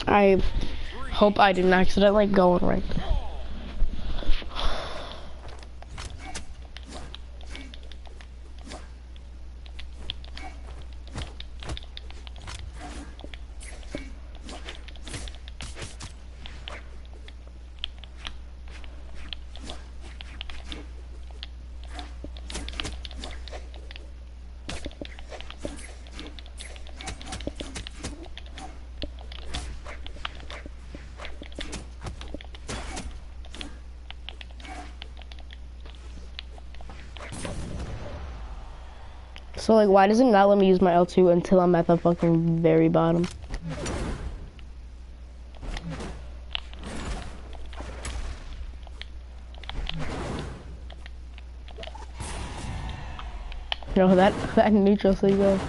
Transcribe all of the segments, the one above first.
I hope I didn't accidentally go in right there. So like, why does it not let me use my L2 until I'm at the fucking very bottom? No, that neutral thing though.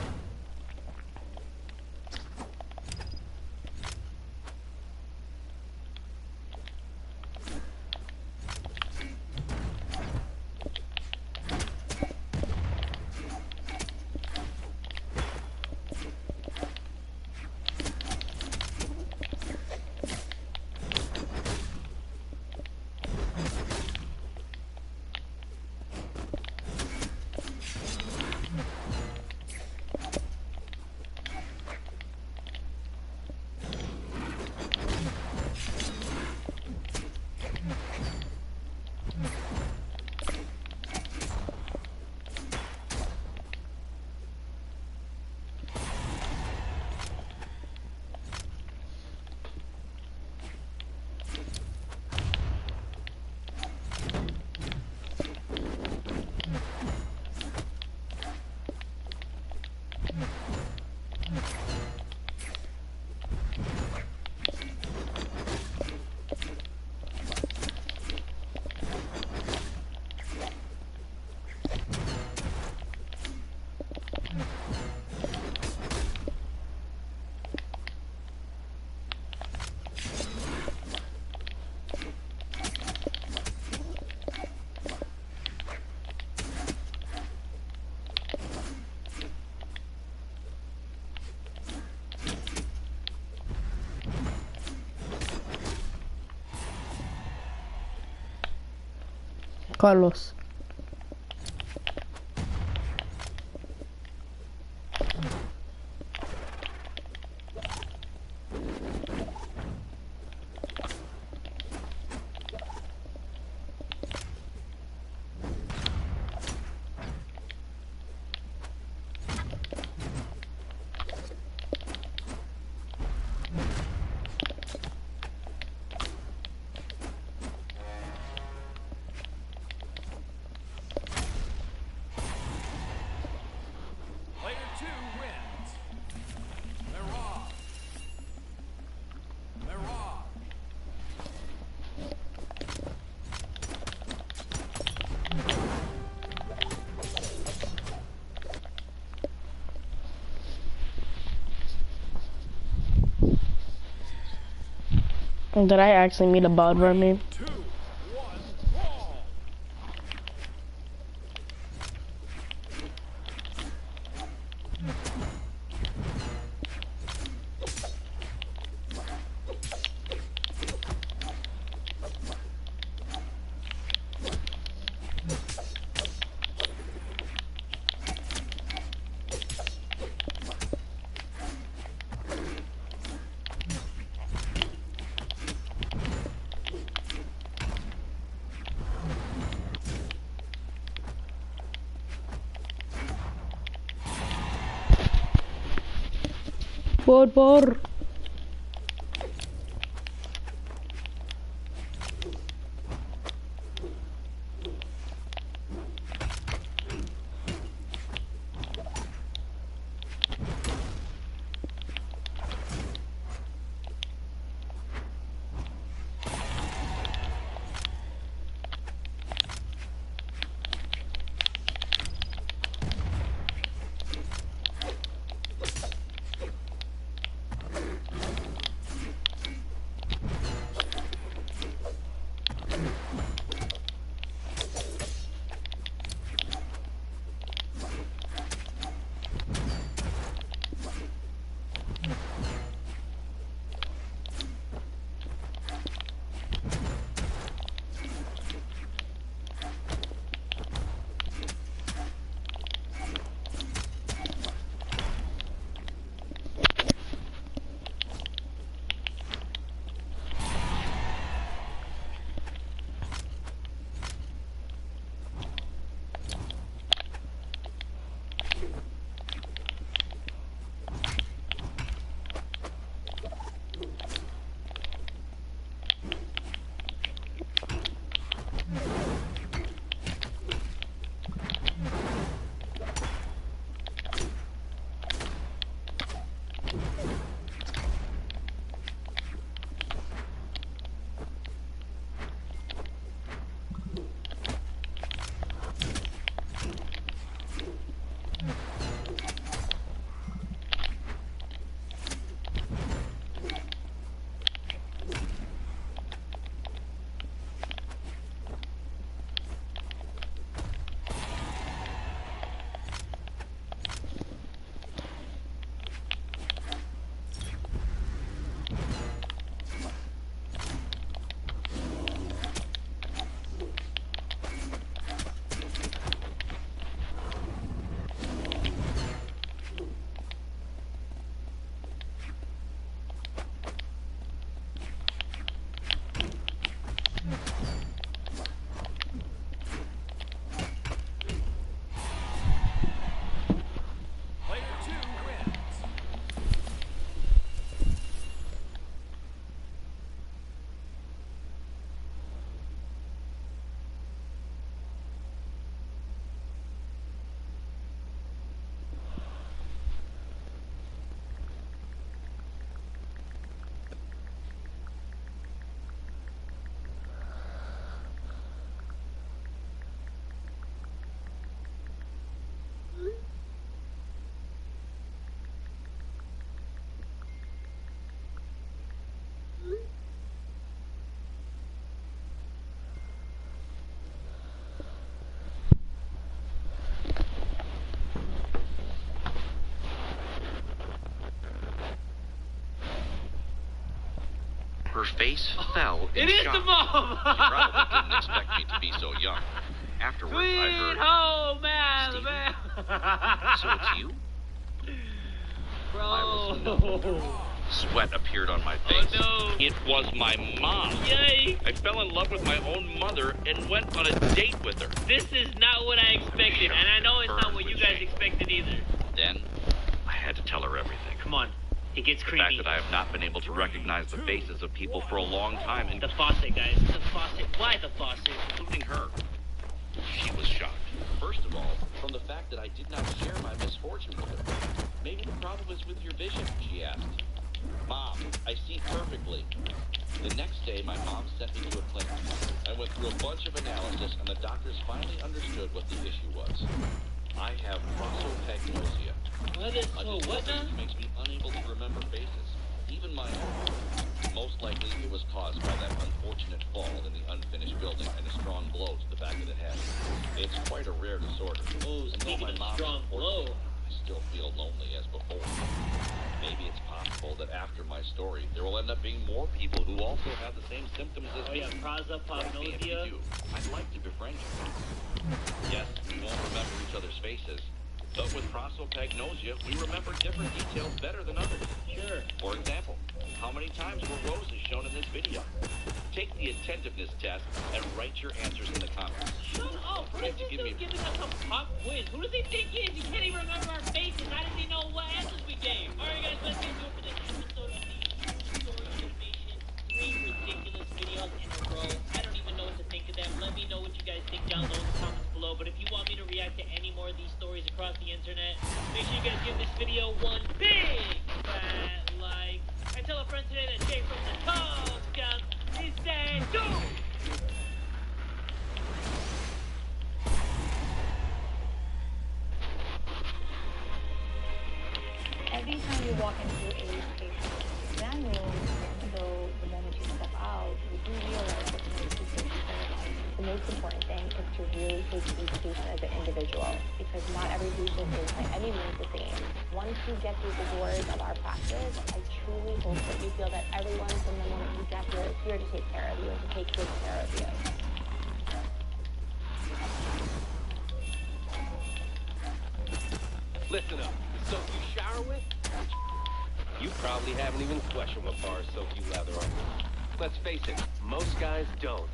Carlos. Did I actually meet a bot mermaid? Por. Her face fell in It is shock. the mom! She probably didn't expect me to be so young. Afterwards, I Sweet heard, home, man, Steven? man. "So it's you?" Bro. I was no. Sweat appeared on my face. Oh, no. It was my mom. Yay! I fell in love with my own mother and went on a date with her. This is not what I expected, and I know it's not what you guys expected either. Then, I had to tell her everything. Come on. It gets The creepy. fact that I have not been able to recognize the faces of people for a long time, The faucet, guys. The faucet. Why the faucet? including her. She was shocked. First of all, from the fact that I did not share my misfortune with her. Maybe the problem is with your vision, she asked. Mom, I see perfectly. The next day, my mom sent me to a clinic. I went through a bunch of analysis, and the doctors finally understood what the issue was. I have prosopagnosia. What is so what now? Which makes me unable to remember faces, even my own. Most likely, it was caused by that unfortunate fall in the unfinished building and a strong blow to the back of the head. It's quite a rare disorder. Oh, And though speaking my of mom strong is blow. I still feel lonely as before. Maybe it's possible that after my story, there will end up being more people who also have the same symptoms as me. Oh yeah, If you prosopagnosia. do, I'd like to befriend you. Yes, we won't remember each other's faces, but with prosopagnosia, we remember different details better than others. Sure. For example, how many times were roses shown in this video? Take the attentiveness test and write your answers in the comments. Shut up! Chris is give me- just giving us some pop quiz. Who does he think he is? He can't even remember our faces. How does he know what answers we gave? Alright guys, let's get to it for this episode of the Story Animation. 3 ridiculous videos in a row. I don't even know what to think of them. Let me know what you guys think down low in the comments below. But if you want me to react to any more of these stories across the internet, make sure you guys give this video one big fat like. And tell a friend today that Jay from the Cub Scouts is saying go! Every time you walk into a patient exam room, though the moment you step out, you do realize that the most important thing, the most important thing is to really take each patient as an individual, because not every patient is by any means the same. Once you get through the doors of our practice, I truly hope that you feel that everyone from the moment you get here is here to take care of you and to take good care of you. Listen up. The soap you shower with? You probably haven't even questioned what bar soap you lather on. Let's face it, most guys don't.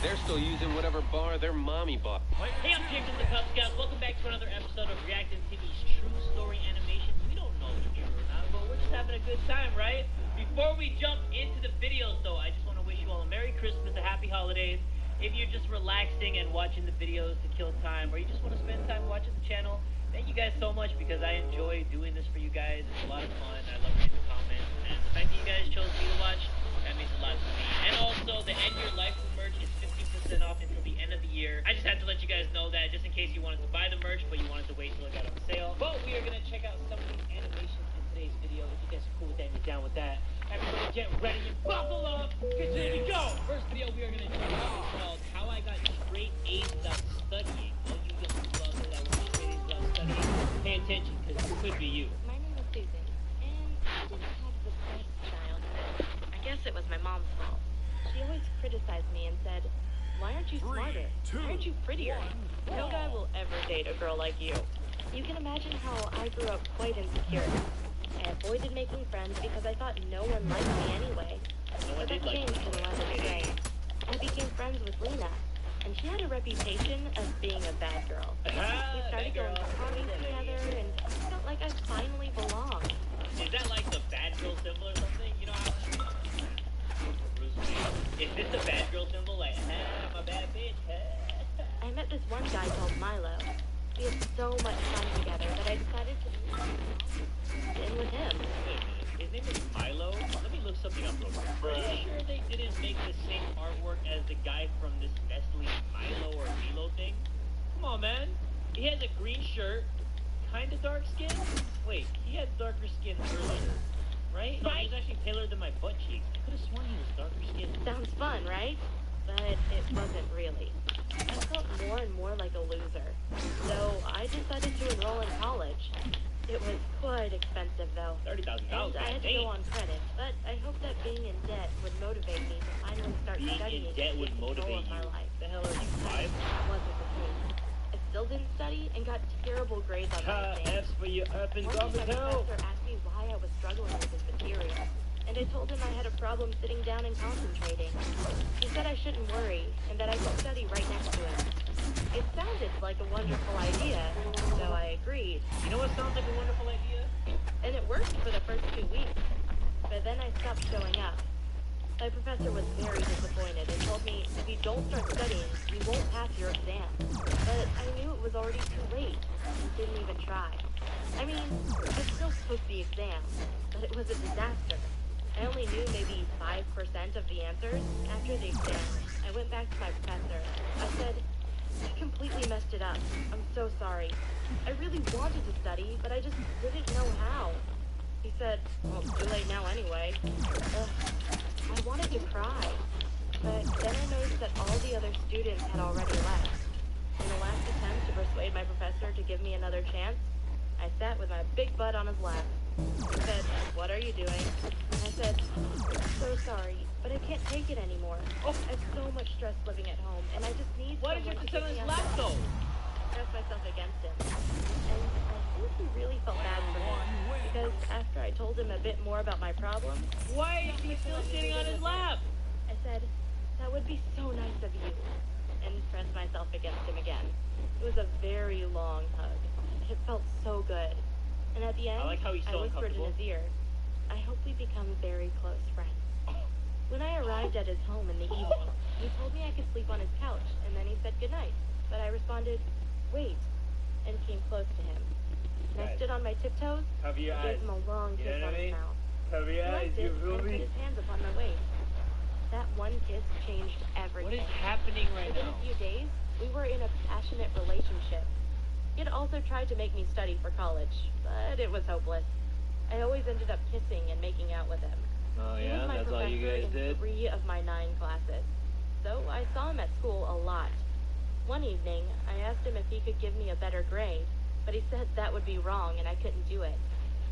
They're still using whatever bar their mommy bought. Hey, I'm Jay from the Cub Scouts. Welcome back to another episode of Reacting to these true story animations. We don't know if you're or not, but we're just having a good time, right? Before we jump into the videos, though, I just want to wish you all a Merry Christmas, a Happy Holidays. If you're just relaxing and watching the videos to kill time, or you just want to spend time watching the channel, thank you guys so much, because I enjoy doing this for you guys. It's a lot of fun. I love reading the comments, and the fact that you guys chose me to watch, that means a lot to me. And also, the End Your Life with merch is 15% off until the end of the year. I just had to let you guys know that, just in case you wanted to buy the merch, but you wanted to wait till it got on sale. But we are going to check out some of these animations in today's video. If you guys are cool with that, you're down with that. Everybody get ready and buckle up. Get ready to go. First video we are going to check out is called How I Got Straight A's Without Studying. All you young people out there that were straight A's without studying, pay attention, because it could be you. My name is Susan, and I didn't have the best childhood. I guess it was my mom's fault. She always criticized me and said, "Why aren't you smarter? Why aren't you prettier? No guy will ever date a girl like you." You can imagine how I grew up quite insecure. I avoided making friends because I thought no one liked me anyway. But that changed in 11th grade. I became friends with Lena, and she had a reputation of being a bad girl. We started going to parties together, and I felt like I finally belonged. Is that like the bad girl symbol or something? You know how... Is this the bad girl symbol? Like, I'm a bad bitch. I met this one guy called Milo. We had so much fun together that I decided to in with him. Wait a minute. His name is Milo? Let me look something up real quick. Are you sure they didn't make the same artwork as the guy from this Nestle Milo or Milo thing? Come on, man. He has a green shirt, kinda dark skin. Wait, he had darker skin earlier, right? No, he was actually paler than my butt cheeks. I could have sworn he was darker skin. Sounds fun, right? But it wasn't really. I felt more and more like a loser. So I decided to enroll in college. It was quite expensive, though. $30,000. And I had to go on credit, but I hoped that being in debt would motivate me to finally start Being studying in debt and would take control motivate of my you. life. The hell are you, 5? That wasn't the case. I still didn't study and got terrible grades on my exams. F's for your up and One day my garbage out. professor asked me why I was struggling with his material, and I told him I had a problem sitting down and concentrating. He said I shouldn't worry, and that I could study right next to him. It sounded like a wonderful idea, so I agreed. You know what sounds like a wonderful idea? And it worked for the first 2 weeks. But then I stopped showing up. My professor was very disappointed and told me if you don't start studying, you won't pass your exam. But I knew it was already too late and didn't even try. I mean, I still took the exam, but it was a disaster. I only knew maybe 5% of the answers. After the exam, I went back to my professor. I said, I completely messed it up. I'm so sorry. I really wanted to study, but I just didn't know how. He said, well, it's too late now anyway. Ugh. I wanted to cry. But then I noticed that all the other students had already left. In a last attempt to persuade my professor to give me another chance, I sat with my big butt on his lap. He said, what are you doing? I said, I'm so sorry, but I can't take it anymore. I have so much stress living at home, and I just need Why did you someone have to to sit on pick his me lap, up. though? Pressed myself against him. And I think he really felt bad for me, because after I told him a bit more about my problem, Why is he still sitting on his lap? I said, that would be so nice of you, and pressed myself against him again. It was a very long hug. It felt so good. And at the end, I like how he's so I whispered in uncomfortable. his ear, I hope we become very close friends. When I arrived at his home in the evening, he told me I could sleep on his couch, and then he said goodnight. But I responded, wait, and came close to him. And I Guys, stood on my tiptoes cover your and gave eyes. him a long You know kiss what on I his mean? mouth. Cover your He eyes, liked you it feel and put me? his hands upon my waist. That one kiss changed everything. What is happening right Within now? a few days, we were in a passionate relationship. He had also tried to make me study for college, but it was hopeless. I always ended up kissing and making out with him. Oh He yeah, was my that's all you professor guys in did? 3 of my 9 classes, so I saw him at school a lot. One evening, I asked him if he could give me a better grade, but he said that would be wrong and I couldn't do it.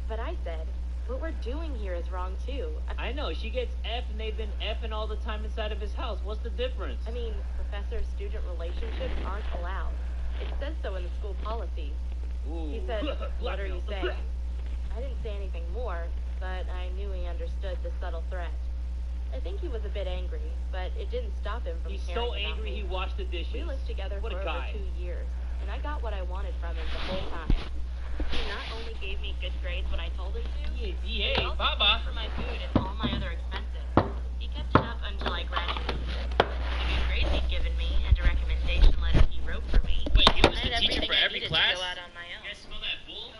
But I said, what we're doing here is wrong too. I know, she gets F and they've been F'ing all the time inside of his house. What's the difference? I mean, professor-student relationships aren't allowed. It says so in the school policies. Ooh. He said, what are you Blackmail. saying? I didn't say anything more, but I knew he understood the subtle threat. I think he was a bit angry, but it didn't stop him from He's caring so about angry me. he washed the dishes. We lived together What for a over guy. 2 years, and I got what I wanted from him the whole time. He not only gave me good grades when I told him to, Yeah, but he hey, also Baba. paid for my food and all my other expenses. He kept it up until I graduated. The good grades he'd given me and a recommendation letter he wrote for me. Wait, he was I the had teacher everything for I every needed class? to go out on my own. You guys smell that bull?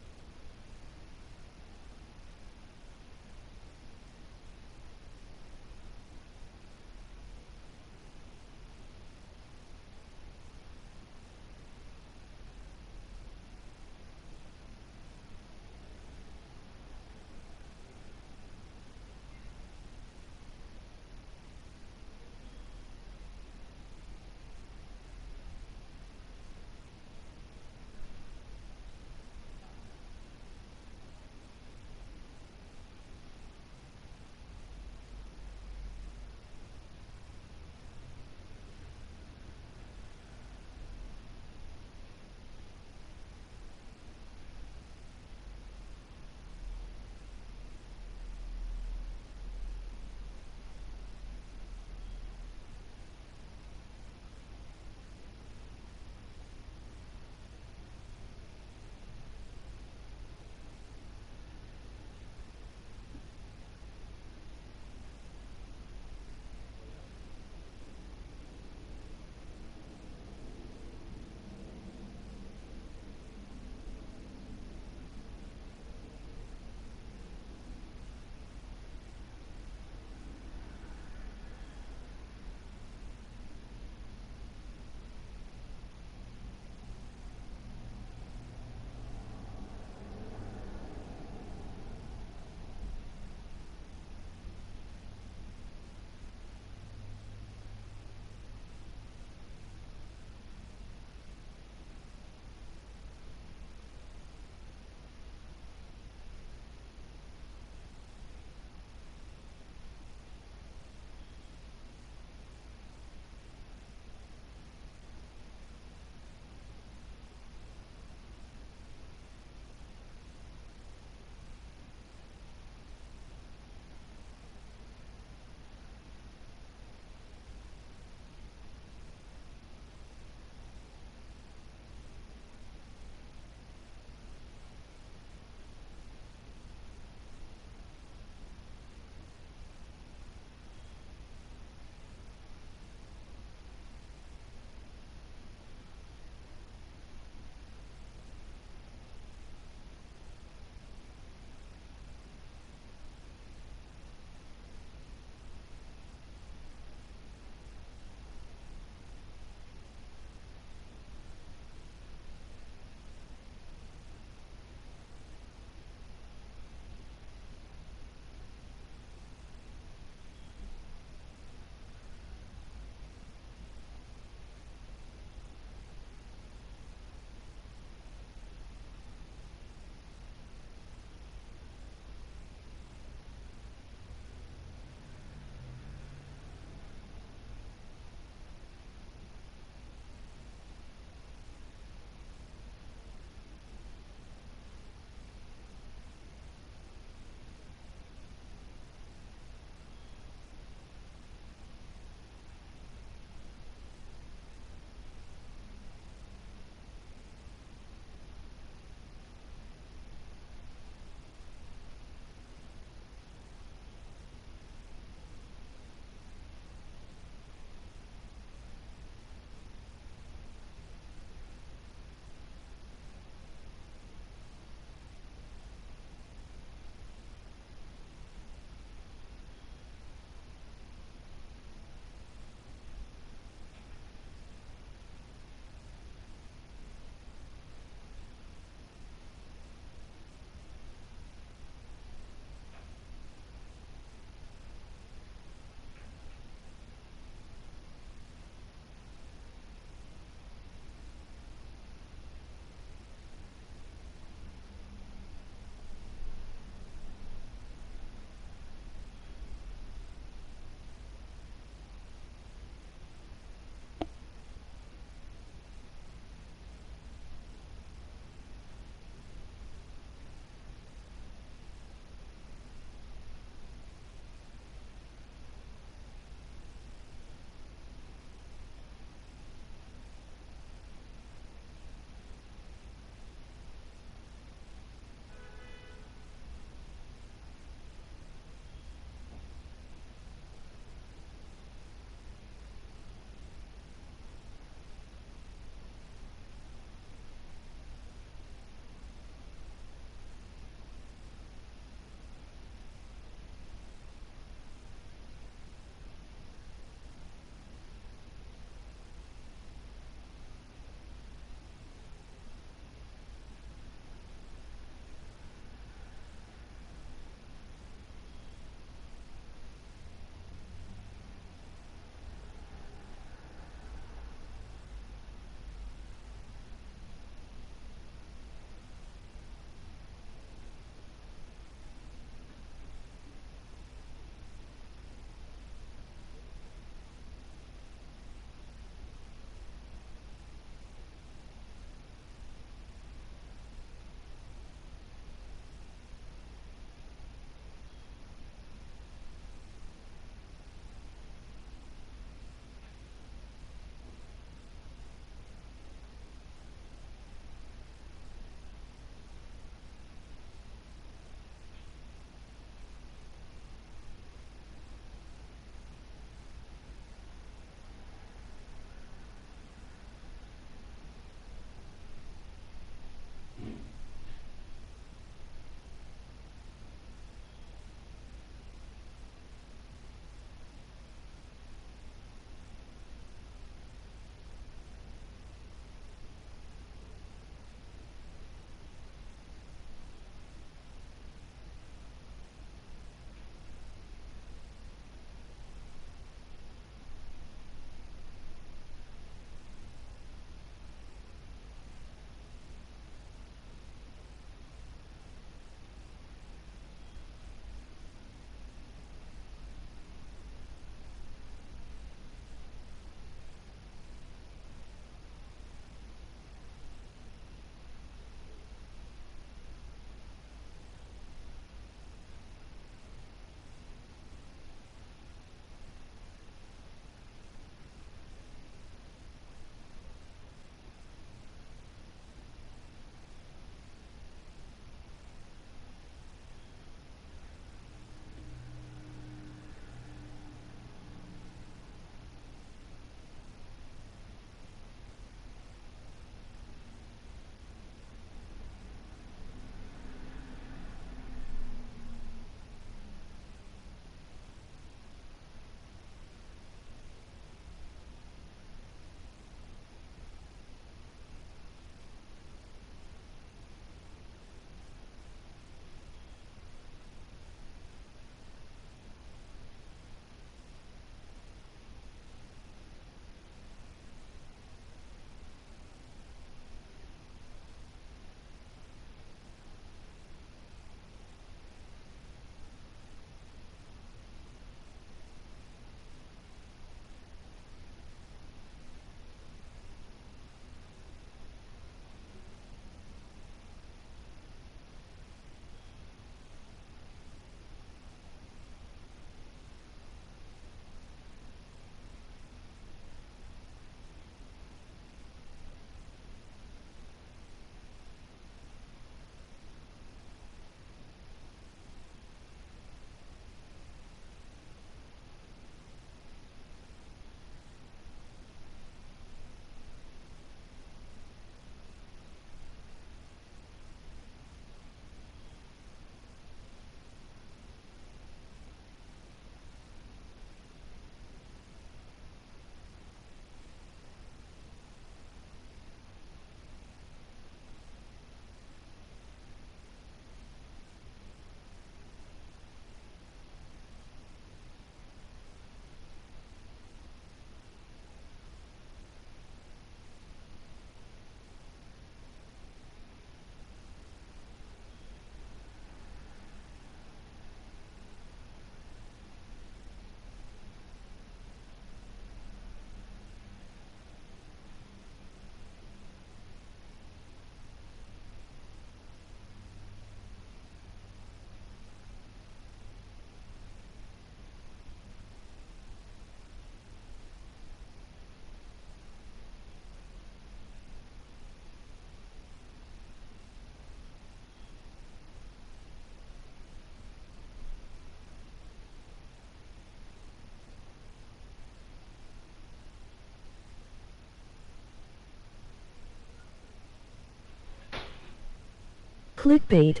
Clickbait.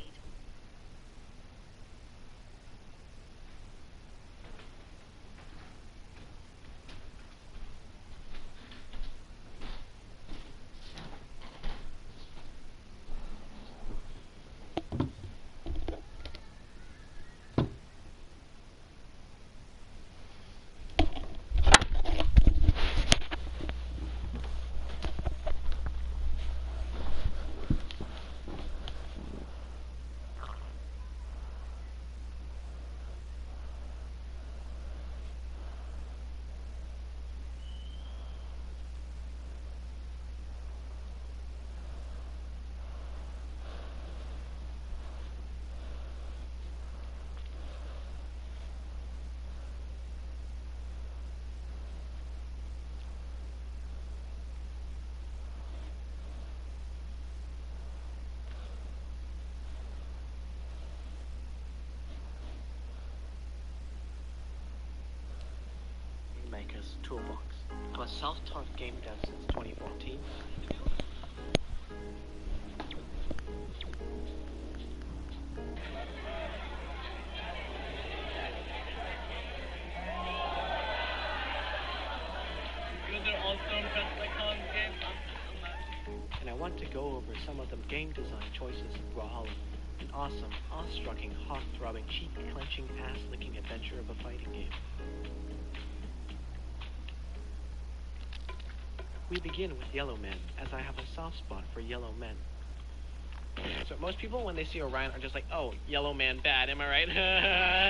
Maker's Toolbox. I'm a self-taught game dev since 2014. And I want to go over some of the game design choices of Brawlhalla, an awesome, awe-striking, heart-throbbing, cheek-clenching, ass-licking adventure of a fighting game. We begin with Yellow Men, as I have a soft spot for yellow men. So most people, when they see Orion, are just like, oh, Yellow Man bad, am I right?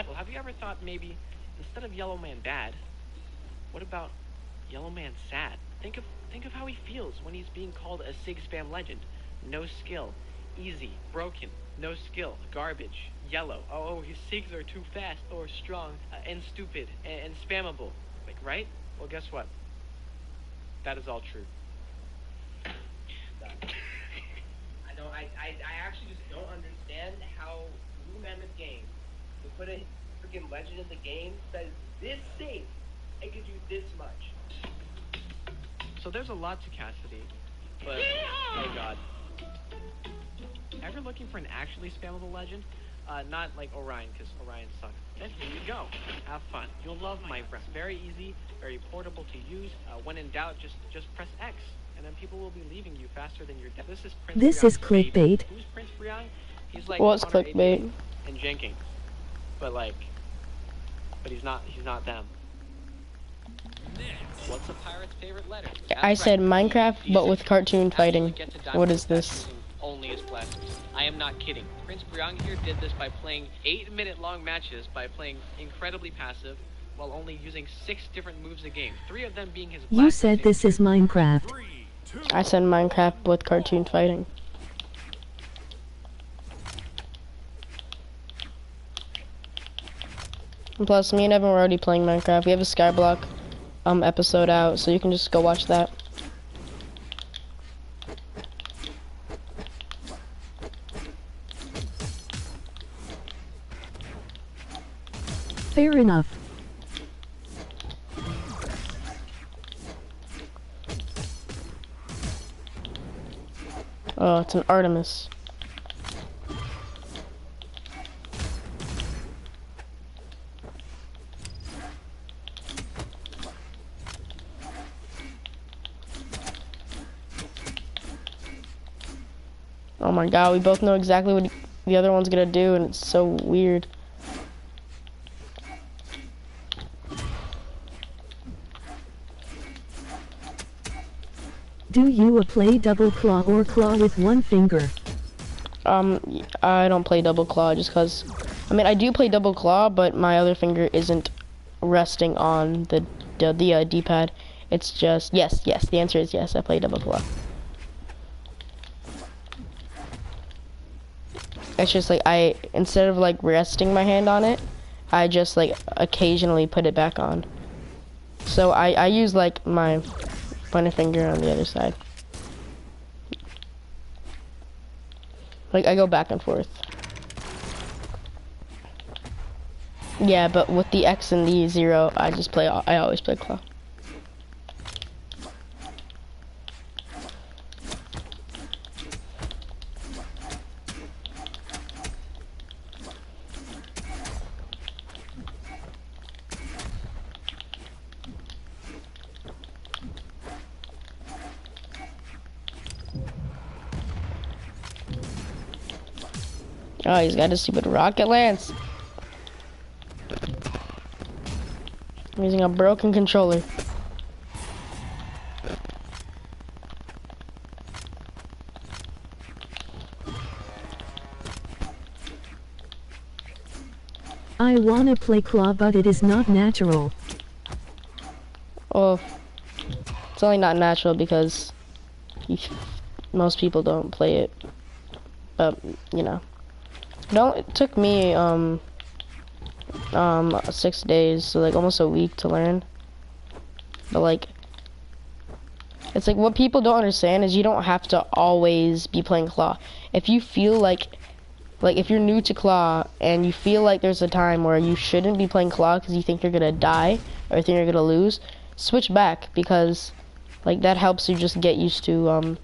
Well, have you ever thought maybe, instead of Yellow Man bad, what about Yellow Man sad? Think of how he feels when he's being called a Sig Spam legend. No skill, easy, broken, no skill, garbage, yellow. Oh, his Sigs are too fast or strong, and stupid, and spammable. Like, right? Well, guess what? That is all true. I actually just don't understand how Blue Mammoth Games to put a freaking legend in the game that is this safe and could do this much. So there's a lot to Cassidy, but oh god. Ever looking for an actually spammable legend? Not like Orion, because Orion sucks. Then here you go. Have fun. You'll love Minecraft. Very easy, very portable to use. When in doubt, just press X, and then people will be leaving you faster than your death. This is Prince This Briang. is clickbait. Who's Prince Briang? He's like What's Connor clickbait? 88 and Jenkins, but he's not them. What's a pirate's favorite letter? I said Minecraft, but with cartoon fighting. Get to diamond What is without this? using only his blasters. I am not kidding. Prince Briang here did this by playing 8-minute long matches by playing incredibly passive while only using 6 different moves a game. 3 of them being his You blasters. said this is Minecraft. I said Minecraft with cartoon fighting. And plus, me and Evan were already playing Minecraft. We have a Skyblock episode out, so you can just go watch that. Fair enough. Oh, it's an Artemis. Oh my god, we both know exactly what the other one's gonna do, and it's so weird. Do you play double claw or claw with one finger? I don't play double claw just cause, I mean, I do play double claw, but my other finger isn't resting on the D-pad. It's just, yes, the answer is yes, I play double claw. It's just like, instead of like resting my hand on it, I just like occasionally put it back on. So I use like my pointer finger on the other side. Like I go back and forth. Yeah, but with the X and the 0, I always play claw. Oh, he's got a stupid rocket lance. I'm using a broken controller. I wanna play claw, but it is not natural. Well, it's only not natural because most people don't play it. But, you know. It took me 6 days, so like almost a week to learn. But like, it's like what people don't understand is you don't have to always be playing claw. If you feel like if you're new to claw and you feel like there's a time where you shouldn't be playing claw because you think you're gonna die or think you're gonna lose, switch back, because like that helps you just get used to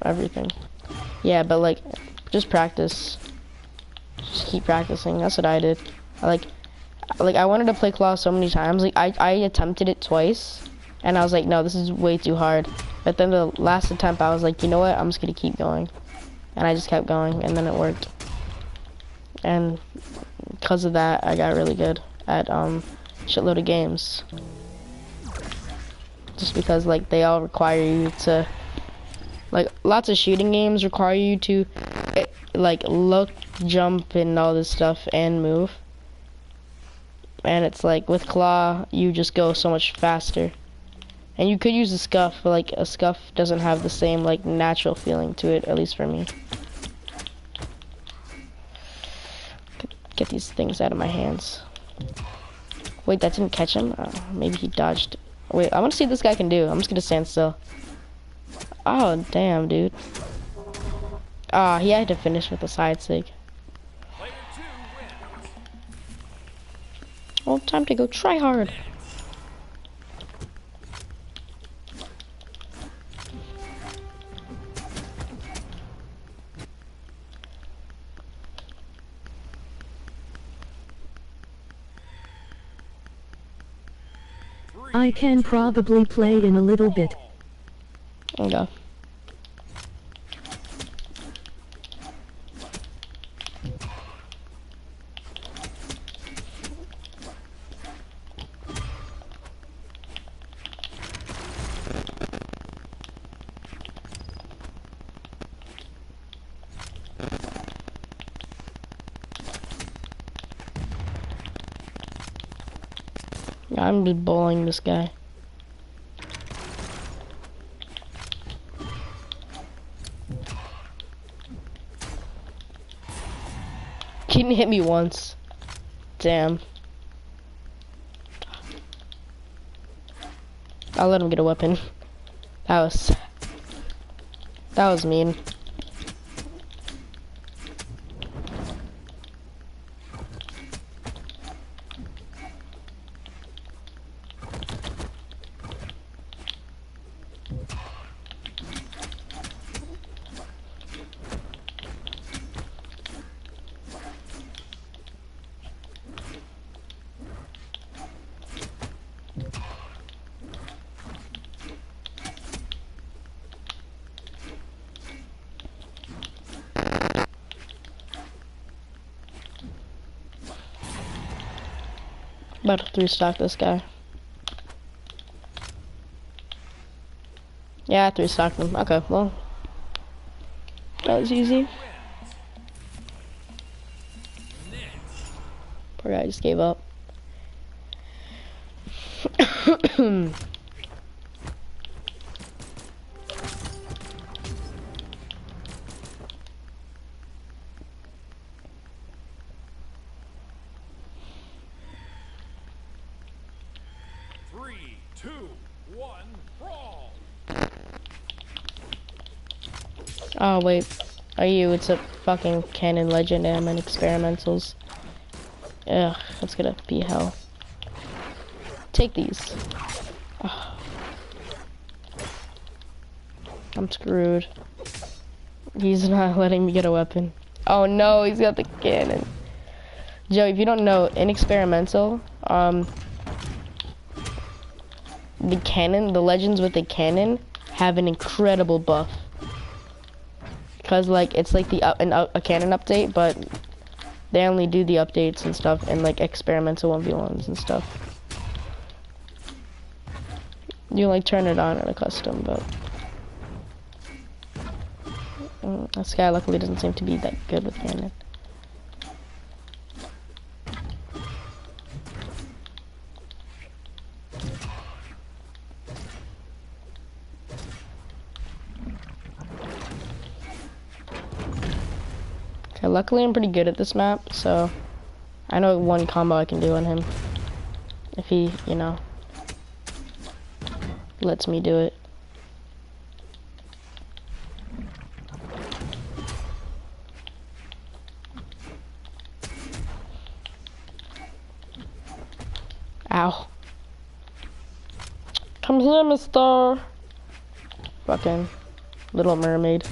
everything. Yeah, but like just practice. Just keep practicing. That's what I did. I wanted to play claw so many times. Like I attempted it twice and I was like, no, this is way too hard. But then the last attempt I was like, you know what, I'm just gonna keep going. And I just kept going, and then it worked. And because of that, I got really good at shitload of games. Just because like they all require you to, like lots of shooting games require you to like look, jump, and all this stuff and move. And it's like with claw, you just go so much faster. And you could use a scuff, but like a scuff doesn't have the same like natural feeling to it, at least for me. Get these things out of my hands. Wait, that didn't catch him? Maybe he dodged. Wait, I want to see what this guy can do. I'm just gonna stand still. Oh, damn, dude. Ah, he had to finish with a side sig. Well, time to go try hard. I can probably play in a little bit. There you go. I'm just bullying this guy. He didn't hit me once. Damn. I'll let him get a weapon. That was mean. About to 3-stock this guy. Yeah, I 3-stocked him. Okay, well. That was easy. Poor guy just gave up. Oh wait, are you? It's a fucking canon legend and I'm in experimentals. Ugh, that's gonna be hell. Take these. Oh. I'm screwed. He's not letting me get a weapon. Oh no, he's got the cannon. Joey, if you don't know, in experimental, the cannon, the legends with the cannon have an incredible buff. Cause like it's like a canon update, but they only do the updates and stuff and like experimental 1v1s and stuff. You like turn it on in a custom, but this guy luckily doesn't seem to be that good with canon. Okay, luckily I'm pretty good at this map, so I know one combo I can do on him. If he, you know, lets me do it. Ow. Come here, mister. Fucking Little Mermaid.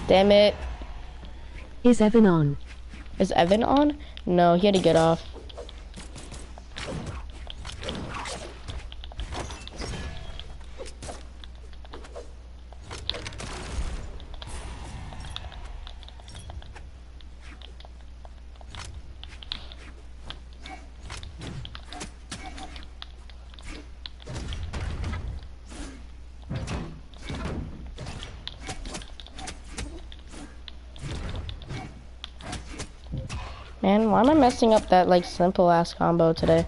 Damn it. Is Evan on? Is Evan on? No, he had to get off. Man, why am I messing up that like simple ass combo today?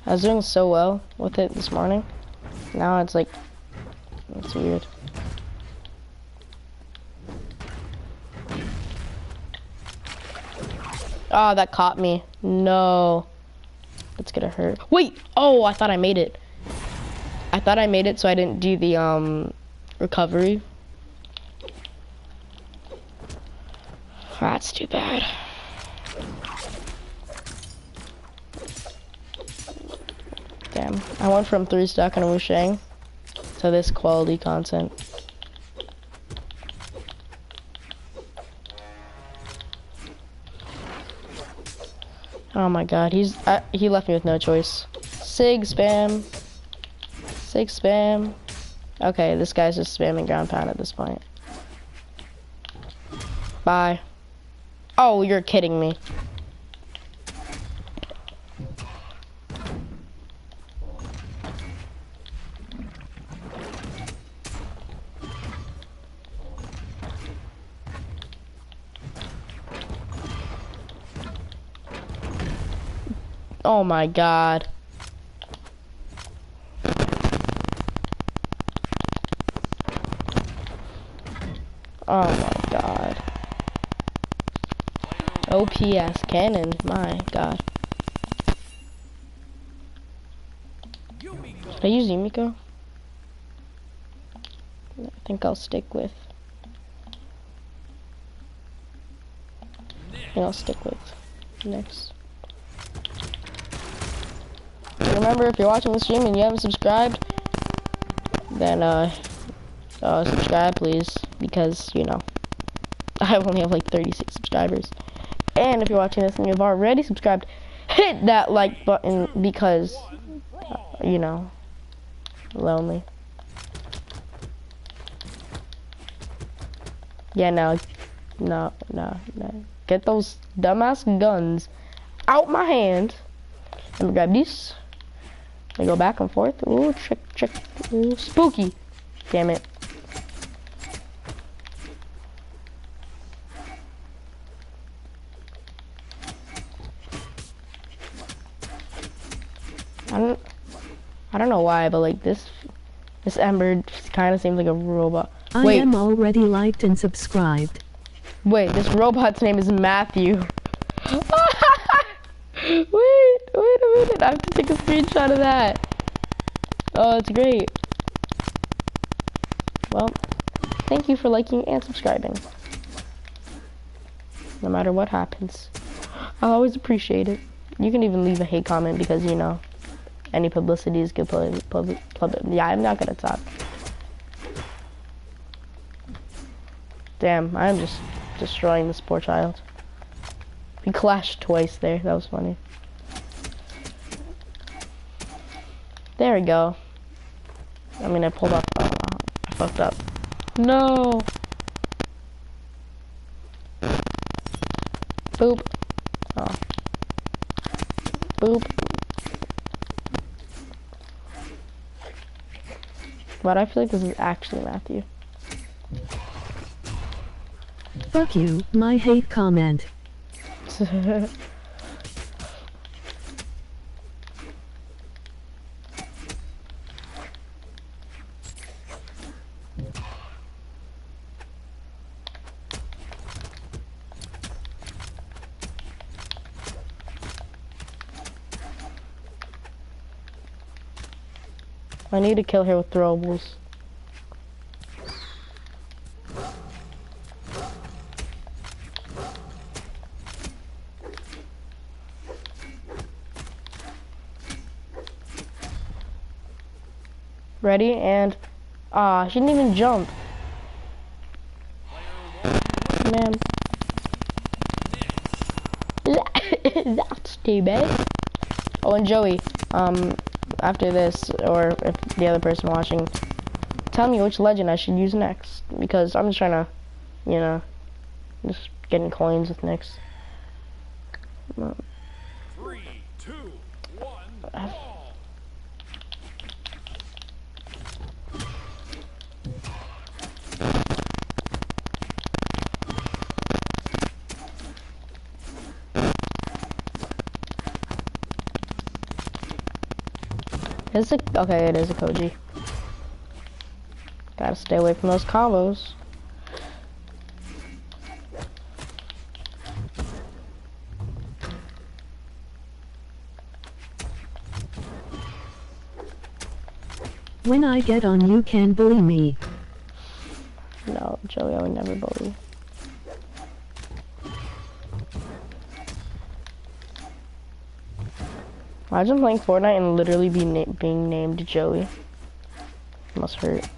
I was doing so well with it this morning. Now it's like, it's weird. Oh, that caught me. No. That's gonna hurt. Wait! Oh, I thought I made it. I thought I made it so I didn't do the recovery. That's too bad. Damn. I went from 3 stack and Wushang to this quality content. Oh my god, he left me with no choice. Sig spam. Sig spam. Okay, this guy's just spamming ground pound at this point. Bye. Oh, you're kidding me. Oh my god. Oh my god. OPS cannon, my god. Should I use Yumiko? I think I'll stick with. I'll stick with next. Remember, if you're watching the stream and you haven't subscribed, then subscribe please, because you know I only have like 36 subscribers. And if you're watching this and you've already subscribed, hit that like button because you know, lonely. Yeah, no, get those dumbass guns out my hand. Let me grab these. Let me go back and forth. Ooh, check. Ooh, spooky. Damn it. I don't know why, but like this Ember kind of seems like a robot. I am already liked and subscribed. Wait, this robot's name is Matthew. Wait a minute, I have to take a screenshot of that. Oh, it's great. Well, thank you for liking and subscribing. No matter what happens. I'll always appreciate it. You can even leave a hate comment because, you know, any publicity is good publicity. Yeah, I'm not gonna talk. Damn, I'm just destroying this poor child. We clashed twice there. That was funny. There we go. I mean, I pulled off. I fucked up. No. Boop. Oh. Boop. But I feel like this is actually Matthew. Fuck you, my hate comment. I need to kill her with throwables. Ready? And she didn't even jump. Man. That's too bad. Oh, and Joey, after this, or if the other person watching, tell me which legend I should use next, because I'm just trying to, you know, just getting coins with Nyx. 3, 2, 1, ball. Is it okay? It is a Koji. Gotta stay away from those combos. When I get on, you can bully me. No, Joey, I would never bully. Imagine playing Fortnite and literally being named Joey. It must hurt.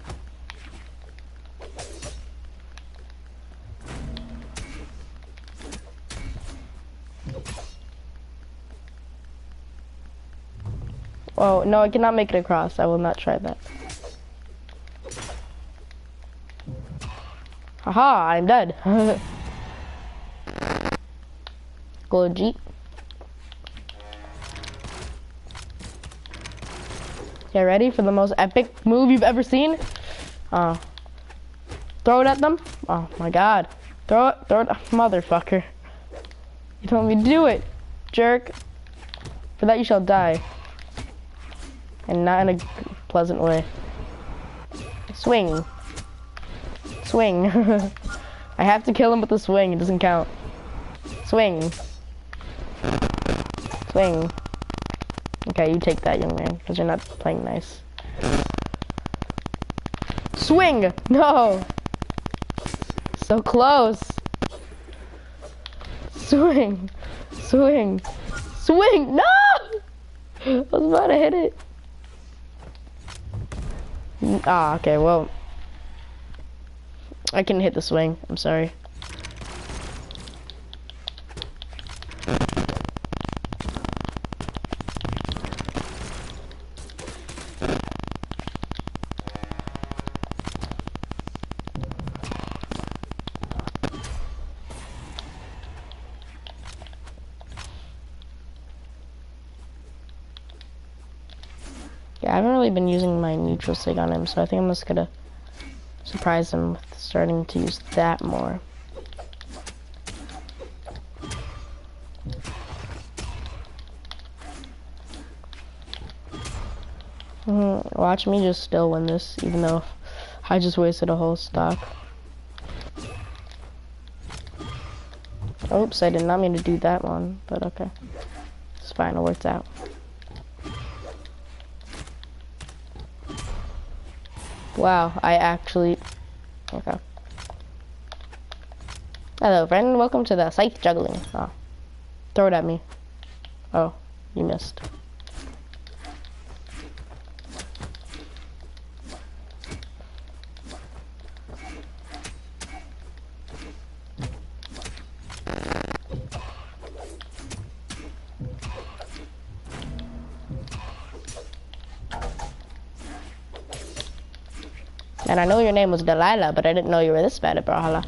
Oh, no, I cannot make it across. I will not try that. Haha, I'm dead. Go Jeep. Okay, ready for the most epic move you've ever seen? Throw it at them. Oh my god. Throw it, motherfucker. You told me to do it, jerk. For that you shall die. And not in a pleasant way. Swing. Swing. I have to kill him with a swing, it doesn't count. Swing. Swing. Okay, you take that, young man, because you're not playing nice. Swing! No! So close! Swing! Swing! Swing! No! I was about to hit it. Ah, okay, well. I can hit the swing, I'm sorry. Yeah, I haven't really been using my neutral sig on him, so I think I'm just gonna surprise him with starting to use that more. Watch me just still win this, even though I just wasted a whole stock. Oops, I did not mean to do that one, but okay. It's fine, it worked out. Wow, I actually... Okay. Hello, friend. Welcome to the scythe juggling. Oh. Throw it at me. Oh, you missed. And I know your name was Delilah, but I didn't know you were this bad at Brawlhalla.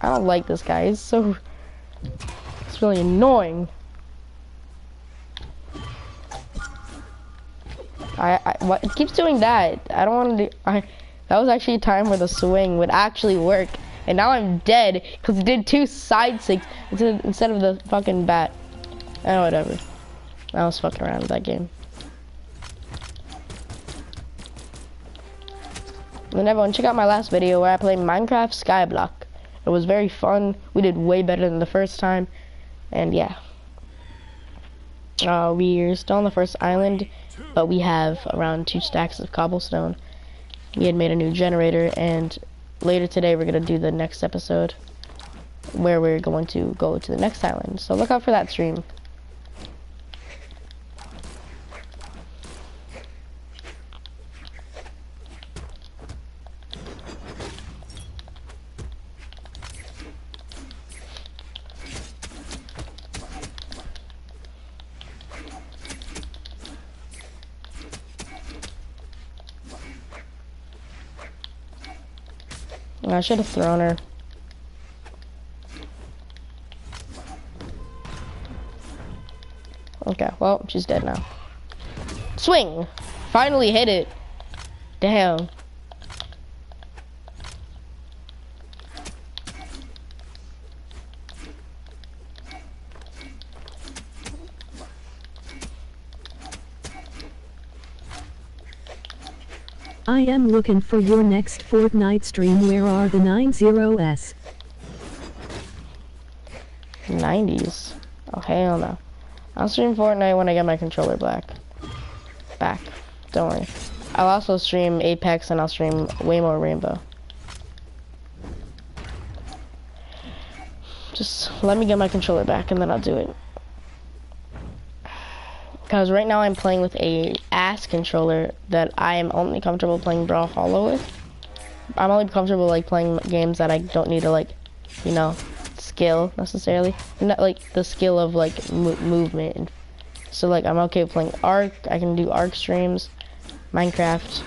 I don't like this guy. It's really annoying. What it keeps doing that? I don't want to do. That was actually a time where the swing would actually work, and now I'm dead because it did 2 side six instead of the fucking bat. Oh, whatever. I was fucking around with that game. And then everyone check out my last video where I played Minecraft Skyblock. It was very fun. We did way better than the first time, and yeah. We're still on the first island, but we have around 2 stacks of cobblestone. We had made a new generator, and later today we're gonna do the next episode where we're going to go to the next island. So look out for that stream. I should have thrown her. Okay, well, she's dead now. Swing! Finally hit it. Damn. I am looking for your next Fortnite stream. Where are the 90s? 90s? Oh, hell no. I'll stream Fortnite when I get my controller back. Don't worry. I'll also stream Apex and I'll stream way more Rainbow. Just let me get my controller back and then I'll do it. Because right now I'm playing with a ass controller that I am only comfortable playing Brawlhalla with. I'm only comfortable like playing games that I don't need to like, you know, skill necessarily. Not like the skill of like movement. And so like I'm okay with playing Ark. I can do Ark streams, Minecraft,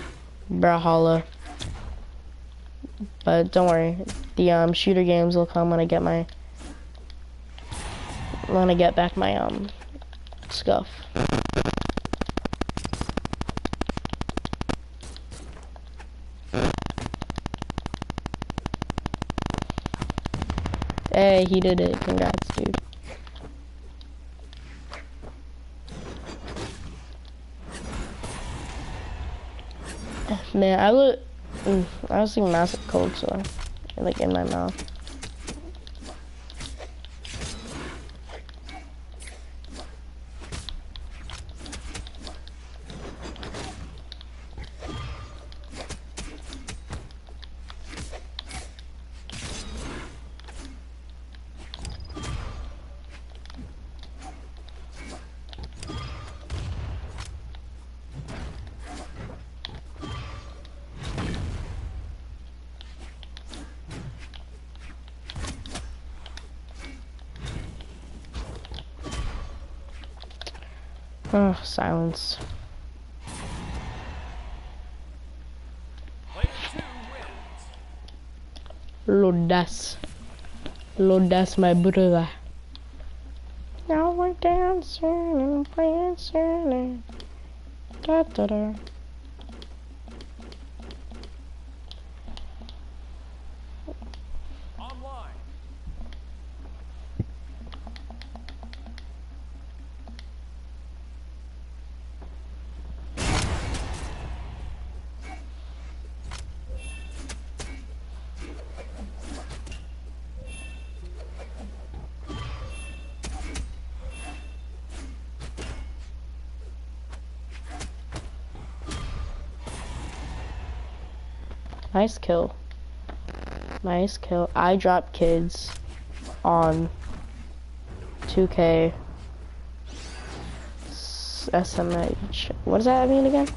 Brawlhalla. But don't worry, the shooter games will come when I get back my stuff. Hey, he did it. Congrats, dude. Man, I was seeing massive cold sore, like in my mouth. Oh, silence. Lodas, my brother. Now we're dancing and prancing. Da da da. Online. Nice kill. Nice kill. I drop kids on 2K SMH. What does that mean again?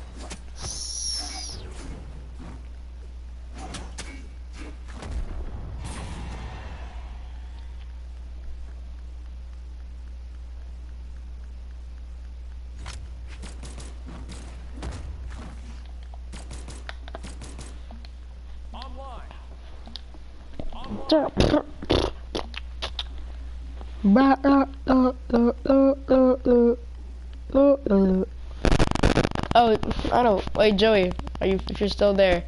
Oh, I know. Wait, Joey, if you're still there,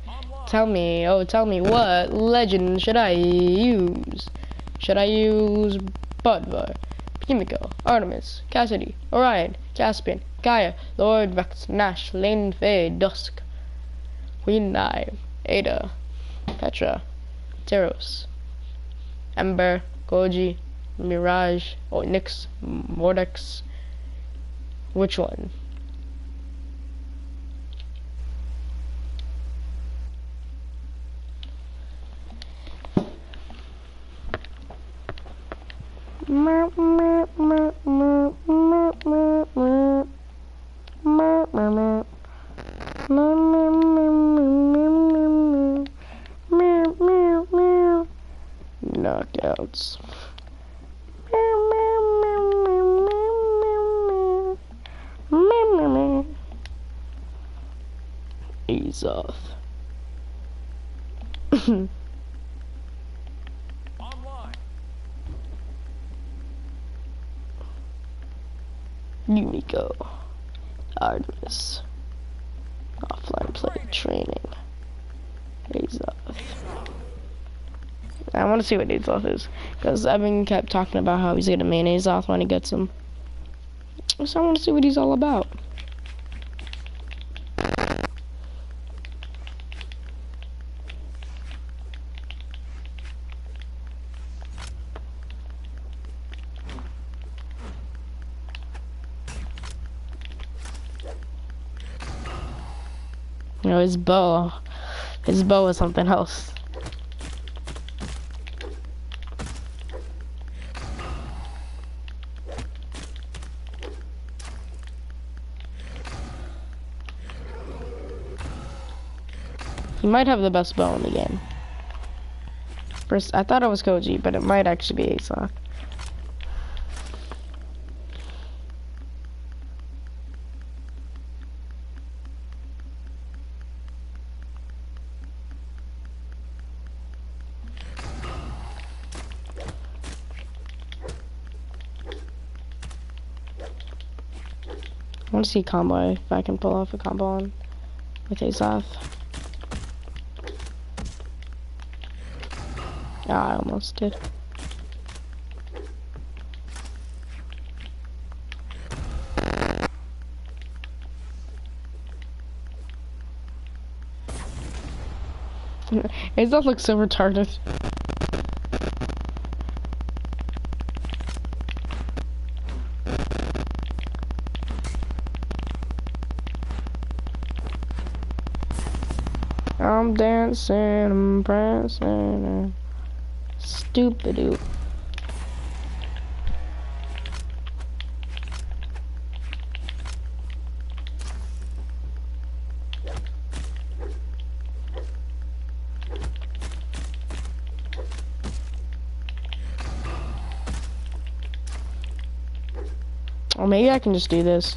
tell me. Oh, tell me what legend should I use? Should I use Budvar, Kimiko, Artemis, Cassidy, Orion, Caspian, Gaia, Lord Vex, Nash, Lane, Faye, Dusk, Queen Knive, Ada, Petra, Teros, Ember, Goji, Mirage, Nyx, Mordex. Which one? Knockouts. Azoth. Online. Yumiko. Artemis. Offline play training. Azoth. I want to see what Azoth is, because Evan kept talking about how he's gonna main Azoth when he gets him. So I want to see what he's all about. You know, his bow is something else. He might have the best bow in the game. First, I thought it was Koji, but it might actually be Azoth. I want to see combo, if I can pull off a combo on with Azoth. Ah, I almost did. Azoth looks so retarded. I'm dancing, I'm prancing, stupid. Or maybe I can just do this.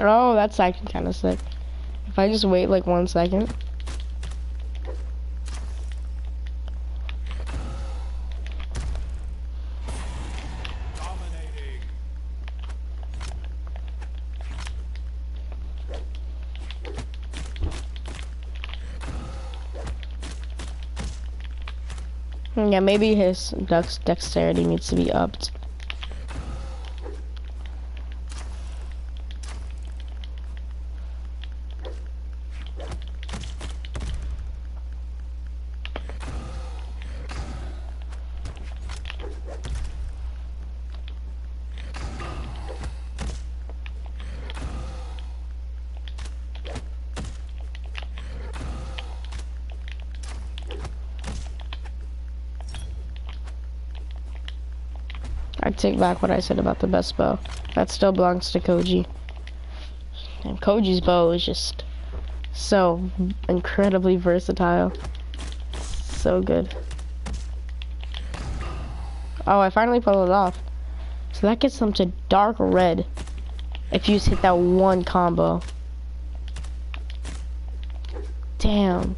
Oh, that's actually kind of sick. If I just wait like 1 second. Dominating. Yeah, maybe his dexterity needs to be upped. I take back what I said about the best bow. That still belongs to Koji. And Koji's bow is just so incredibly versatile. So good. Oh, I finally pulled it off. So that gets them to dark red if you just hit that one combo. Damn.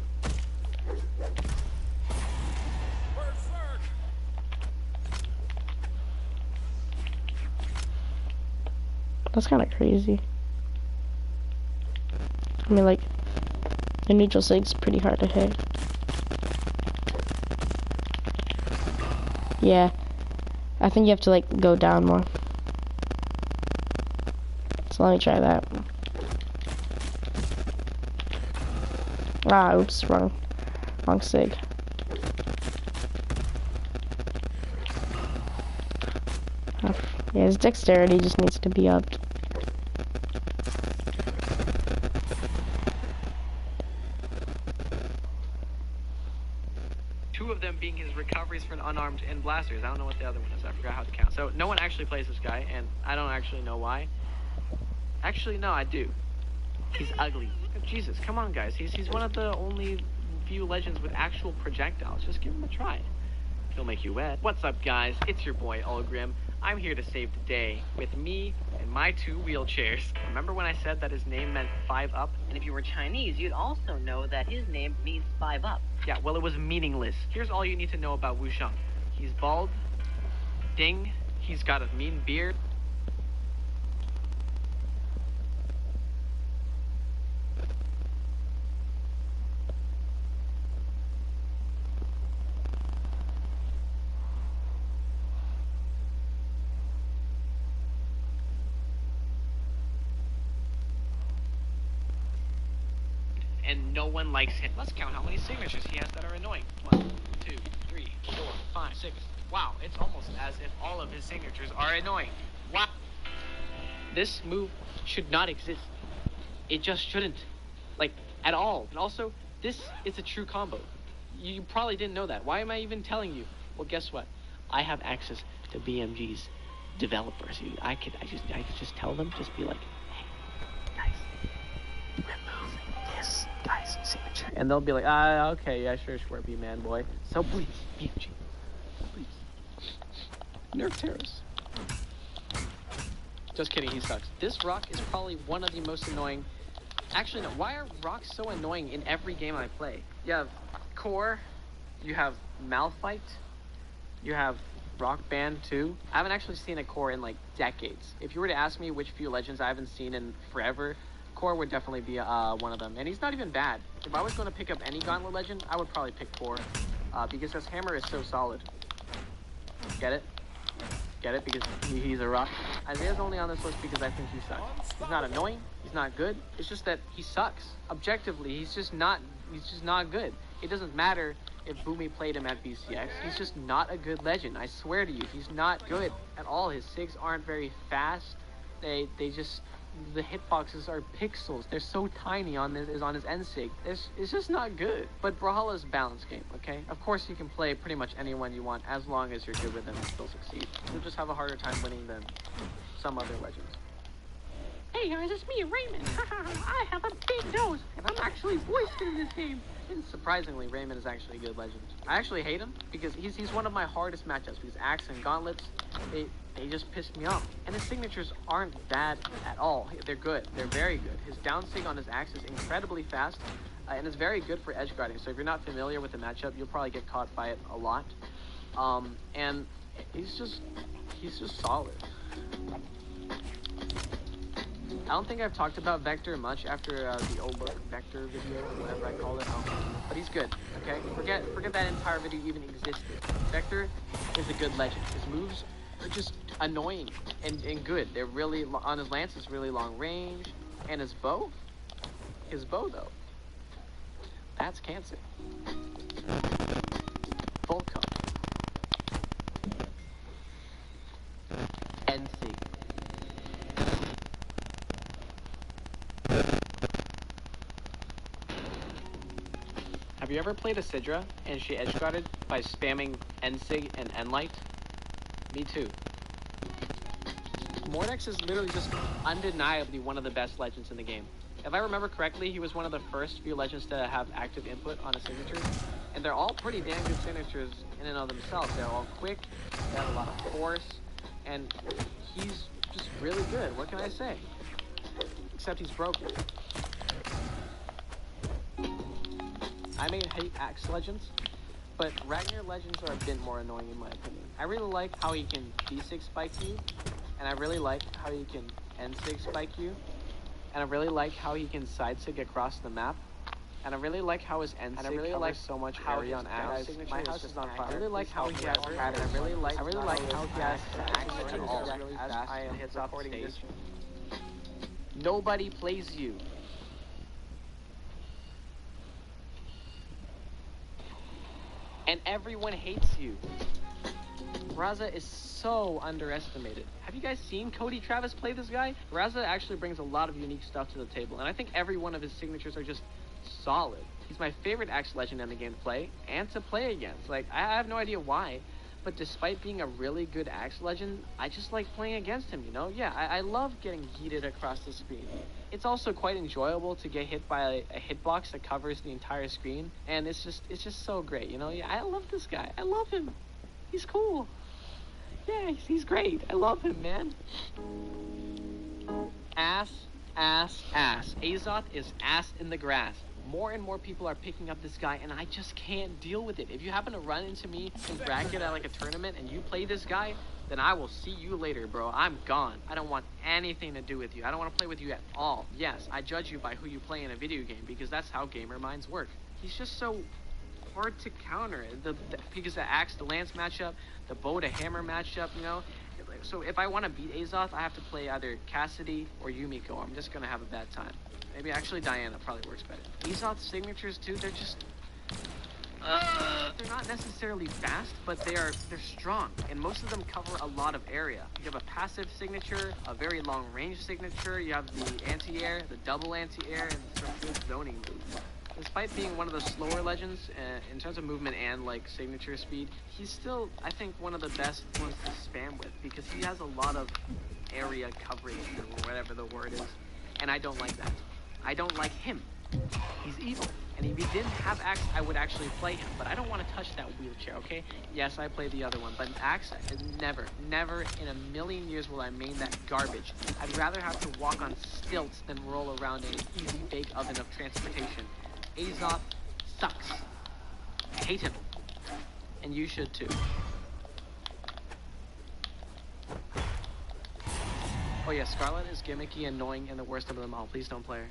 That's kind of crazy. I mean, like, the neutral sig's pretty hard to hit. Yeah. I think you have to, like, go down more. So let me try that. Ah, oops, wrong sig. Yeah, his dexterity just needs to be upped. Two of them being his recoveries for an unarmed and blasters. I don't know what the other one is. I forgot how to count. So no one actually plays this guy, and I don't actually know why. Actually, no, I do. He's ugly. Jesus, come on, guys. He's one of the only few legends with actual projectiles. Just give him a try. He'll make you wet. What's up, guys? It's your boy, Ulgrim. I'm here to save the day with me and my 2 wheelchairs. Remember when I said that his name meant 5 up? And if you were Chinese, you'd also know that his name means 5 up. Yeah, well, it was meaningless. Here's all you need to know about Wusheng. He's bald. Ding. He's got a mean beard. And no one likes him. Let's count how many signatures he has that are annoying. 1, 2, 3, 4, 5, 6. Wow, it's almost as if all of his signatures are annoying. Wow. This move should not exist. It just shouldn't. Like, at all. And also, this is a true combo. You probably didn't know that. Why am I even telling you? Well, guess what? I have access to BMG's developers. I could just tell them, just be like, hey, guys, remove this guy's signature. And they'll be like, okay, yeah, sure, B-Man boy. So please, BMG, please, nerf Terrace. Just kidding, he sucks. This rock is probably one of the most annoying. Actually, no, why are rocks so annoying in every game I play? You have Core, you have Malphite, you have Rock Band 2. I haven't actually seen a Core in like decades. If you were to ask me which few legends I haven't seen in forever, Core would definitely be one of them. And he's not even bad. If I was going to pick up any Gauntlet legend, I would probably pick Core. Because his hammer is so solid. Get it? Get it? Because he's a rock. Isaiah's only on this list because I think he sucks. He's not annoying. He's not good. It's just that he sucks. Objectively, he's just not good. It doesn't matter if Boomy played him at BCX. He's just not a good legend. I swear to you, he's not good at all. His SIGs aren't very fast. They just, the hitboxes are pixels. They're so tiny on his NSIG. It's just not good. But Brawlhalla's a balanced game, okay? Of course you can play pretty much anyone you want as long as you're good with them and still succeed. You'll just have a harder time winning than some other legends. Hey guys, it's me, Raymond. I have a big nose, and I'm actually voiced in this game. And surprisingly, Raymond is actually a good legend. I actually hate him because he's one of my hardest matchups because Axe and Gauntlets, they just piss me off. And his signatures aren't bad at all. They're good. They're very good. His down sig on his Axe is incredibly fast, and it's very good for edge guarding. So if you're not familiar with the matchup, you'll probably get caught by it a lot. And he's just solid. I don't think I've talked about Vector much after the old look Vector video, or whatever I call it. But he's good, okay? Forget that entire video even existed. Vector is a good legend. His moves are just annoying and good. They're really, on his lance is really long range. And his bow though, that's cancer. Full cut. NC. Have you ever played a Sidra and she edgeguarded by spamming NSIG and Nlight? Me too. Mordex is literally just undeniably one of the best legends in the game. If I remember correctly, he was one of the first few legends to have active input on his signatures, and they're all pretty damn good signatures in and of themselves. They're all quick, they have a lot of force, and he's just really good. What can I say? Except he's broken. I may hate Axe Legends, but Ragnar Legends are a bit more annoying in my opinion. I really like how he can D6 spike you, and I really like how he can N6 spike you, and I really like how he can side sig across the map, and I really like how his N6 covers so much area on Axe. My house is on fire. I really like how he has pattern. I really like how he has Axe at all. Really fast. I am hits off the stage. Nobody plays you. And everyone hates you. Raza is so underestimated. Have you guys seen Cody Travis play this guy? Raza actually brings a lot of unique stuff to the table, and I think every one of his signatures are just solid. He's my favorite Axe Legend in the game to play, and to play against. Like, I have no idea why, but despite being a really good Axe Legend, I just like playing against him, you know? Yeah, I love getting yeeted across the screen. It's also quite enjoyable to get hit by a hitbox that covers the entire screen, and it's just so great, you know? Yeah, I love this guy. I love him. He's cool. Yeah, he's great. I love him, man. Ass, ass, ass. Azoth is ass in the grass. More and more people are picking up this guy, and I just can't deal with it. If you happen to run into me in bracket at like a tournament and you play this guy, then I will see you later, bro. I'm gone. I don't want anything to do with you. I don't want to play with you at all. Yes, I judge you by who you play in a video game because that's how gamer minds work. He's just so hard to counter. Because the axe to lance matchup, the bow to hammer matchup, you know. So if I want to beat Azoth, I have to play either Cassidy or Yumiko. I'm just gonna have a bad time. Maybe actually Diana probably works better. Azoth's signatures too, they're just they're not necessarily fast, but they're strong, and most of them cover a lot of area. You have a passive signature, a very long range signature, you have the anti-air, the double anti-air, and some good zoning moves. Despite being one of the slower legends in terms of movement and like signature speed, he's still, I think, one of the best ones to spam with because he has a lot of area coverage or whatever the word is, and I don't like that. I don't like him. He's evil, and if he didn't have Axe, I would actually play him, but I don't want to touch that wheelchair, okay? Yes, I play the other one, but Axe, never in a million years will I main that garbage. I'd rather have to walk on stilts than roll around in an easy bake oven of transportation. Azoth sucks. I hate him. And you should too. Oh yeah, Scarlet is gimmicky, annoying, and the worst of them all. Please don't play her.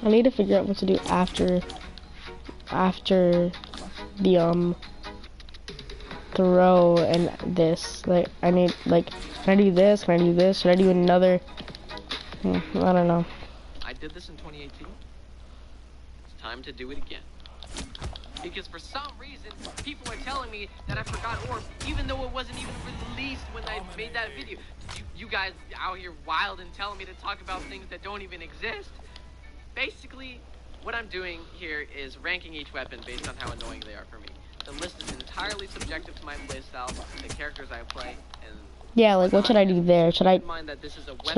I need to figure out what to do after the throw and this. Like I need can I do this? Can I do this? Should I do another? I don't know. I did this in 2018. It's time to do it again. Because for some reason, people are telling me that I forgot Orb, even though it wasn't even released when I made that video. You guys out here wild and telling me to talk about things that don't even exist. Basically, what I'm doing here is ranking each weapon based on how annoying they are for me. The list is entirely subjective to my playstyle, the characters I play, and yeah, like what should I do there? Should I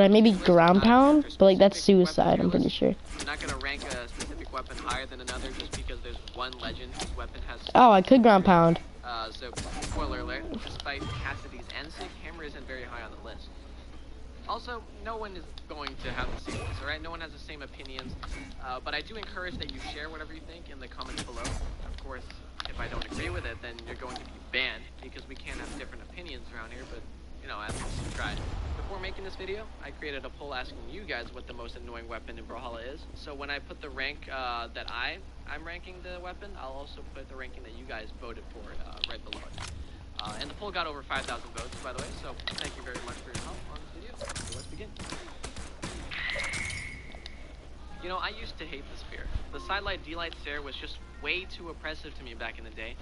maybe ground pound? But like that's suicide, I'm pretty sure. I'm not gonna rank a specific weapon higher than another just because there's one legend whose weapon has. Oh, I could ground pound. So spoiler alert, despite Cassidy's N6, Hammer isn't very high on the list. Also, no one is going to have the same list, alright? No one has the same opinions, but I do encourage that you share whatever you think in the comments below. Of course, if I don't agree with it, then you're going to be banned, because we can't have different opinions around here, but, you know, at least you tried. Before making this video, I created a poll asking you guys what the most annoying weapon in Brawlhalla is. So when I put the rank that I'm ranking the weapon, I'll also put the ranking that you guys voted for right below it. And the poll got over 5,000 votes, by the way, so thank you very much for your help on this video. So let's begin. You know, I used to hate the spear. The sidelight D-light stare was just way too oppressive to me back in the day.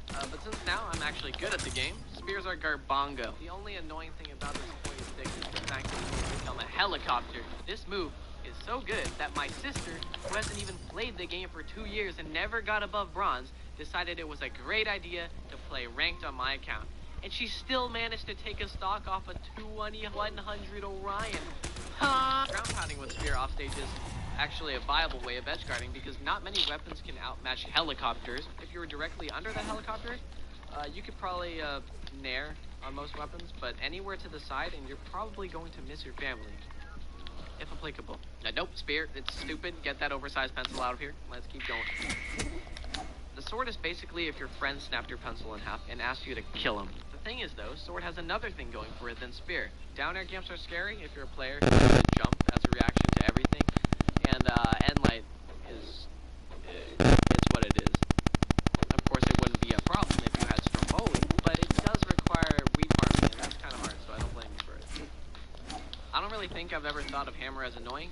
But since now I'm actually good at the game, spears are garbongo. The only annoying thing about this pointy stick is the fact that it can become a helicopter. This move is so good that my sister, who hasn't even played the game for 2 years and never got above bronze, decided it was a great idea to play ranked on my account. And she still managed to take a stock off a 2-100 Orion. Ground pounding with spear offstage is actually a viable way of edge guarding because not many weapons can outmatch helicopters. If you were directly under the helicopter, you could probably nair on most weapons, but anywhere to the side and you're probably going to miss your family. If applicable. Nope, spear, it's stupid. Get that oversized pencil out of here. Let's keep going. The sword is basically if your friend snapped your pencil in half and asked you to kill him. The thing is though, sword has another thing going for it than spear. Down air camps are scary if you're a player who has to jump as a reaction to everything. And end light is, it's what it is. Of course it wouldn't be a problem if you had stromboli, but it does require wheat farming and that's kind of hard, so I don't blame you for it. I don't really think I've ever thought of hammer as annoying.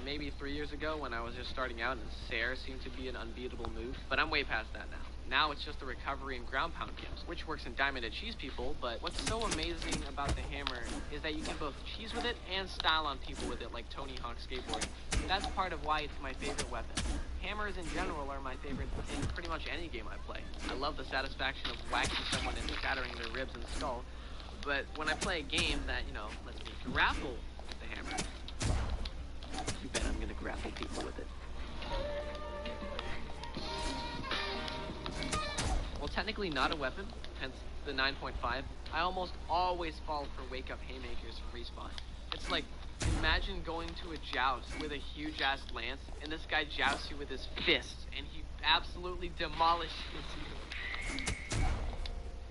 Maybe 3 years ago when I was just starting out and Sair seemed to be an unbeatable move, but I'm way past that now. Now it's just the recovery and ground pound games, which works in Diamond to cheese people, but what's so amazing about the hammer is that you can both cheese with it and style on people with it like Tony Hawk skateboarding. That's part of why it's my favorite weapon. Hammers in general are my favorite in pretty much any game I play. I love the satisfaction of whacking someone and shattering their ribs and skull, but when I play a game that, you know, lets me grapple the hammer, you bet I'm gonna grapple people with it. Well, technically not a weapon, hence the 9.5, I almost always fall for wake-up haymakers from respawn. It's like, imagine going to a joust with a huge-ass lance, and this guy jousts you with his fists, and he absolutely demolishes you.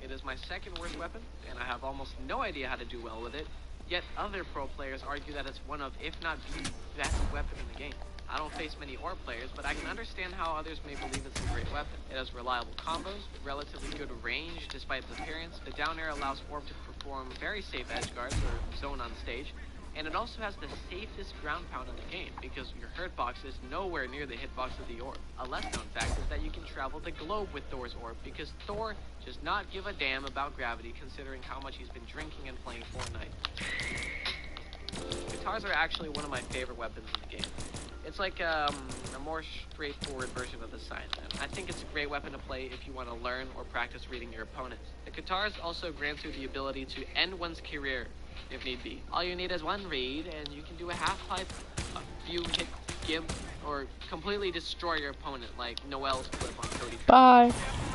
It is my second worst weapon, and I have almost no idea how to do well with it, yet other pro players argue that it's one of, if not the best weapon in the game. I don't face many orb players, but I can understand how others may believe it's a great weapon. It has reliable combos, relatively good range despite its appearance. The down air allows orb to perform very safe edge guards or zone on stage, and it also has the safest ground pound in the game because your hurt box is nowhere near the hitbox of the orb. A less known fact is that you can travel the globe with Thor's orb because Thor does not give a damn about gravity considering how much he's been drinking and playing Fortnite. Guitars are actually one of my favorite weapons in the game. It's like a more straightforward version of the scythe. I think it's a great weapon to play if you want to learn or practice reading your opponents. The guitars also grants you the ability to end one's career if need be. All you need is one read and you can do a half pipe, a few hit gimp, or completely destroy your opponent like Noel's clip on Cody. Bye.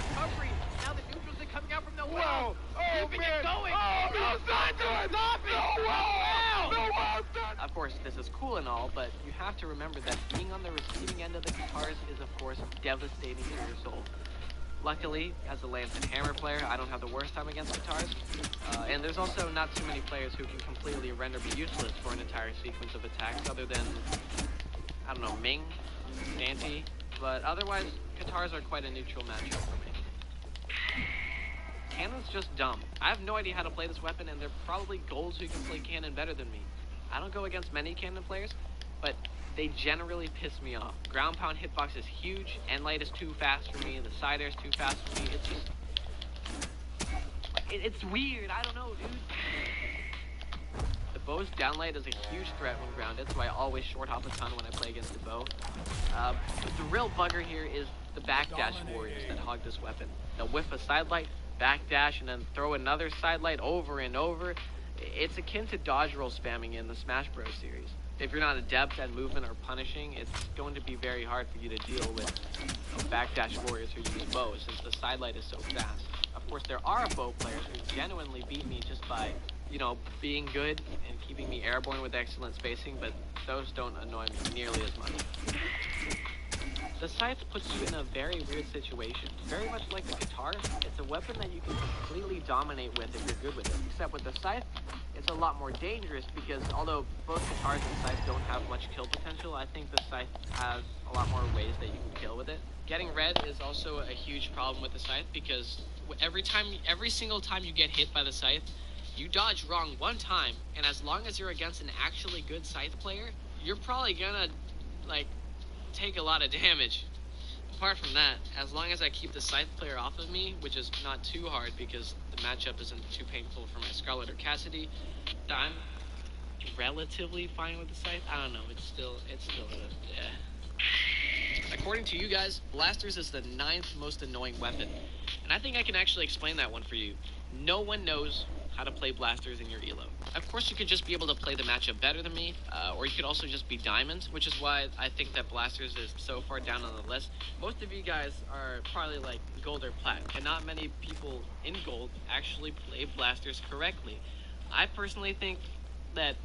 Recovery. Now the neutrals are coming out from Noel. Whoa! Oh, Keeping man. it going. Oh, no, Stop it! Stop it! Noel! Noel, Of course, this is cool and all, but you have to remember that being on the receiving end of the guitars is, of course, devastating to your soul. Luckily, as a lance and hammer player, I don't have the worst time against guitars, and there's also not too many players who can completely render me useless for an entire sequence of attacks other than, I don't know, Ming, Dante, but otherwise, guitars are quite a neutral matchup for me. Cannon's just dumb. I have no idea how to play this weapon, and there are probably golds who can play cannon better than me. I don't go against many cannon players, but they generally piss me off. Ground pound hitbox is huge, end light is too fast for me, the side air is too fast for me. It's just... It's weird, I don't know, dude. The bow's downlight is a huge threat when grounded, so I always short hop a ton when I play against the bow. But the real bugger here is the backdash warriors that hog this weapon. They'll whiff a side light, backdash, and then throw another side light over and over. It's akin to dodge roll spamming in the Smash Bros. Series. If you're not adept at movement or punishing, it's going to be very hard for you to deal with backdash warriors who use bows, since the side light is so fast. Of course, there are bow players who genuinely beat me just by, you know, being good and keeping me airborne with excellent spacing, but those don't annoy me nearly as much. The scythe puts you in a very weird situation. Very much like the guitar, it's a weapon that you can completely dominate with if you're good with it. Except with the scythe, it's a lot more dangerous because although both guitars and scythe don't have much kill potential, I think the scythe has a lot more ways that you can kill with it. Getting red is also a huge problem with the scythe because every single time you get hit by the scythe, you dodge wrong one time, and as long as you're against an actually good scythe player, you're probably gonna, like, take a lot of damage. apart from that, as long as I keep the Scythe player off of me, which is not too hard because the matchup isn't too painful for my Scarlet or Cassidy, I'm relatively fine with the Scythe. I don't know, it's still According to you guys, Blasters is the 9th most annoying weapon. And I think I can actually explain that one for you. No one knows how to play Blasters in your elo. Of course, you could just be able to play the matchup better than me, or you could also just be Diamond, which is why I think that Blasters is so far down on the list. Most of you guys are probably like Gold or Plat, and not many people in Gold actually play Blasters correctly. I personally think that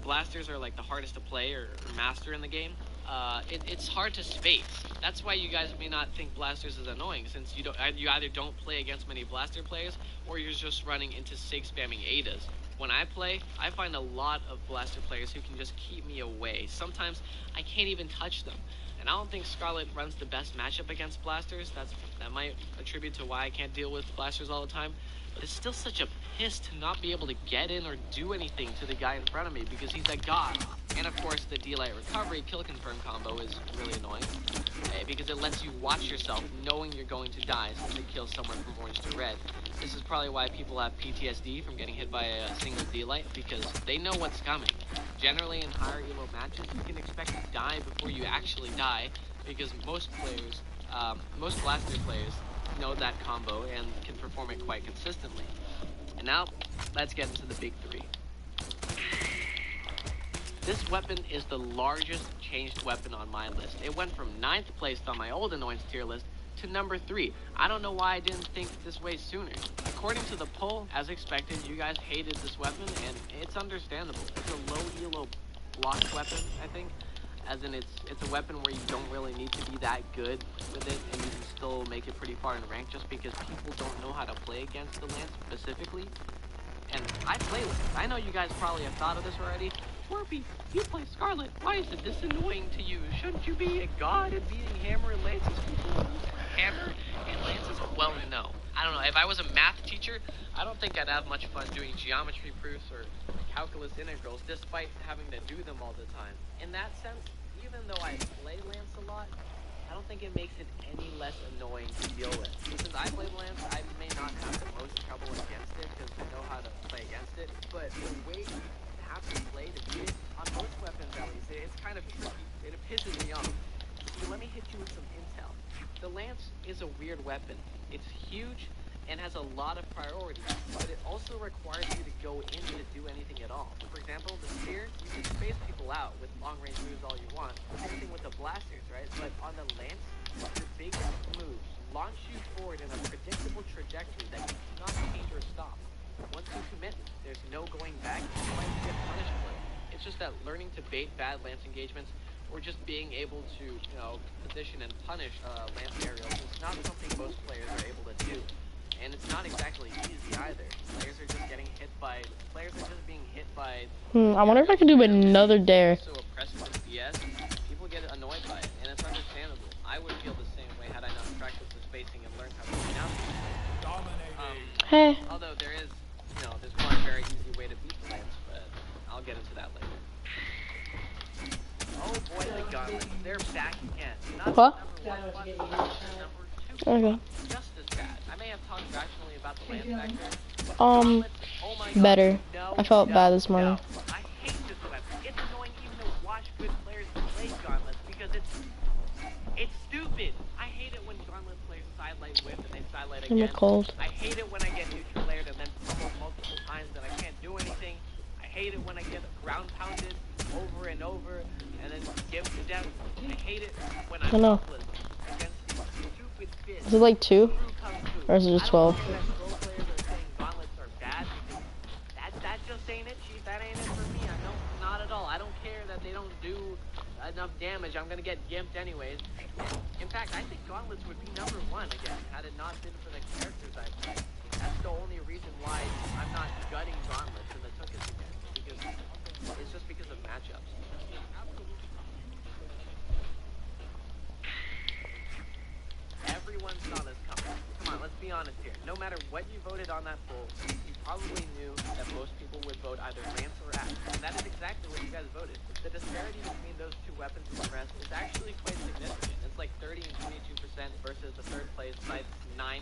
Blasters are like the hardest to play or master in the game. It's hard to space. That's why you guys may not think Blasters is annoying, since you either don't play against many Blaster players, or you're just running into sig spamming Adas. When I play, I find a lot of Blaster players who can just keep me away. Sometimes I can't even touch them. And I don't think Scarlet runs the best matchup against Blasters. That might attribute to why I can't deal with Blasters all the time. But it's still such a piss to not be able to get in or do anything to the guy in front of me because he's a god. And of course, the D-Light Recovery Kill Confirm combo is really annoying because it lets you watch yourself knowing you're going to die since it kills someone from orange to red. This is probably why people have PTSD from getting hit by a single D-Light, because they know what's coming. Generally, in higher elo matches, you can expect to die before you actually die, because most Blaster players know that combo and can perform it quite consistently. And now, let's get into the big three. This weapon is the largest changed weapon on my list. It went from 9th place on my old annoyance tier list to number 3. I don't know why I didn't think this way sooner. According to the poll, as expected, you guys hated this weapon, and it's understandable. It's a low elo block weapon, I think. As in, it's a weapon where you don't really need to be that good with it, and you can still make it pretty far in rank just because people don't know how to play against the Lance specifically. And I play Lance. I know you guys probably have thought of this already. Twerpy, you play Scarlet. Why is it this annoying to you? Shouldn't you be a god at beating Hammer and Lance's people? Hammer and Lance's? Well, no. I don't know. If I was a math teacher, I don't think I'd have much fun doing geometry proofs or calculus integrals, despite having to do them all the time. In that sense, even though I play Lance a lot, I don't think it makes it any less annoying to deal with. Since I play Lance, I may not have the most trouble against it because I know how to play against it, but the way you have to play to beat it, on most weapons at least, it's kind of tricky. It pisses me off. So let me hit you with some intel. The Lance is a weird weapon. It's huge and has a lot of priority, but it also requires you to go in to do anything at all. For example, the Spear, you can space people out with long-range moves all you want. Same thing with the Blasters, right? But on the Lance, your biggest moves launch you forward in a predictable trajectory that you cannot change or stop. Once you commit, there's no going back, and you might get punished for it. It's just that learning to bait bad Lance engagements, or just being able to, position and punish Lance aerials is not something most players are able to do. And it's not exactly easy either. Players are just being hit by... I wonder if I can do another dare. So oppressive with DS, people get annoyed by it, and it's understandable. I would feel the same way had I not practiced the spacing and learned how to pronounce it. Hey. Although there's one very easy way to beat the Lance, but I'll get into that later. Oh boy, the Gauntlets, they're back again. Not What? number 1, but number 2. Okay. Just as bad. I may have talked rationally about the Lance back there. Oh my God, better. I felt bad this morning. I hate this weapon. It's annoying even to watch good players play Gauntlets because it's stupid. I hate it when Gauntlet players sidelight whip and they sidelight again. I'm cold. I hate it when I get neutral layered and then pummeled multiple times and I can't do anything. I hate it when I get ground pounded over and over and then gimped to death. I hate it when I'm helpless against these stupid fists. Is it like 2? Or is it just 12? That just ain't it, Chief. That ain't it for me. I know, not at all. I don't care that they don't do enough damage. I'm gonna get gimped anyways. In fact, I think Gauntlets would be number 1 again, had it not been for the characters I play. That's the only reason why I'm not gutting Gauntlets in the Tookis again. Because it's just because of matchups. Everyone saw this coming. Come on, let's be honest here. No matter what you voted on that poll, you probably knew that most people would vote either Lance or Axe. And that is exactly what you guys voted. The disparity between those two weapons in the rest is actually quite significant. It's like 30 and 22% versus the third place fight's 9%.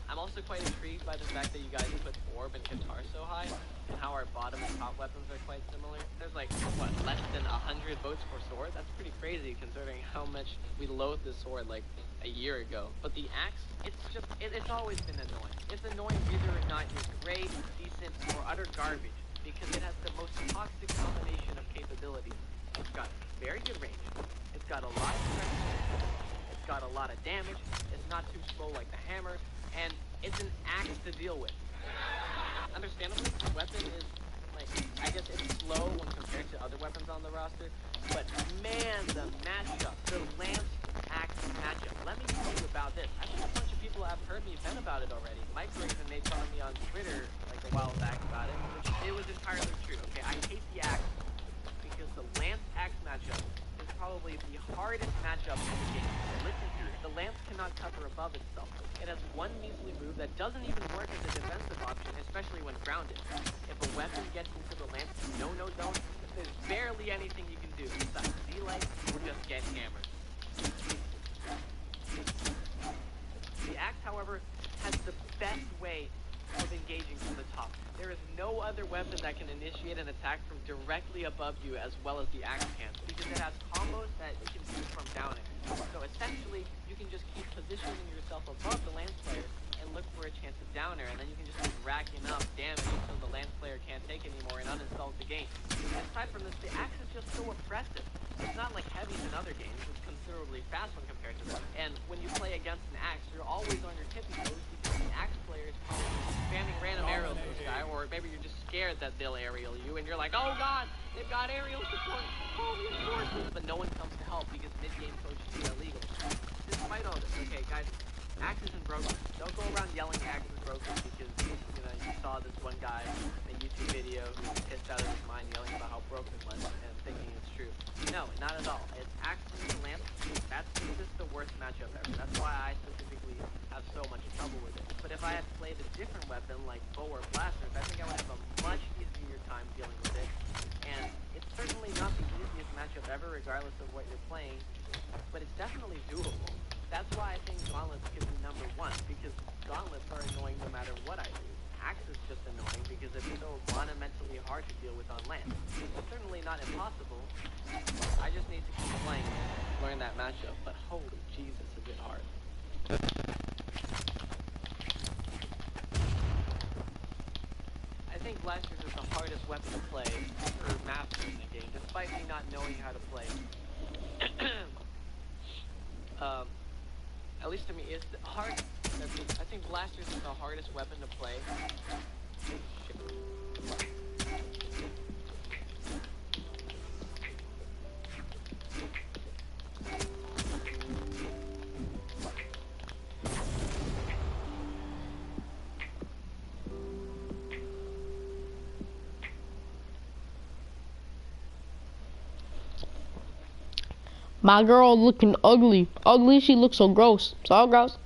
I'm also quite intrigued by the fact that you guys put Orb and Guitar so high, and how our bottom and top weapons are quite similar. There's like, what, less than 100 votes for Sword? That's pretty crazy considering how much we loathed this sword like a year ago. But the axe, it's always been annoying. It's annoying whether or not you're great, decent, or utter garbage, because it has the most toxic combination of capabilities. It's got very good range, it's got a lot of strength, it's got a lot of damage, it's not too slow like the hammer, and it's an axe to deal with. Understandably, the weapon is, like, I guess it's slow when compared to other weapons on the roster, but man, the matchup, the lance axe matchup. Let me tell you about this. I think a bunch of people have heard me vent about it already. Micro even made fun of me on Twitter like a while back about it, which it was entirely true. Okay, I hate the axe because the lance axe matchup is probably the hardest matchup in the game. Listen here, the lance cannot cover above itself. It has one measly move that doesn't even work as a defensive option, especially when grounded. If a weapon gets into the lance's no-no zone, there's barely anything you can do besides Z-Light or just get hammered. The axe, however, has the best way of engaging from the top. There is no other weapon that can initiate an attack from directly above you as well as the axe can, because it has combos that you can do from downing. So essentially, you can just keep positioning yourself above the lance player and look for a chance to down her, and then you can just keep racking up damage until the lance player can't take anymore and uninstall the game. Aside from this, the axe is just so oppressive. It's not like heavies in other games, it's considerably fast when compared to them. And when you play against an axe, you're always on your tippy toes because the axe player is probably spamming random arrows to this guy, or maybe you're just scared that they'll aerial you, and you're like, oh god, they've got aerial support, call reinforcements! But no one comes to help because mid-game coaches are illegal. Despite all this, okay guys, axe isn't broken. Don't go around yelling axe is broken because, you know, you saw this one guy in a YouTube video who was pissed out of his mind yelling about how broken it was and thinking it's true. No, not at all. It's axe and lamp. That's just the worst matchup ever. That's why I specifically have so much trouble with it. But if I had played a different weapon like bow or blasters, I think I would have a much easier time dealing with it. And it's certainly not the easiest matchup ever, regardless of what you're playing, but it's definitely doable. That's why I think gauntlets could be number one, because gauntlets are annoying no matter what I do. Axe is just annoying because it's so monumentally hard to deal with on land. It's certainly not impossible. I just need to keep playing and learn that matchup, but holy Jesus, is it hard. I think blasters is the hardest weapon to play or master in the game, despite me not knowing how to play. At least to me, it's hard. I think blasters is the hardest weapon to play. My girl looking ugly. Ugly, she looks so gross. So gross.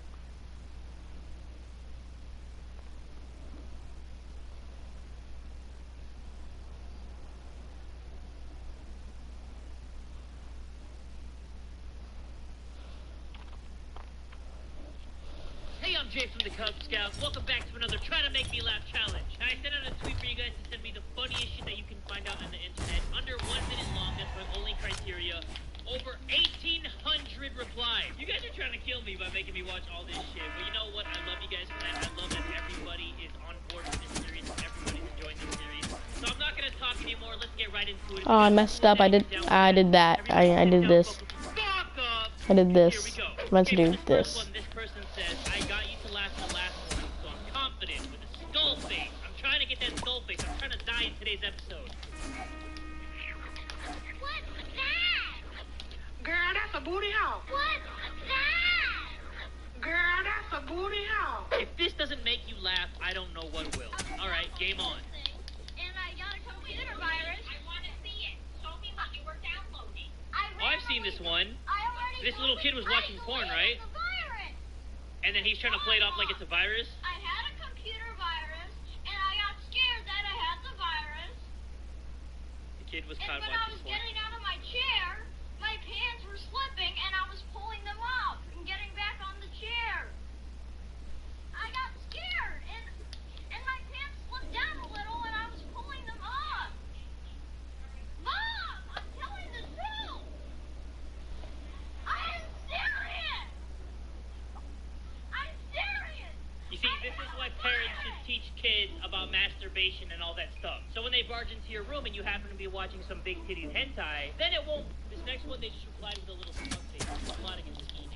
Hey, I'm Jay from the Cub Scouts. Welcome back to another Try to Make Me Laugh challenge. I sent out a tweet for you guys to send me the funniest shit that you can find out on the internet. Under 1 minute long, that's my only criteria. Over 1,800 replies. You guys are trying to kill me by making me watch all this shit. But you know what? I love you guys for that. I love that everybody is on board with this series. Everybody's enjoying this series. So I'm not gonna talk anymore. Let's get right into it. Oh, I messed up. I did that. I did this. I did this. I meant to do this. This person says, I got you to laugh in the last one, so I'm confident with a skull face. I'm trying to get that skull face. I'm trying to die in today's episode. What's that? Girl, that's a booty hole. What's that? Girl, that's a booty hole. If this doesn't make you laugh, I don't know what will. Alright, game on. And I got a computer virus. I want to see it. Show me what you were downloading. Oh, I've seen this one. This little kid was watching porn, right? And then he's trying to play it off like it's a virus? I had a computer virus, and I got scared that I had the virus. The did was And caught when I watching was porn. getting out of my chair, my pants were slipping and I was pulling them up and getting back on the chair. I got scared and my pants slipped down a little and I was pulling them up. Mom, I'm telling the truth. I am serious. I'm serious. You see, this is why parents should teach kids about masturbation and all that stuff. So when they barge into your room and you happen to be watching some big titties hentai, then it won't. This next one, they just replied with a little smug face. Plotting and scheming.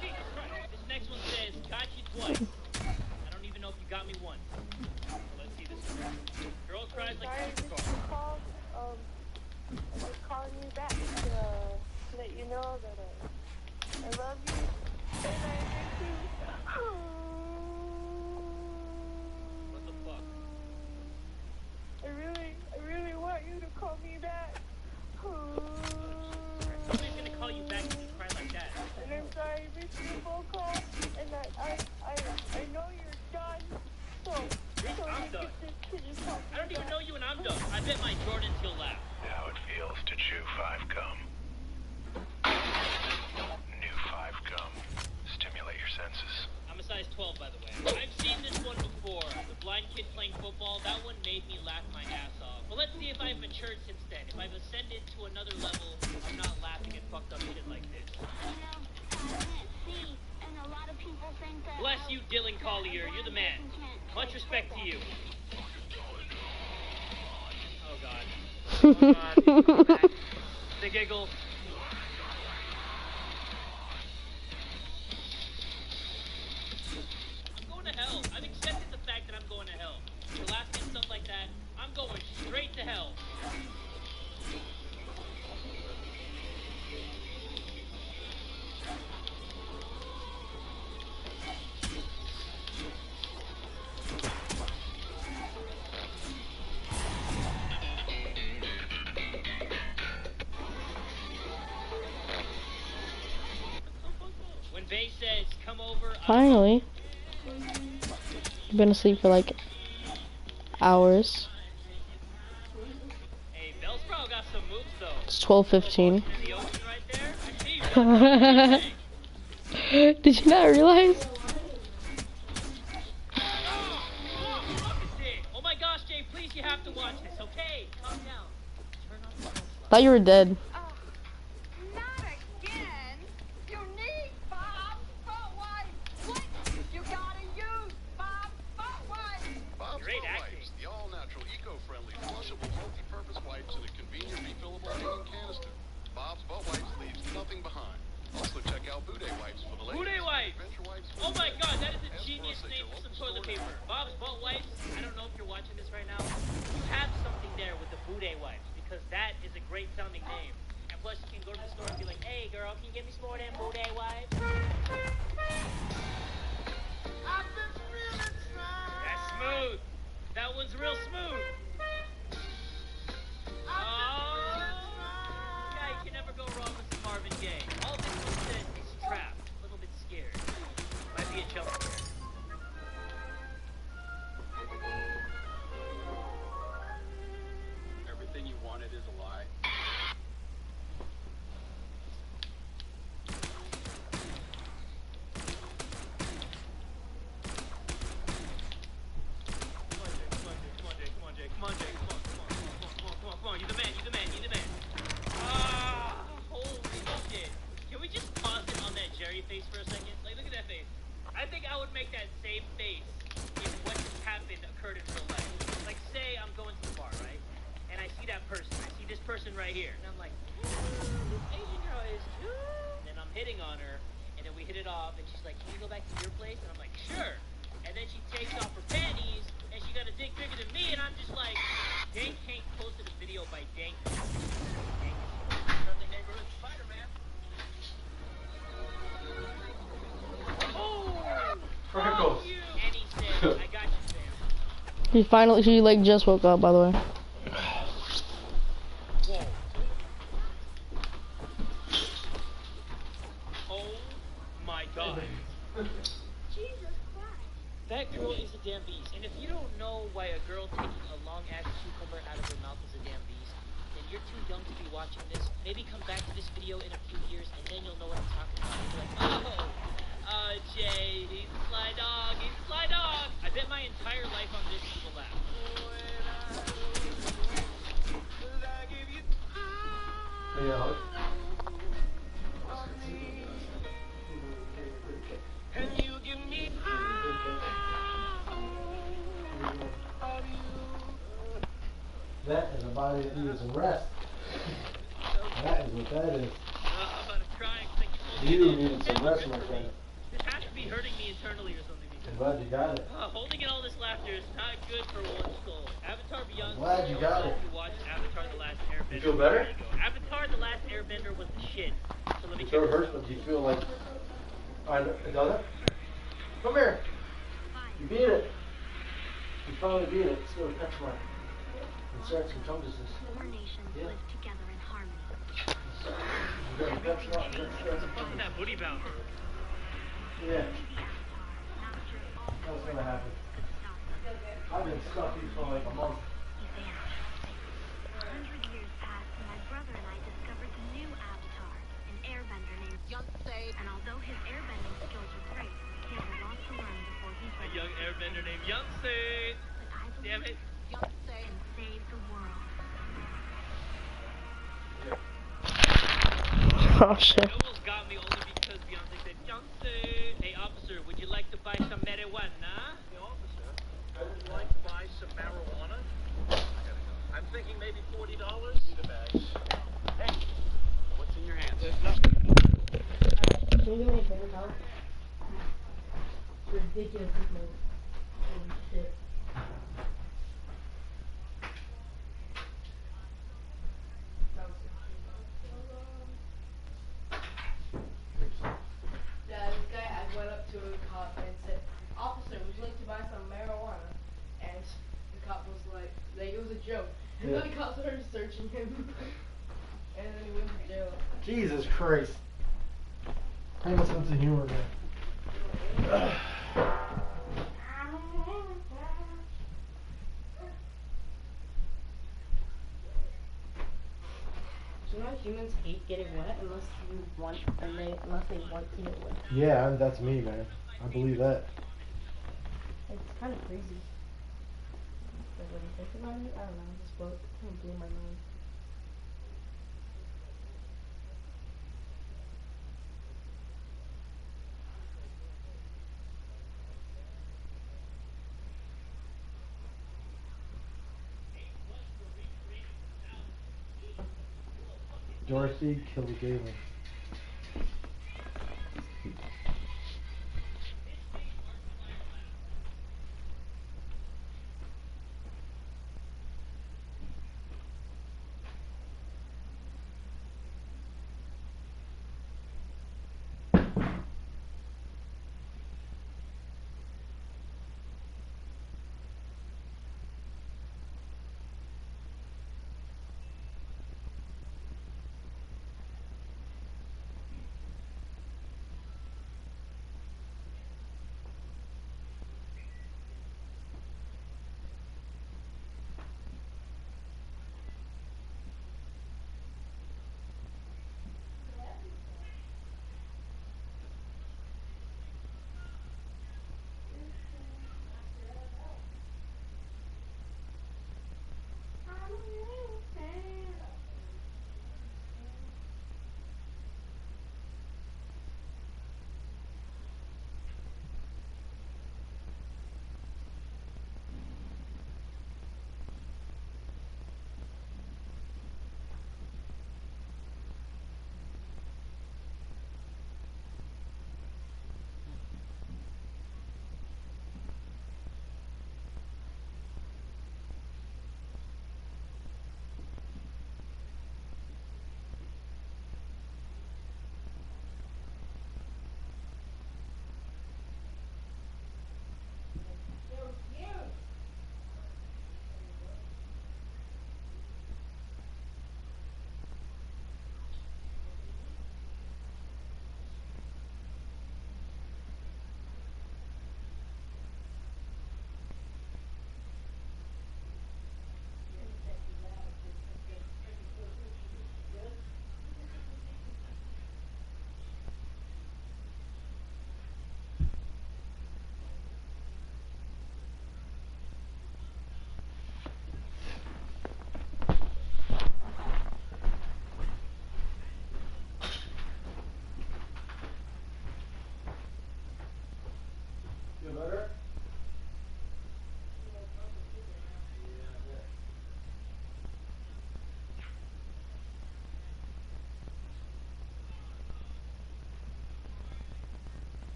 Jesus Christ. This next one says, got you twice. I don't even know if you got me once. So let's see this one. Girl cries like a superstar. I'm just calling you back to let you know that I love you and I miss you. What the fuck? I really want you to call me back. Nobody's gonna call you back if you cry like that. And I'm sorry I missed your phone call, and I know you're done. So I'm done. just call me I don't even back. know you and I'm done. I bet my Jordans he'll laugh. How it feels to chew 5 gum. New 5 gum. Stimulate your senses. I'm a size 12, by the way. I've seen this one before. The blind kid playing football, that one made me laugh my ass off. But let's see if I've matured since then. If I've ascended to another level, I'm not laughing at fucked up shit like this. Bless you, Dylan Collier. You're the man. Much respect to you. Oh, God. Oh, God. The giggle. I'm going to hell. I've accepted the fact that I'm going to hell. For laughing and stuff like that, I'm going straight to hell. When Vay says, come over, Finally. I've been asleep for like hours. Hey, Bellsprout got some moves though. It's 12:15. In the ocean right there. I see you. Did you not realize? Oh my gosh, Jay, please, you have to watch this, okay? Calm down. Turn on the Thought you were dead. Not again. You need Bob's butt wipes. What? You gotta use Bob's butt wipes. Bob's Great Butt acting. Wipes, the all-natural, eco-friendly, flushable, multi-purpose wipes in a convenient, refillable hanging canister. Bob's Butt Wipes leaves nothing behind. Also check out Boudet Wipes for the latest. Boudet Wipes. Adventure Wipes for Oh the my latest. god, that is a Ask for genius us at name your for some local toilet store paper. now. Bob's Butt Wipes. I don't know if you're watching this right now. You have something there with the Boudet Wipes because that is a great sounding name. And plus you can go to the store and be like, hey girl, can you get me some more of them Boudet Wipes? That's smooth. That one's real smooth. Oh, yeah, you can never go wrong with some Marvin Gaye. All this one says is trapped, a little bit scared. Might be a jump scare. Everything you wanted is a lie. Come on, you the man, you the man, you the man. Ah, holy shit. Can we just pause it on that Jerry face for a second? Like, look at that face. I think I would make that same face if what just happened occurred in real life. Like, say I'm going to the bar, right? And I see that person. I see this person right here. And I'm like, this Asian girl is cute. And then I'm hitting on her. And then we hit it off. And she's like, can we go back to your place? And I'm like, sure. And then she takes off her panties. And she got a dick bigger than me. And I'm just like, Dank Hank posted a video by Dank. Friendly neighborhood Spider-Man. Oh! Freckles. Oh, you! And he said, I got you, Sam. She like just woke up, by the way. Whoa. Oh my god. Jesus Christ. That girl is a damn beast. And if you don't know why a girl taking a long-ass cucumber out of her mouth is a damn beast, then you're too young to be watching this. Maybe come back to this video in a few years, and then you'll know what I'm talking about. You'll be like, oh, Jay, he's a sly dog, he's a sly dog. I bet my entire life on this you will laugh. Yeah. That is a body that needs some rest. That is what that is. You needed some rest, my friend. This has to be hurting me internally or something. I'm glad you got it. Holding in all this laughter is not good for one's soul. Avatar Beyond. I'm glad you got it. If you watched Avatar The Last Airbender. You feel better? Avatar The Last Airbender was the shit. So let me Your throat hurts, but do you feel like... It doesn't? Come here. You beat it. You finally beat it. Still a catch mark. Insert some tongue disease. Four nations live together in harmony. You got a catch mark. Fucking that booty bouncer. Yeah. That's gonna happen. I've been stuck here for like a month. 100 years passed and my brother and I discovered the new avatar, an airbender named Yonsei. And although his airbending skills are great, he has a lot to learn before he's A ready. young airbender named Yonsei. Damn it. Yonsei and save the world. Oh shit. It almost got me only because Beyonce said Yonsei. Hey officer, would you like to buy some marijuana? The officer, I would like to buy some marijuana. I'm thinking maybe $40. See the bags. Hey, what's in your hands? There's nothing. Can you give me a paper towel? It's ridiculous, man. Holy shit. Yeah, this guy, I went up to a cop and said, "Officer, would you like to buy some marijuana?" And the cop was like it was a joke. And then the cops started searching him. And then he went to jail. Jesus Christ. Have a sense of humor, man. Do you know humans hate getting wet unless they want to get wet? Yeah, that's me, man. I believe that. It's kind of crazy. Like when you think about it, I don't know, this book kind of blew my mind. Dorothy Kilgallen.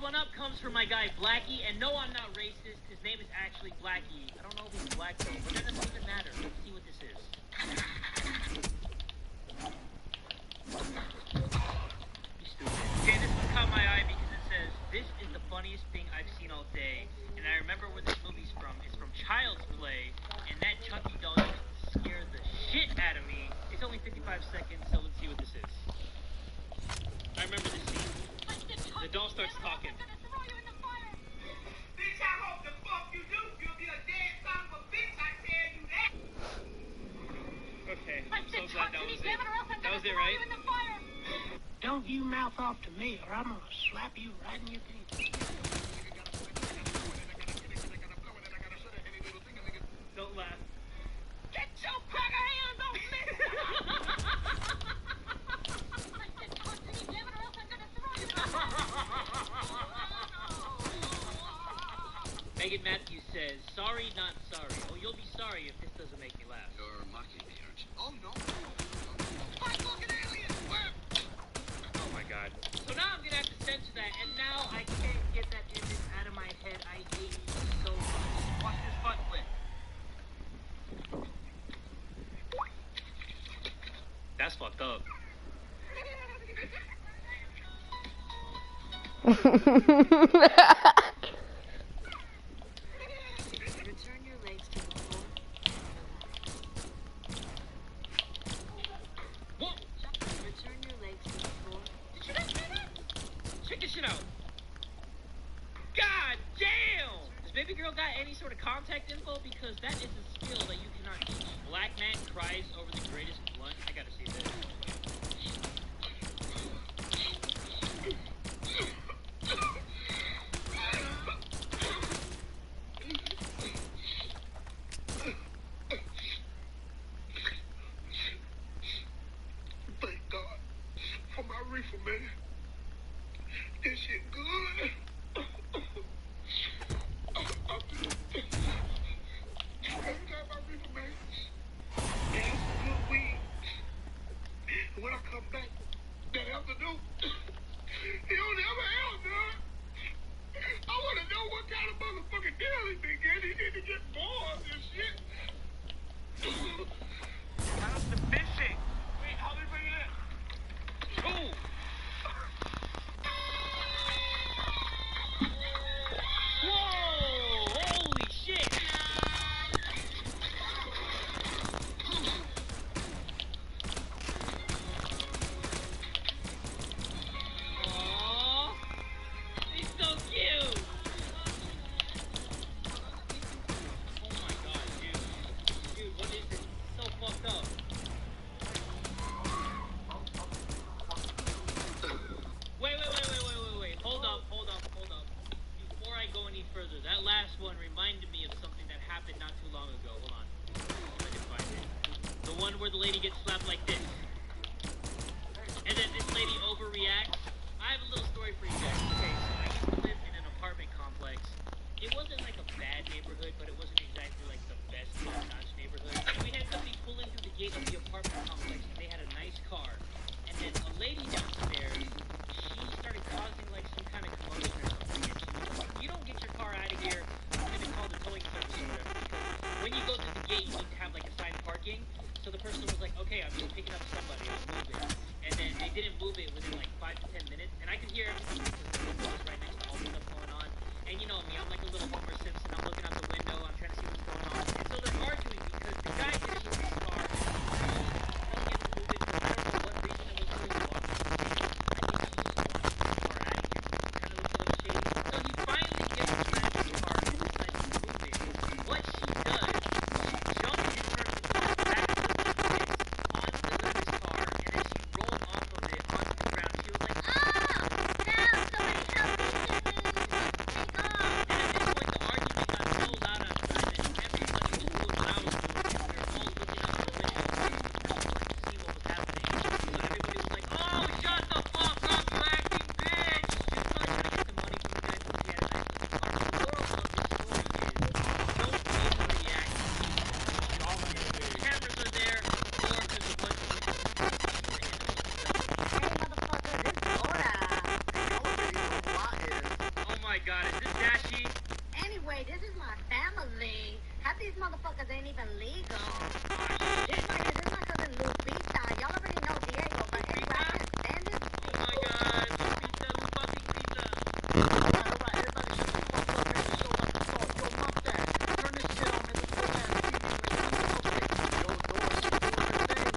one up comes from my guy Blackie, and no, I'm not racist. His name is actually Blackie. I don't know if he's black though, but that doesn't even matter. Let's see what this is. You stupid. Okay, this one caught my eye because it says, "This is the funniest thing I've seen all day." And I remember where this movie's from. It's from Child's Play, and that Chucky doll scared the shit out of me. It's only 55 seconds, so let's see what this is. I remember this scene. The doll starts talking. Bitch, I hope the fuck you do. You'll be a dead son of a bitch, I tell you that. Okay, I'm so glad that was it. That was it, right? Don't you mouth off to me, or I'm gonna slap you right in your face. Don't laugh. Get your cracker hands off me! Megan Matthews says, "Sorry, not sorry." Oh, you'll be sorry if this doesn't make me laugh. You're mocking me, aren't you? Oh, no. Oh my god. So now I'm gonna have to censor that, and now I can't get that image out of my head. I hate you so much. Watch this butt flip. That's fucked up. Return your legs to the floor. Whoa! Return your legs to the floor. Did you not see that? Check this shit out. God damn! Does baby girl got any sort of contact info? Because that is a skill that you cannot teach. Black man cries over the greatest blunt. I gotta see this. Thank God for my reefer, man. This shit good. Every time I reefer, man, yeah, it's some good weed. And when I come back that afternoon, he don't ever hell, dog. I want to know what kind of motherfucking deal he been getting. He need to get more of this shit. How's the fishing? Wait, how we bring it in? Ooh! Whoa! Holy shit! Aww! He's so cute! Oh my god, dude. Dude, what is this? So fucked up. Wait. Hold up. Before I go any further, that last one reminded me of something that happened not too long ago. Hold on. If I can find it. The one where the lady gets slapped like this. And then this lady overreacts. I have a little story for you guys. Okay, so I used to live in an apartment complex. It wasn't like a bad neighborhood, but it wasn't exactly like the best top-notch neighborhood. And we had somebody pull in through the gate of the apartment complex, and they had a nice car. And then a lady downstairs, she started causing like some kind of commotion or something. And she was like, "You don't get your car out of here, I'm gonna call the towing service or whatever." Because when you go through the gate, you need to have like assigned parking. So the person was like, "Okay, I'm just picking up stuff Dashy. Anyway, this is my family. Half these motherfuckers ain't even legal. This right here, this is my cousin Lupita. Y'all already know Diego, but anyway, I can't stand this. Oh my god, Lupita, who fucking pizza? Alright, everybody shut the fuck up, man. The show about to start. Yo, mustache, turn this shit on, man. This whole ass TV, man. Yo, Doris, you doing your thing.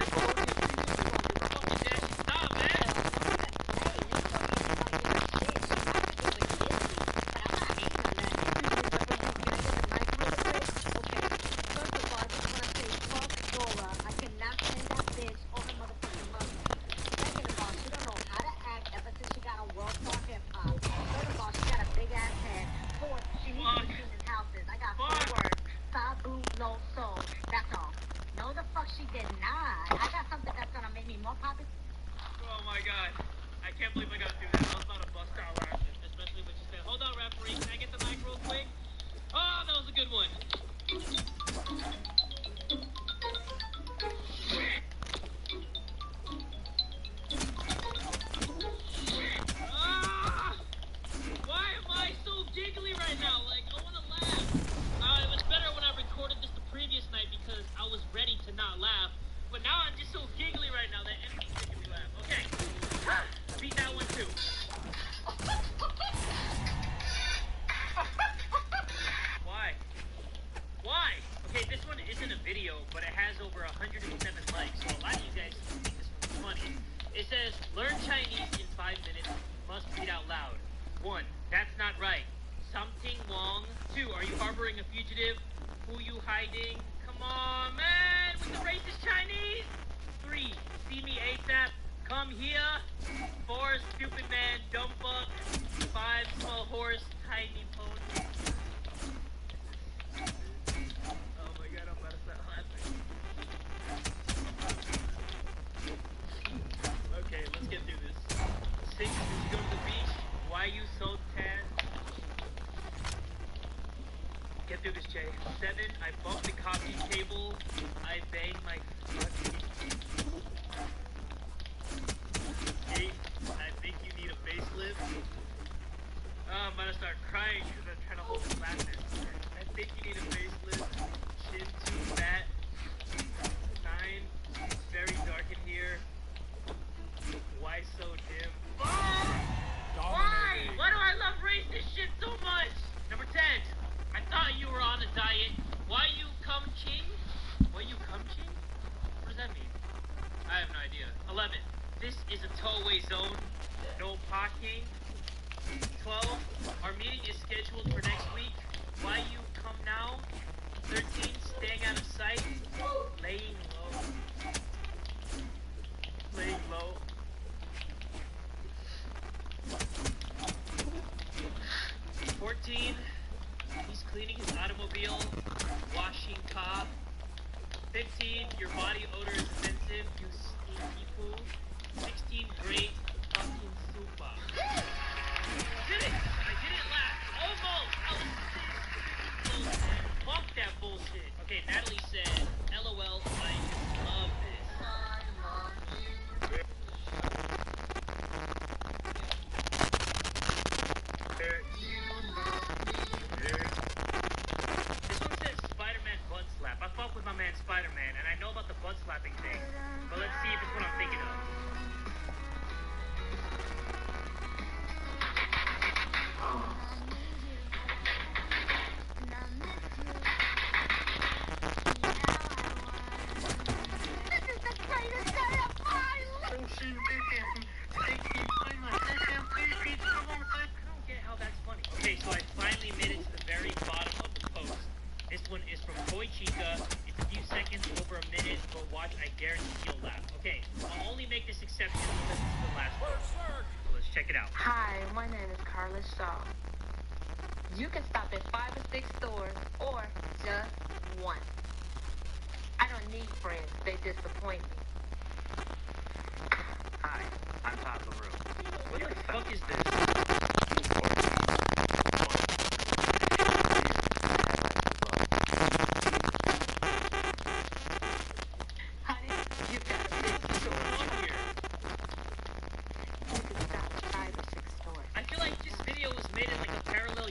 Nickelodeon TV, you don't give a fuck. Dashy, stop, man. She did not. I got something that's gonna make me more popular. Oh my god. I can't believe I gotta do that. That was not a bust out laugh, especially what you said. Hold on, referee. Can I get the mic real quick? Oh, that was a good one. Ah! Why am I so giggly right now? Like, I wanna laugh. It was better when I recorded this the previous night because I was ready to not laugh. But now I'm just so giggly right now that anything's making me laugh. Okay. I beat that one too. Why? Why? Okay, this one isn't a video, but it has over 107 likes, so a lot of you guys think this one's funny. It says, learn Chinese in 5 minutes, must read out loud. 1, that's not right. Something wrong. 2, are you harboring a fugitive? Who you hiding? Come on, man, with the racist Chinese. 3, see me ASAP. Come here. 4, stupid man, dumb fuck. 5, small horse, tiny pony. Oh my god, I'm about to start laughing. Okay, let's get through this. 6, did you go to the beach? Why you so tan? Get through this, Jay. 7, I bumped the coffee table. I banged my fucking... 8, I think you need a facelift. I'm about to start crying because I'm trying to hold the glasses. I think you need a facelift. Chin too fat. 9, it's very dark in here. Why so dim? Why? Why do I love racist shit so much? Number 10, I thought you were on a diet. Why you cum ching? Why you cum ching? What does that mean? I have no idea. 11, this is a tollway zone. No parking. 12, our meeting is scheduled for next week. Why you come now? 13, staying out of sight. Laying low. Laying low. 14, he's cleaning his automobile. Washing car. 15, your body odor is offensive. You stinky poo. 16, great. Fucking super. Did it! I didn't laugh. Almost! I was close. Fuck that bullshit. Okay, Natalie said, LOL, I love this. This one says Spider-Man butt slap. I fuck with my man Spider-Man, and I know about the butt slapping thing. But let's see if it's what I'm thinking of. Okay, so I finally made it to the very bottom of the post. This one is from Toy Chica. It's a few seconds over a minute, but watch, I guarantee you'll laugh. Okay, I'll only make this exception because it's the last one. So let's check it out. Hi, my name is Carla Shaw. You can stop at 5 or 6 stores, or just one. I don't need friends, they disappoint me. Hi, I'm Todd LaRue. What the fuck is this? Honey, you got a big store. You can stop at 5 or 6 stores. I feel like this video was made in like a parallel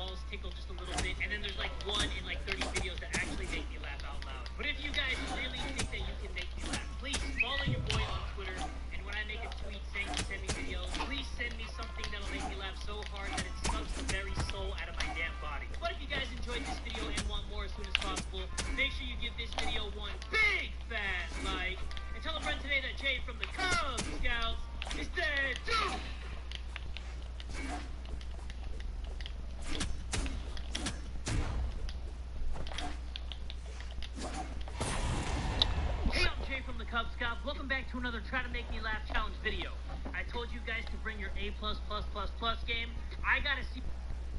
balls tickle just a little bit, and then there's like 1 in like 30 videos that actually make me laugh out loud. But if you guys really think that you can make me laugh, please follow your boy on Twitter, and when I make a tweet saying to send me videos, please send me something that'll make me laugh so hard that it sucks the very soul out of my damn body. But if you guys enjoyed this video and want more as soon as possible, make sure you give this video one big fat like, and tell a friend today that Jay from the Cub Scouts is dead too! Hey, I'm Jay from the Cub Scouts. Welcome back to another Try to Make Me Laugh challenge video. I told you guys to bring your A++++ game. I gotta see...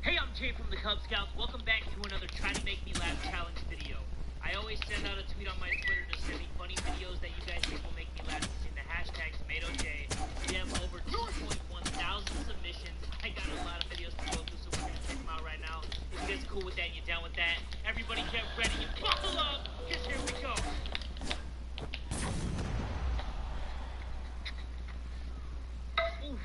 Hey, I'm Jay from the Cub Scouts. Welcome back to another Try to Make Me Laugh challenge video. I always send out a tweet on my Twitter to send me funny videos that you guys think will make me laugh using the hashtag TomatoJ. We have over 2.1 thousand submissions. I got a lot of videos to go through, so we're gonna check them out right now. If you guys are cool with that and you're down with that, everybody get ready and buckle up, because here we go. Oof.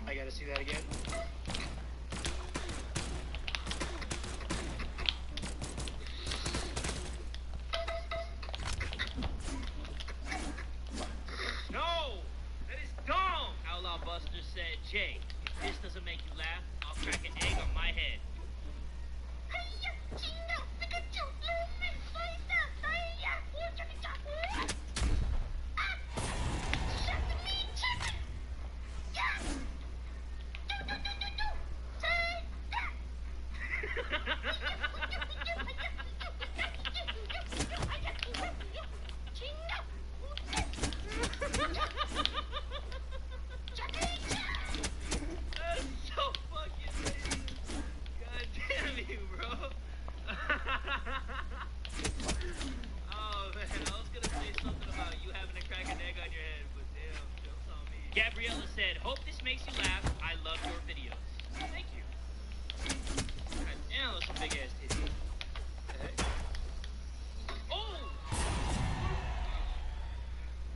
I gotta see that again. No! That is dumb! Outlaw Buster said, Jay, if this doesn't make you laugh, I'll crack an egg on my head. Gabriella said, hope this makes you laugh. I love your videos. Thank you. God damn, those some big ass titties. Oh!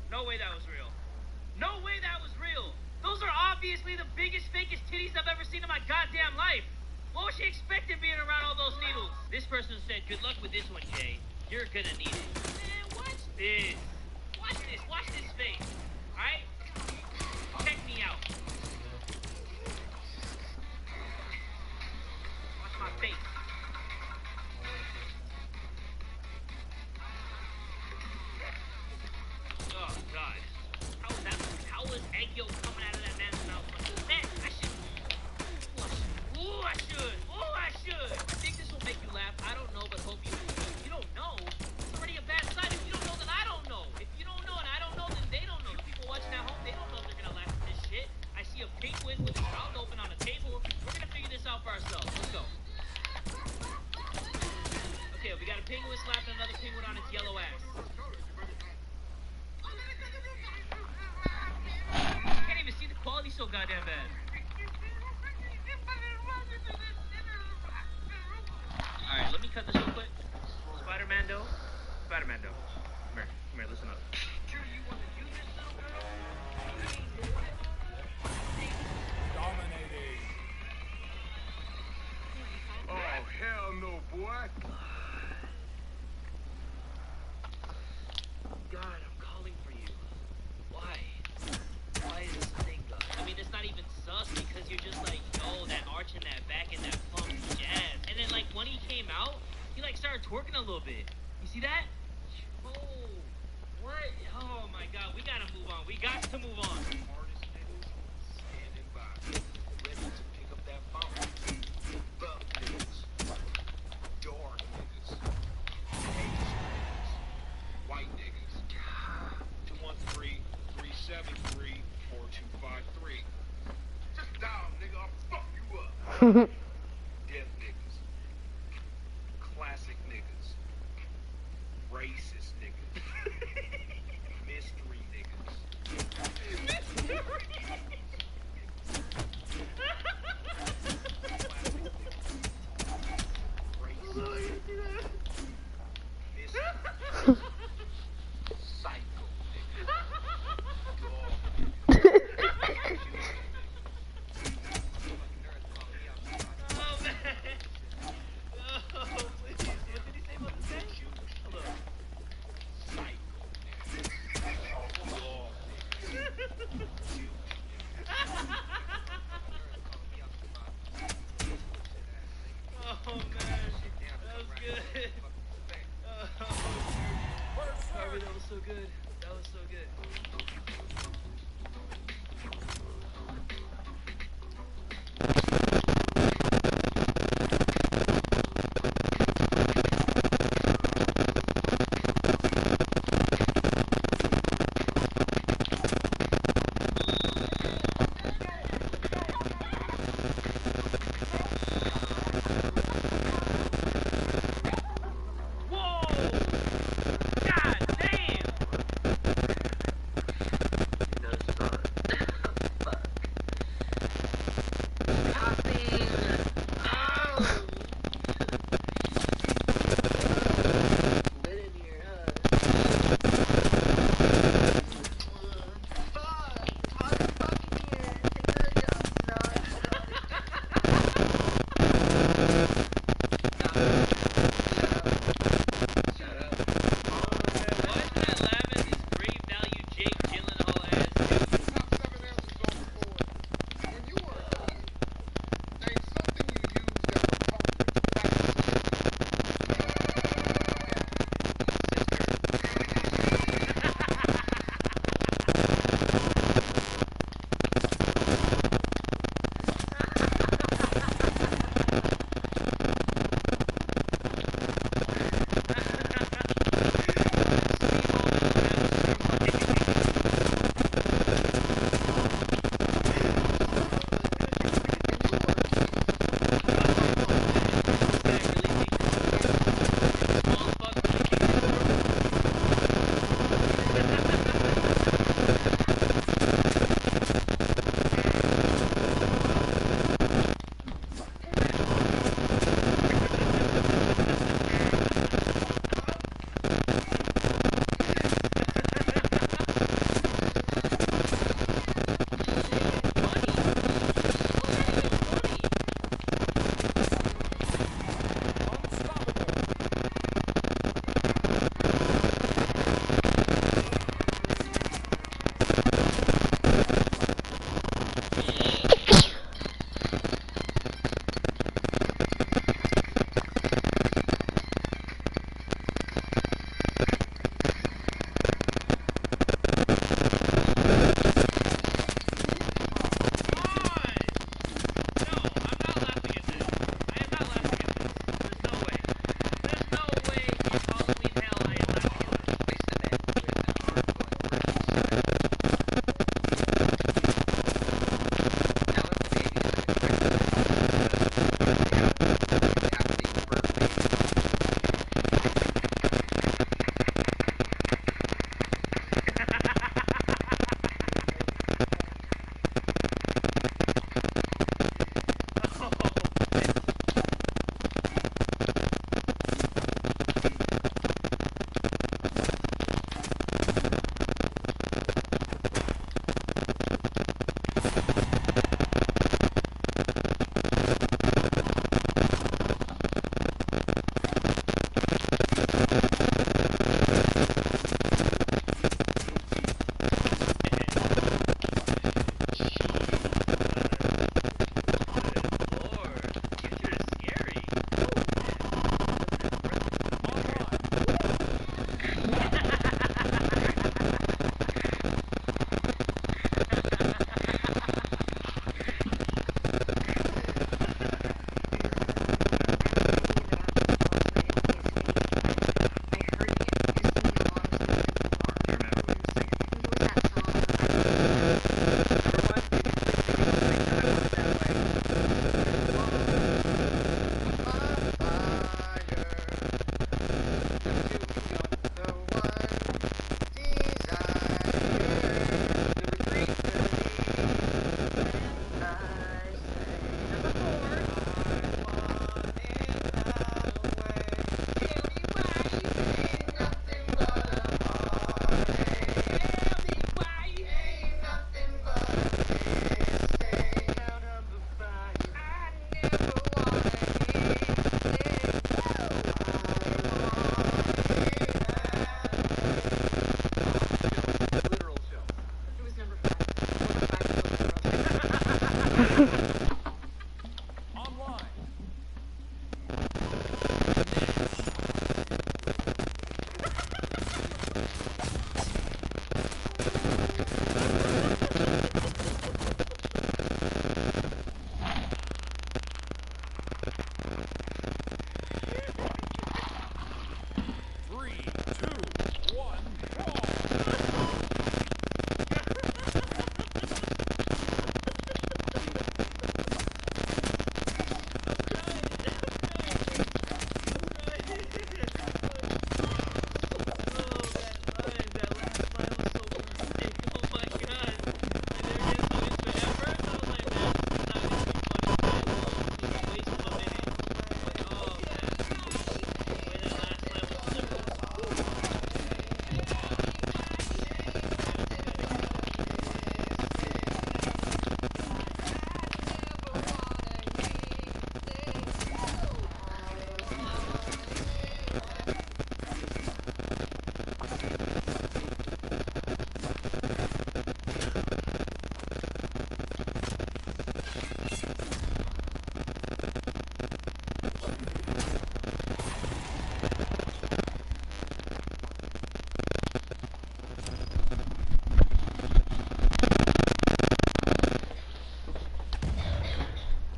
No way that was real. No way that was real. Those are obviously the biggest, fakest titties I've ever seen in my goddamn life. What was she expecting being around all those needles? This person said, good luck with this one, Jay. You're gonna need it. Man, watch this. Watch this. Watch this face. Alright? Check me out. Watch my face. Oh, God. How was egg yolk coming out of that man's mouth? Man, I should... Ooh, I should. I think this will make you laugh. I don't know, but hope you do. You don't know? It's already a bad sign. If you don't know, then I don't know. If you don't know and I don't know, then they don't know. The people watching at home, they don't know if they're gonna laugh at this shit. I see a penguin with his mouth open on a table. We're gonna figure this out for ourselves. Let's go. Okay, we got a penguin slapping another penguin on its yellow ass. I can't even see the quality so goddamn bad. Alright, let me cut this real quick. Spider-Man-Do. Come here, listen up. Dominating. Oh, hell no, boy. God, I'm calling for you. Why? Why is this a thing, God? I mean, it's not even sus because you're just like, yo, that arch in that back and that funky jazz. And then, like, when he came out, he, like, started twerking a little bit. You see that? Oh, what? Oh, my God. We gotta move on. We got to move on. Hardest niggas standing by, ready to pick up that phone. Buff niggas, dark niggas, Asian niggas, white niggas. 213-373-4253. Just dial, nigga. I'll fuck you up. Deaf niggas, classic niggas, racist niggas, mystery niggas. Psycho Sorry, that was so good. That was so good.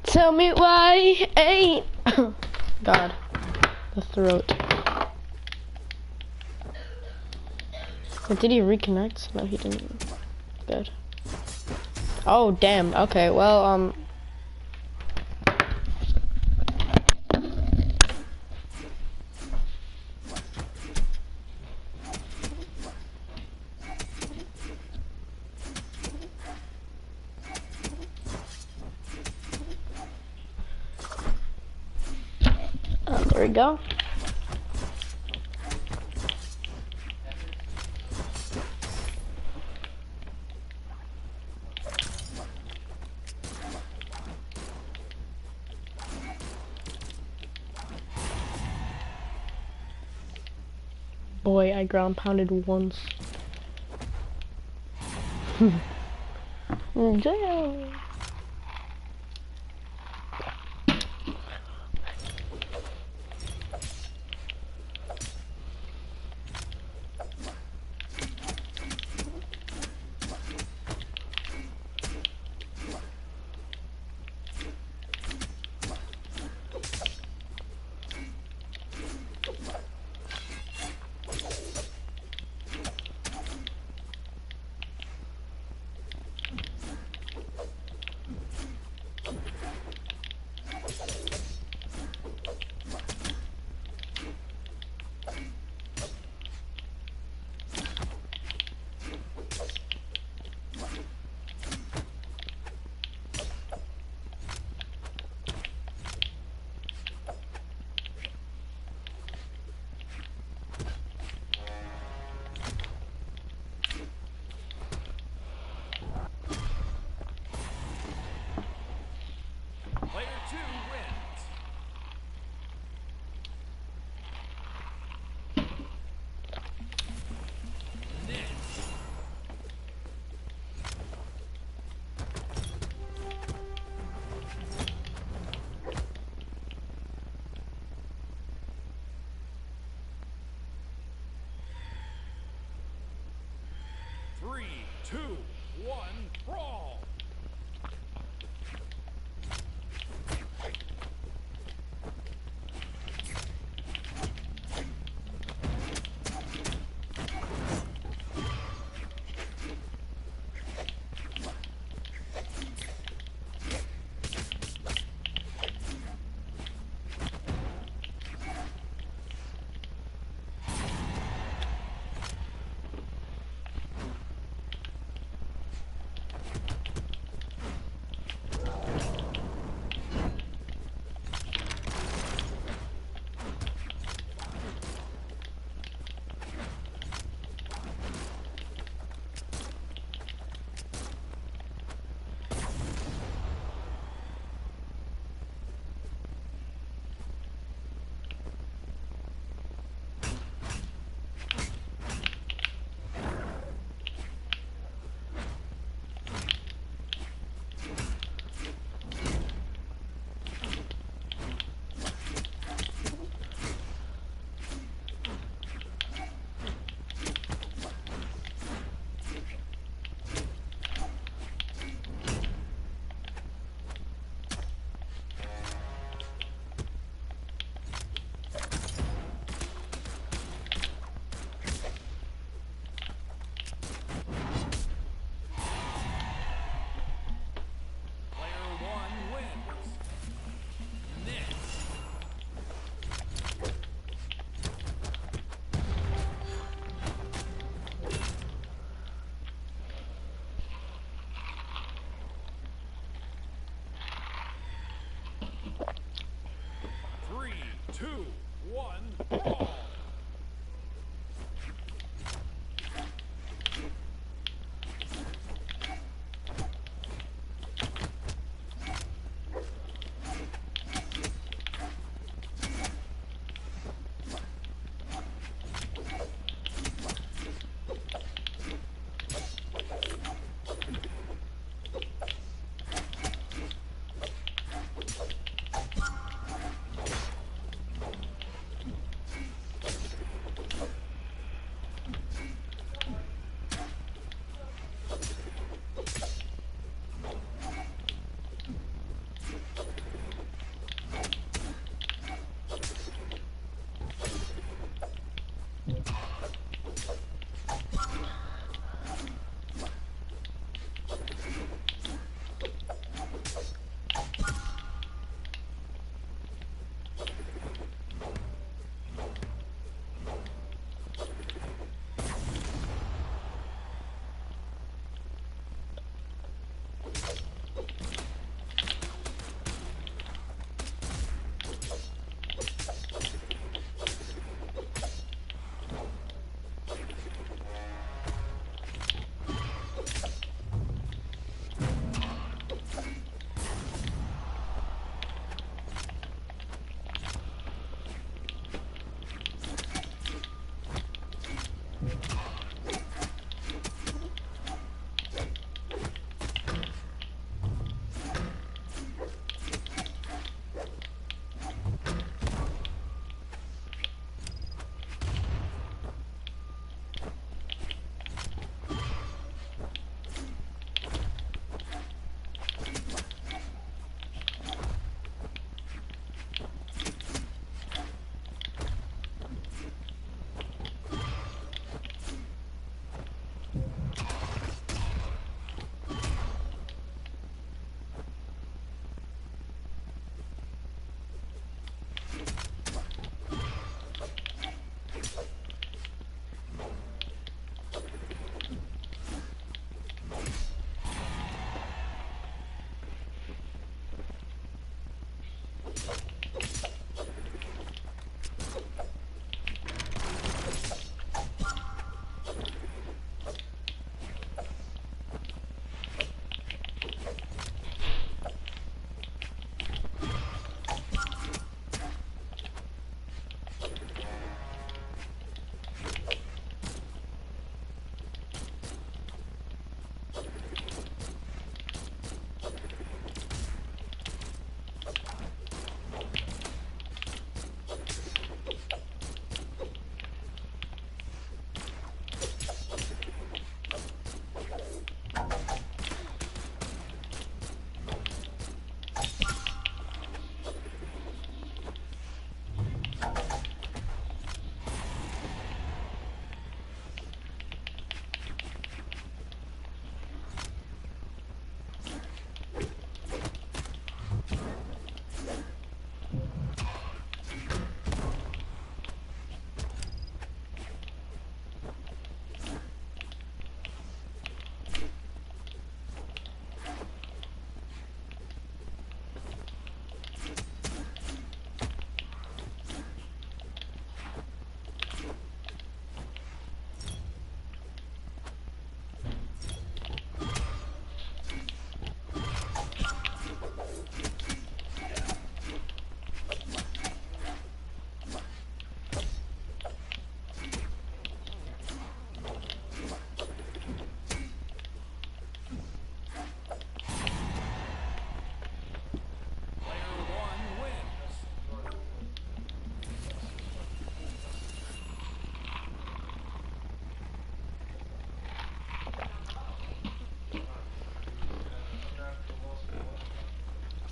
Tell me why ain't God, the throat. But did he reconnect? No, he didn't. Good. Oh damn. Okay. Well, there we go. Boy, I ground pounded once. Jail.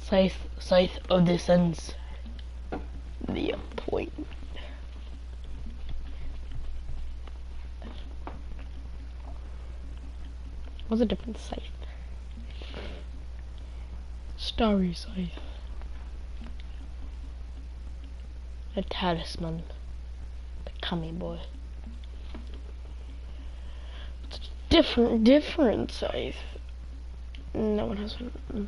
Scythe of the Suns. The point. What's a different scythe? Starry Scythe. A talisman. The cummy boy. It's a different scythe. No one has one.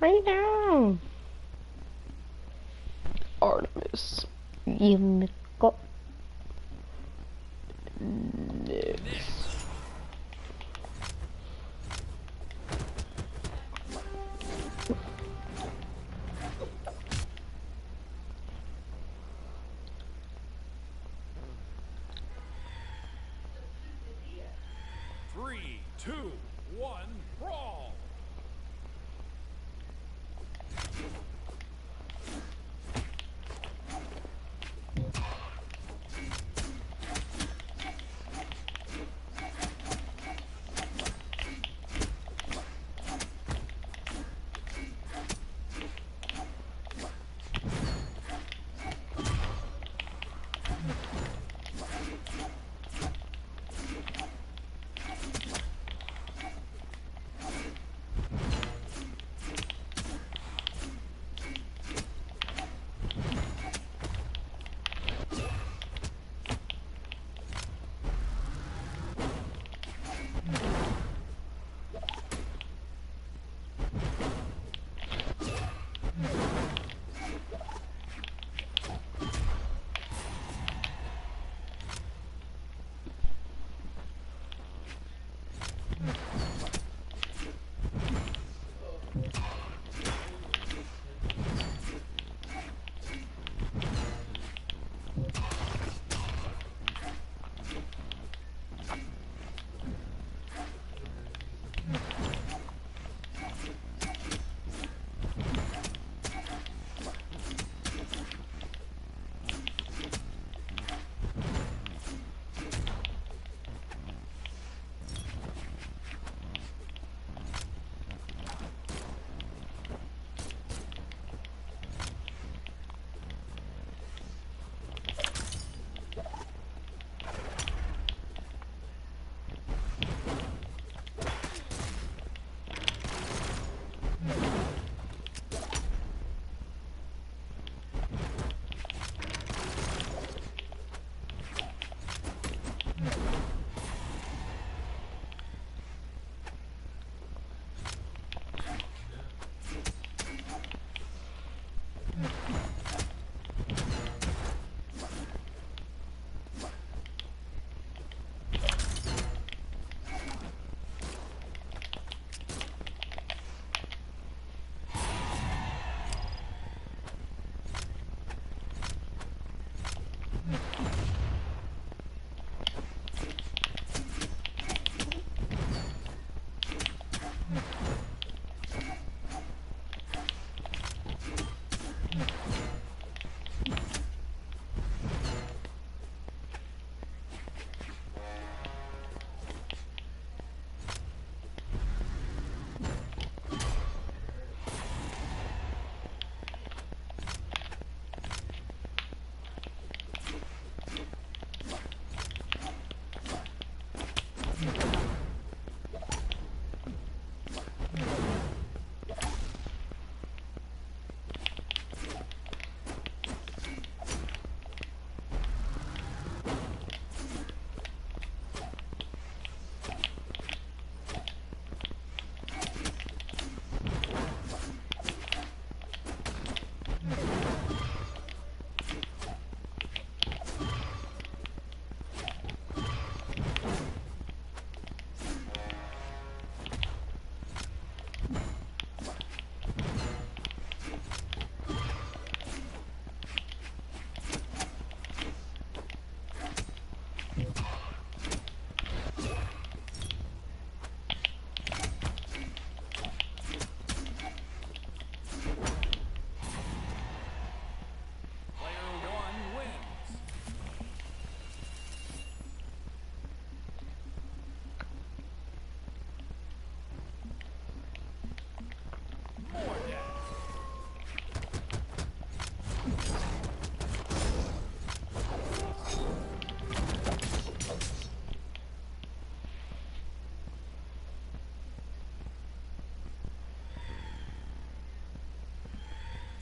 Right now. Artemis. You got this. Three, two, one, brawl!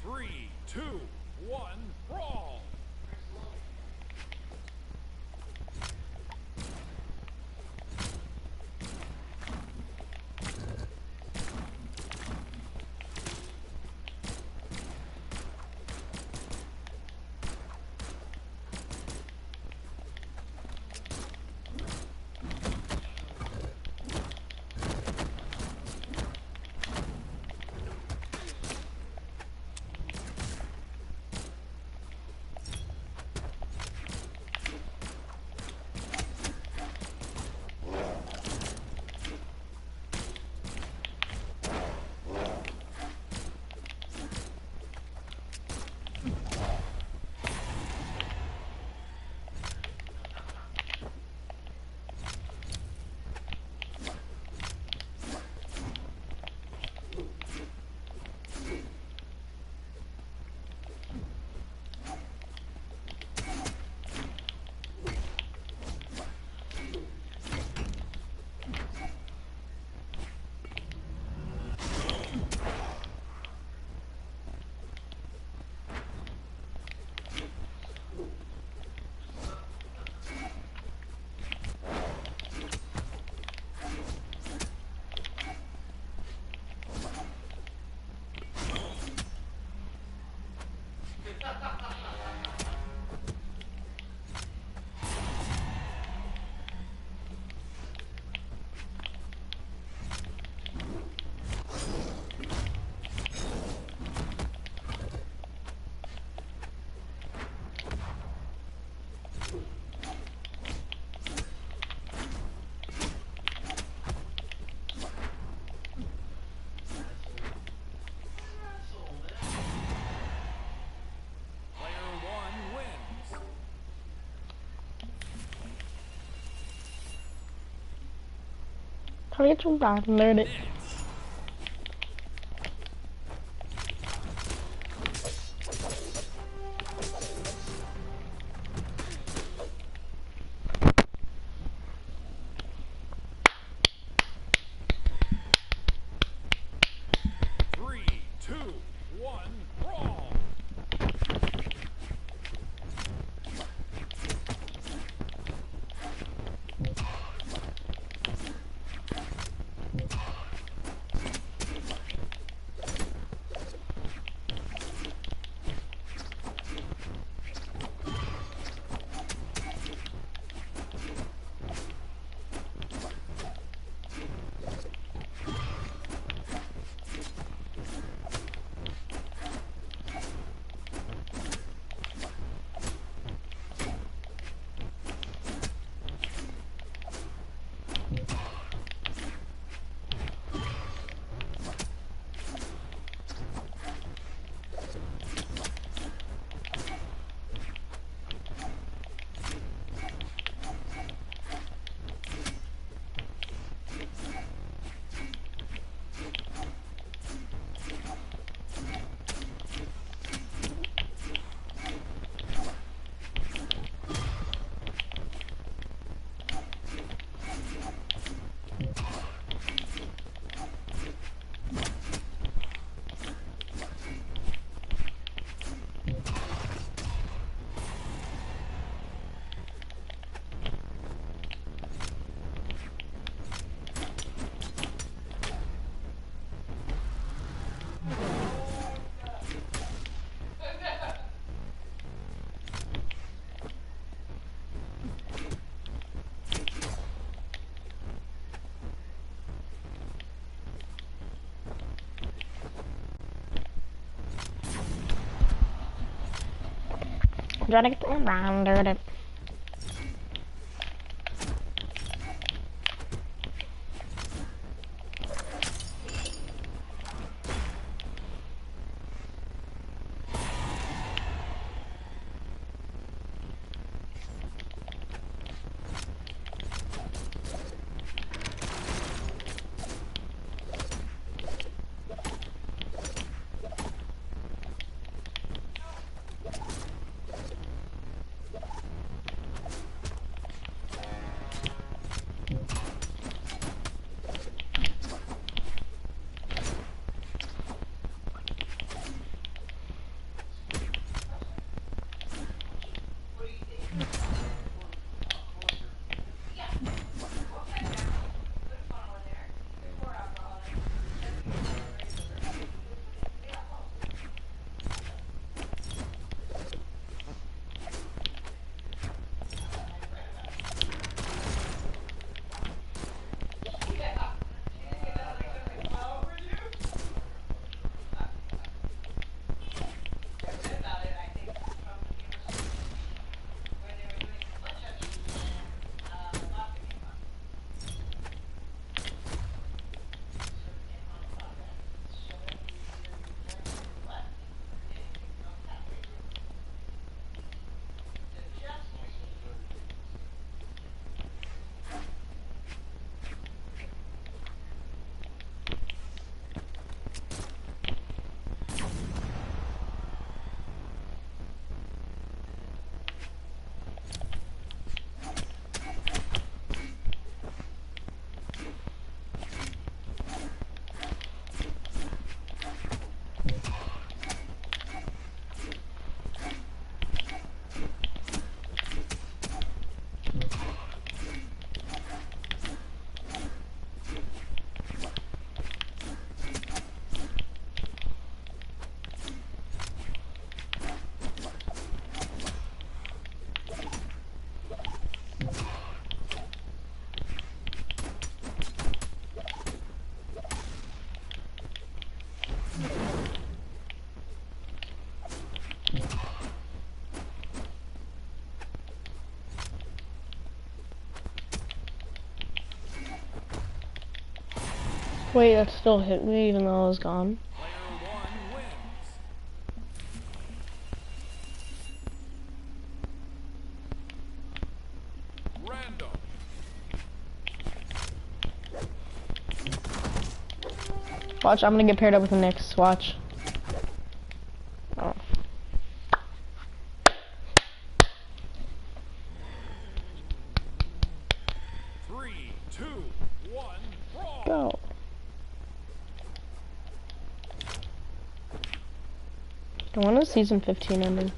Three, two, one, brawl! Try to get your rod and learn it. Three, two, one, brawl! Trying to get around it. Wait, that still hit me even though I was gone. Player one wins. Random. Watch, I'm gonna get paired up with the Knicks. Watch. Oh. Three, two, one, brawl. Go. When is season 15 ending?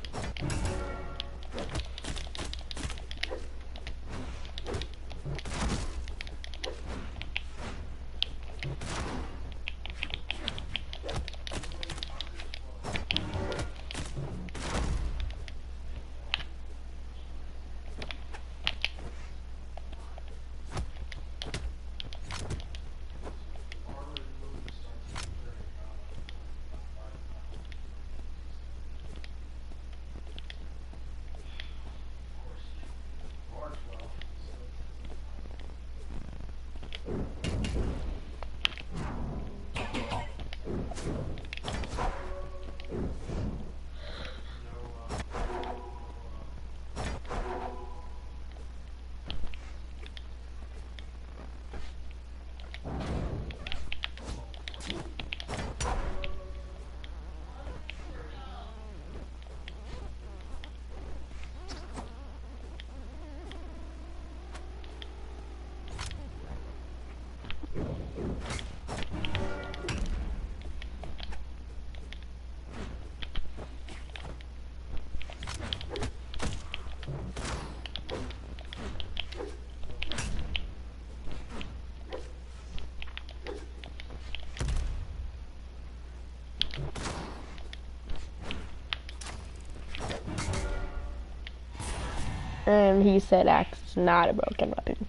And he said axe is not a broken weapon.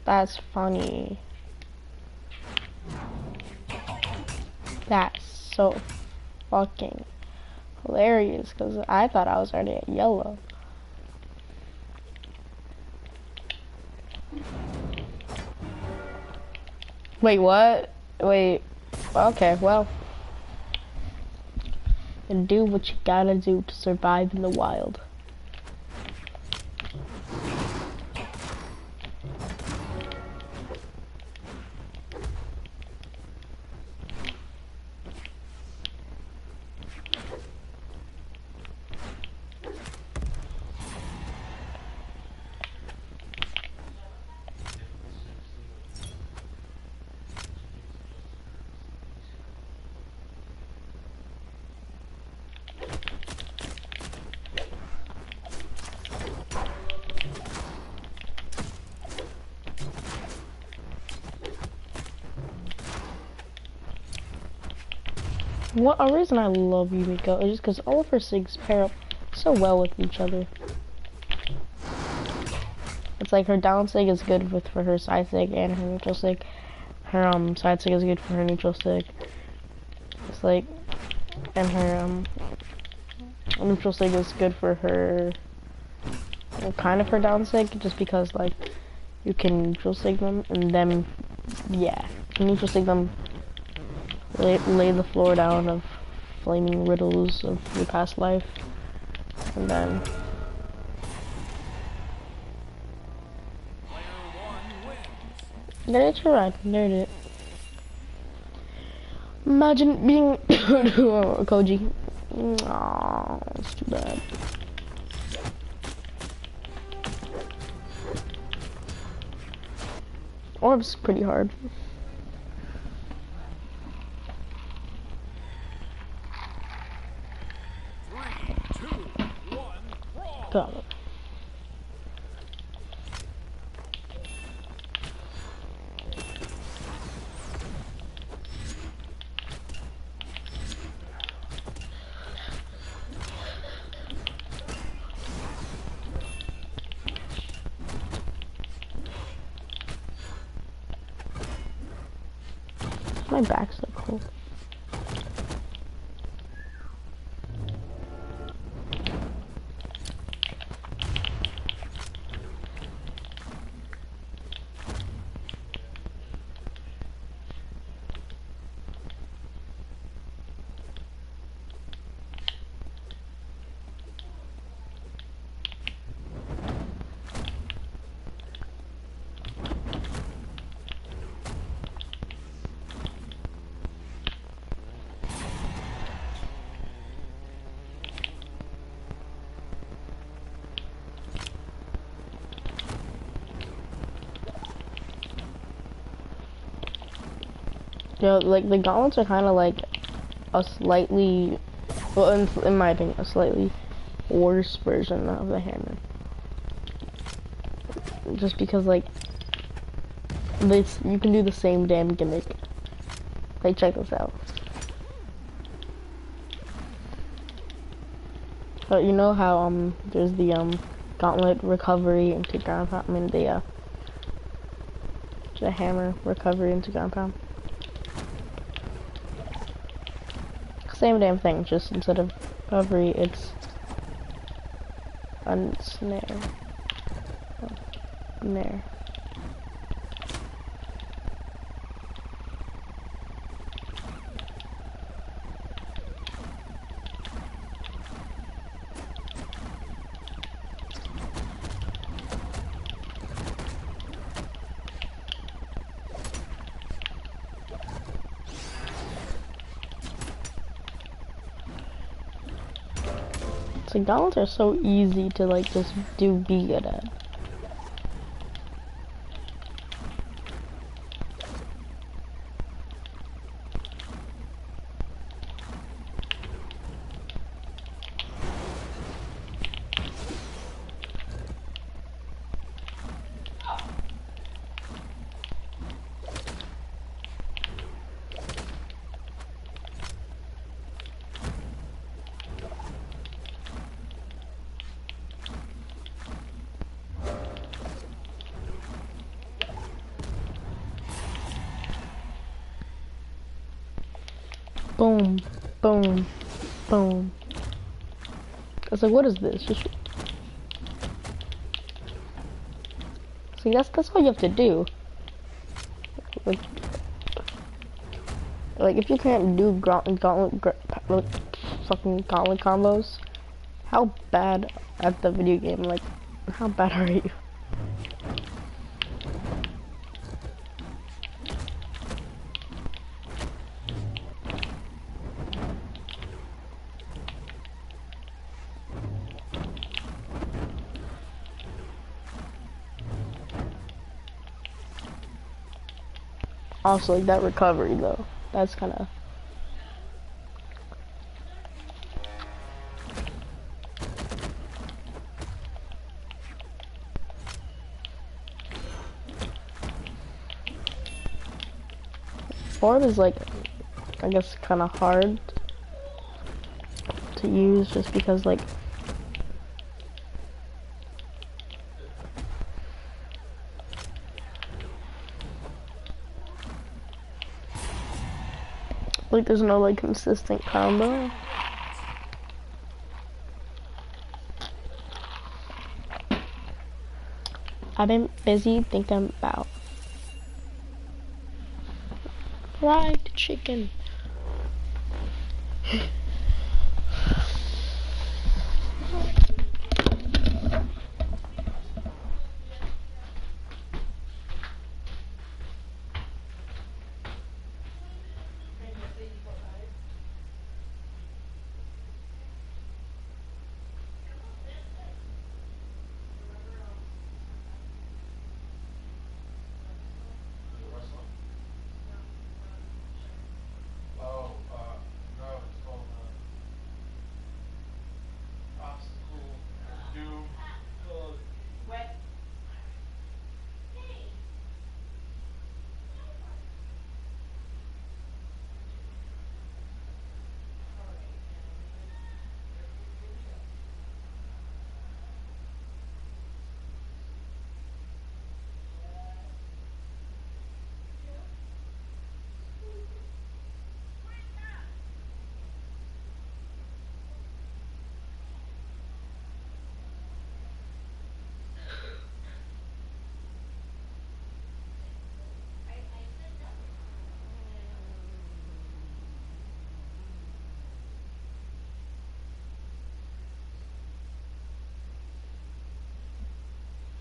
That's funny. That's so fucking hilarious because I thought I was already at yellow. Wait, what? Wait. Okay, well. And do what you gotta do to survive in the wild. What a reason I love Yumiko is just because all of her sigs pair up so well with each other. It's like her down sig is good for her side sig and her neutral sig. Her side sig is good for her neutral sig. It's like, and her neutral sig is good for her, well, kind of her down sig, just because like you can neutral sig them and then yeah, you can neutral sig them. Lay the floor down of flaming riddles of your past life, and then get it right. Nerd it. Imagine being Koji. Aww, it's too bad. Orb's pretty hard. Got it. My back's so cold. Yeah, like the gauntlets are kind of like a slightly, well, in my opinion, a slightly worse version of the hammer. Just because like this, you can do the same damn gimmick. Like check this out. But you know how there's the gauntlet recovery into ground pound. I mean the hammer recovery into ground pound. Same damn thing, just instead of recovery, it's unsnare. Snare. So gauntlets are so easy to like just be good at. Boom, boom, boom. It's like, what is this? Just see, that's all you have to do. Like if you can't do fucking gauntlet combos, how bad at the video game? Like, how bad are you? Also, like that recovery though, that's kind of. Orb is like, I guess, kind of hard to use just because like. Like there's no like consistent combo. I've been busy thinking about fried chicken. Oh, no, it's called, Obstacle Doom. What?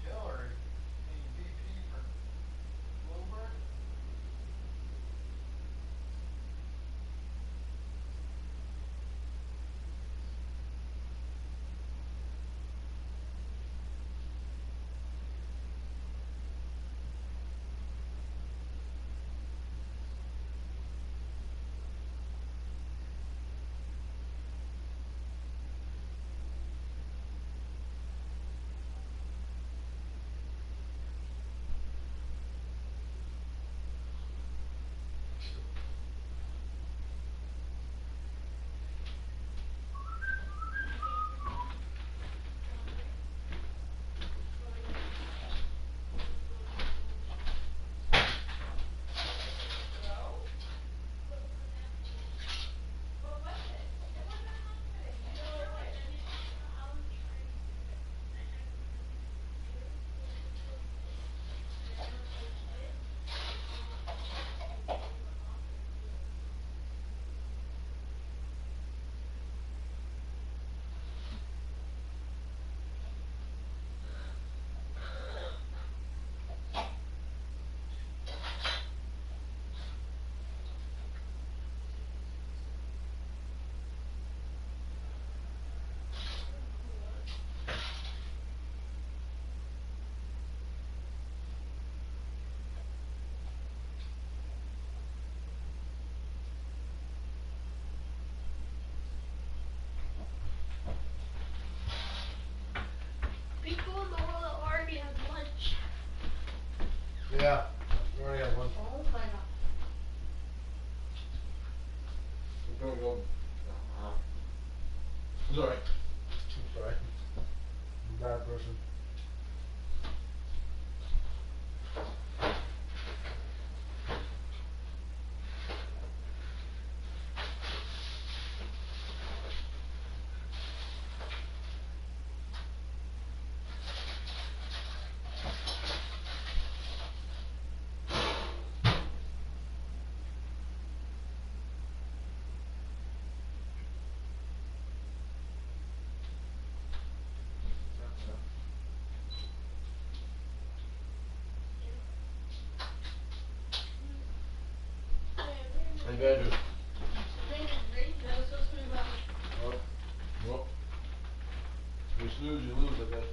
Hillary being VP for Bloomberg? People in the world already have lunch. Yeah, we already have one. Oh my god. We're gonna go. Sorry. I'm sorry. I'm a bad person. Hey, Andrew. What? Well, you snooze, you lose, I guess.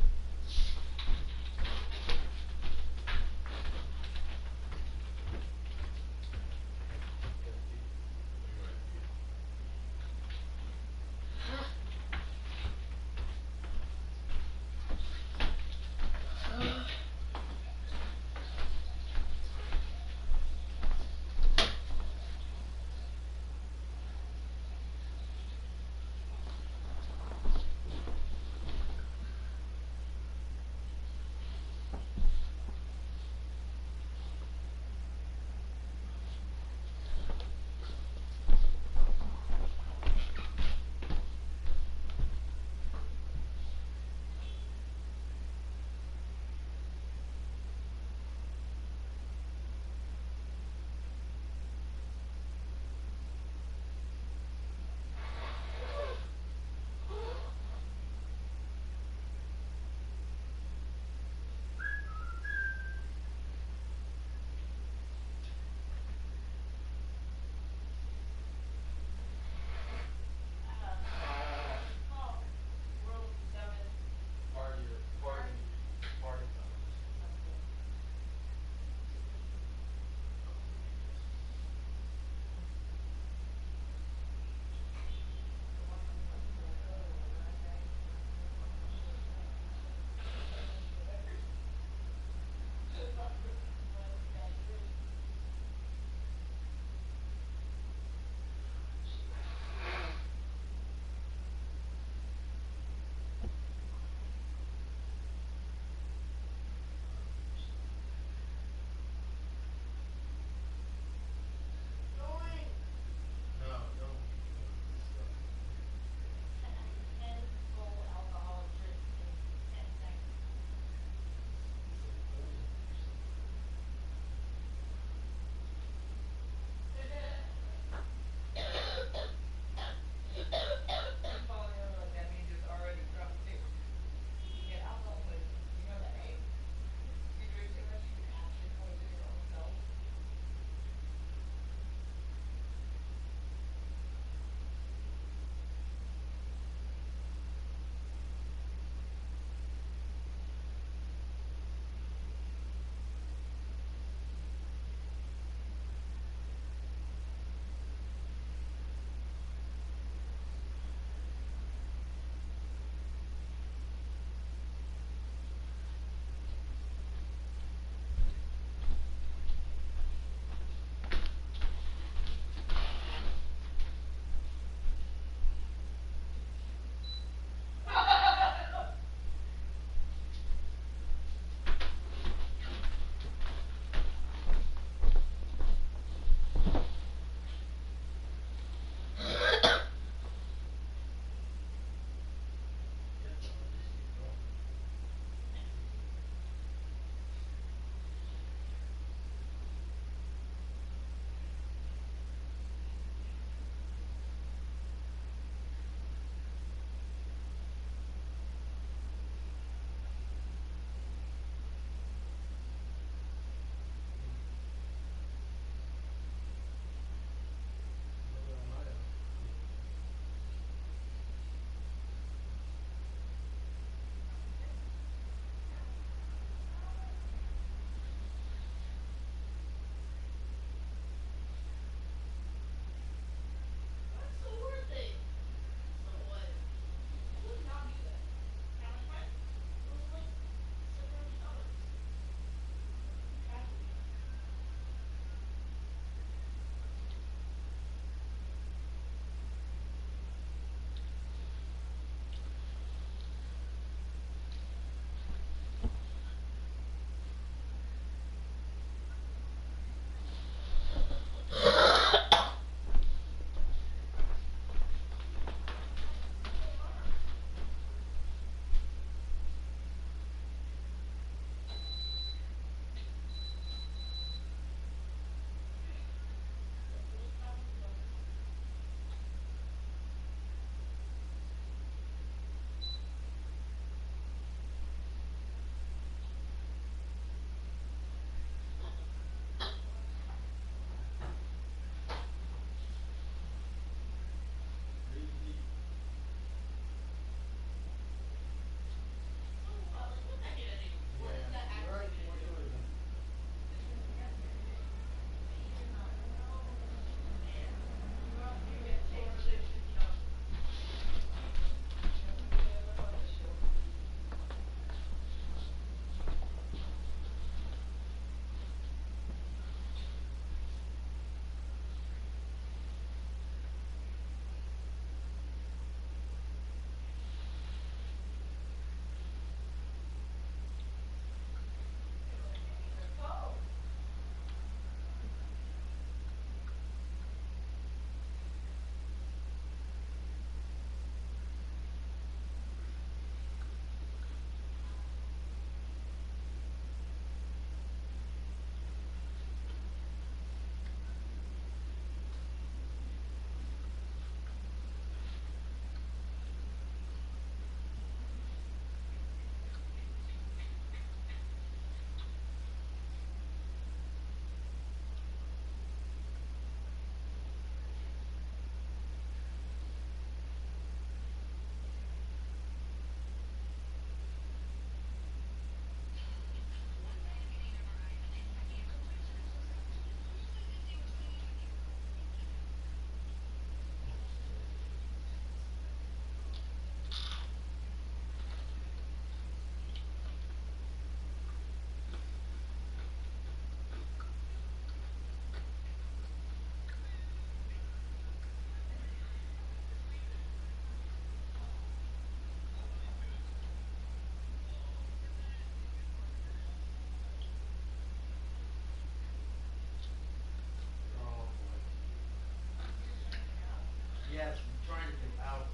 gas from trying to get out.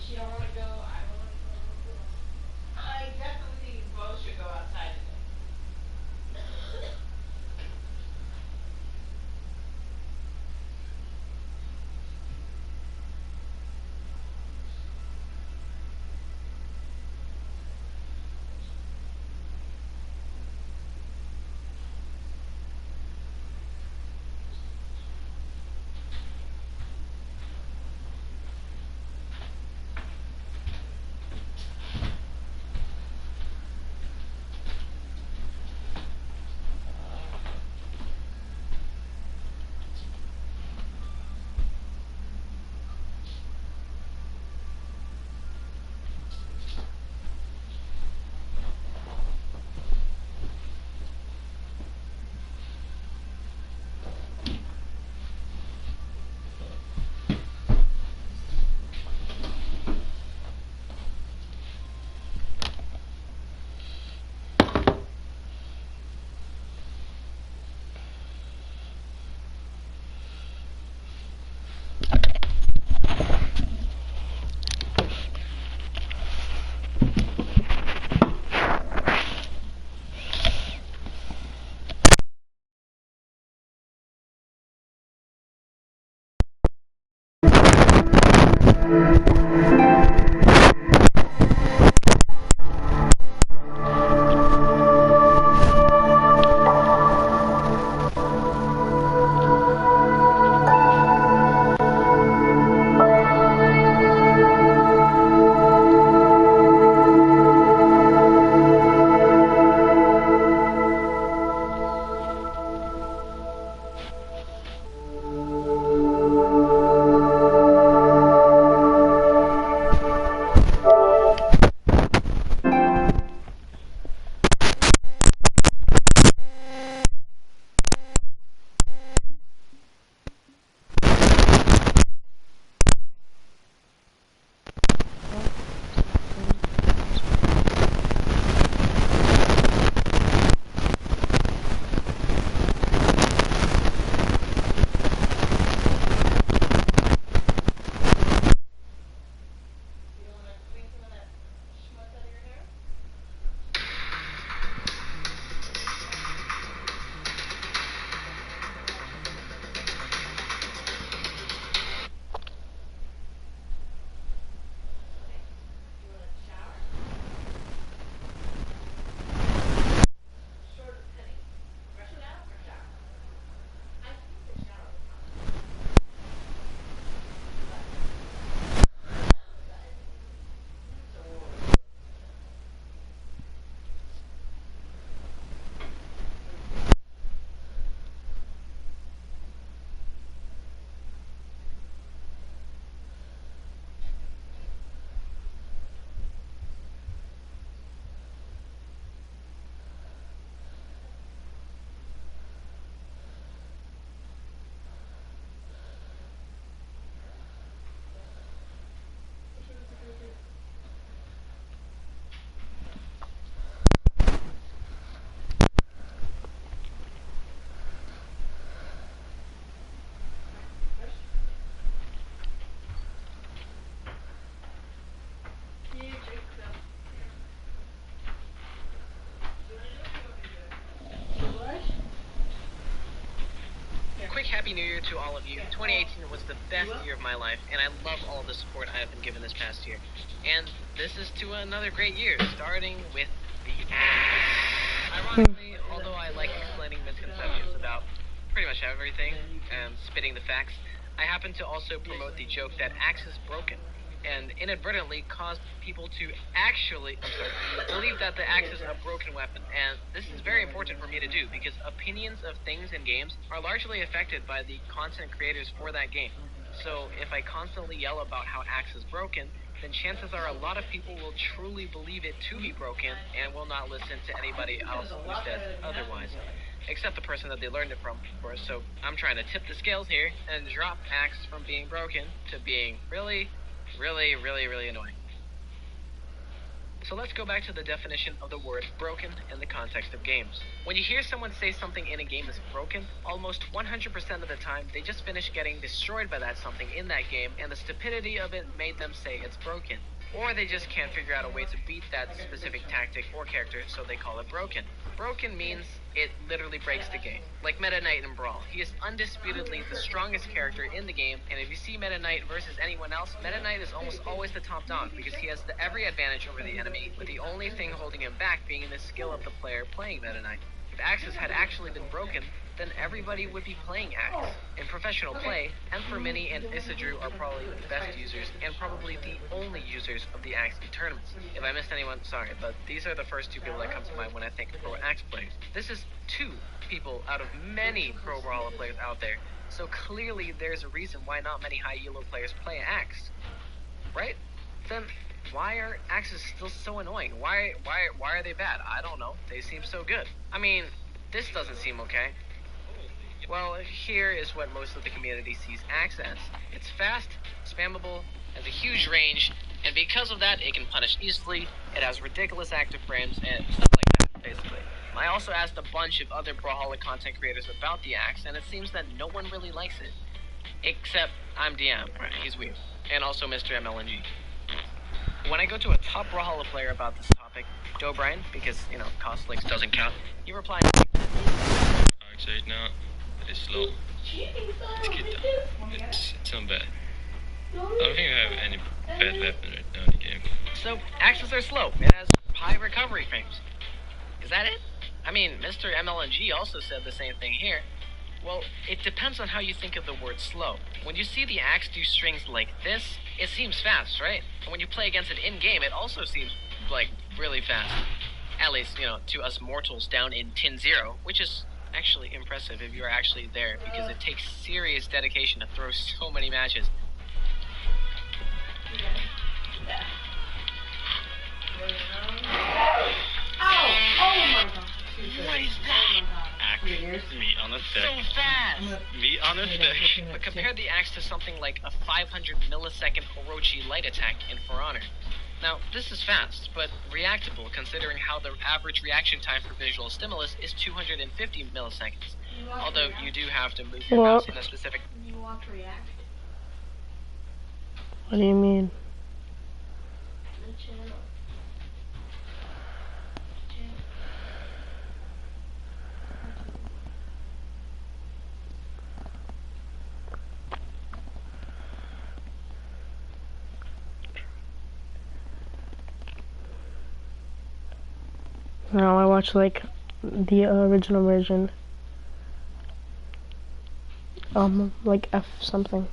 she don't want to go, I don't want to go. I definitely think you both should go outside today. Quick Happy New Year to all of you. 2018 was the best year of my life, and I love all the support I have been given this past year. And this is to another great year, starting with the Ironically, although I like explaining misconceptions about pretty much everything and spitting the facts, I happen to also promote the joke that Axe is broken, and inadvertently cause people to believe that the axe is a broken weapon. And this is very important for me to do because opinions of things in games are largely affected by the content creators for that game. So if I constantly yell about how Axe is broken, then chances are a lot of people will truly believe it to be broken and will not listen to anybody else who says otherwise. Except the person that they learned it from, of course. So I'm trying to tip the scales here and drop Axe from being broken to being really, really, really, really annoying. So let's go back to the definition of the word broken in the context of games. When you hear someone say something in a game is broken, almost 100% of the time they just finish getting destroyed by that something in that game, and the stupidity of it made them say it's broken. Or they just can't figure out a way to beat that specific tactic or character, so they call it broken. Broken means it literally breaks the game. Like Meta Knight in Brawl. He is undisputedly the strongest character in the game, and if you see Meta Knight versus anyone else, Meta Knight is almost always the top dog because he has every advantage over the enemy, with the only thing holding him back being the skill of the player playing Meta Knight. If Axes had actually been broken, then everybody would be playing Axe. In professional play, Mini and Isidru are probably the best users and probably the only users of the Axe in tournaments. If I missed anyone, sorry, but these are the first two people that come to mind when I think pro Axe players. This is two people out of many pro Brawler players out there, so clearly there's a reason why not many high elo players play Axe. Right? Then why are Axes still so annoying? Why are they bad? I don't know. They seem so good. I mean, this doesn't seem okay. Well, here is what most of the community sees Axe as. It's fast, spammable, has a huge range, and because of that, it can punish easily, it has ridiculous active frames, and stuff like that, basically. I also asked a bunch of other Brawlhalla content creators about the Axe, and it seems that no one really likes it. Except I'm DM, right? He's weird. And also Mr. MLNG. When I go to a top Brawlhalla player about this topic, O'Brien, because, cost links doesn't count, he replied, Axe 8 now. It's slow. It's good though. It's not bad. I don't think I have any bad weapon right now in the game. So, Axes are slow. It has high recovery frames. Is that it? I mean, Mr. MLNG also said the same thing here. Well, it depends on how you think of the word slow. When you see the Axe do strings like this, it seems fast, right? And when you play against it in-game, it also seems, really fast. At least, to us mortals down in Tin Zero, which is actually impressive if you're actually there, because it takes serious dedication to throw so many matches. What is that? Axe, me on a stick. So fast! Me on a stick. But compare the Axe to something like a 500 millisecond Orochi light attack in For Honor. Now, this is fast, but reactable considering how the average reaction time for visual stimulus is 250 milliseconds. Although you do have to move your mouse in a specific... You want to react? What do you mean? The channel. No, I watch the original version. F something.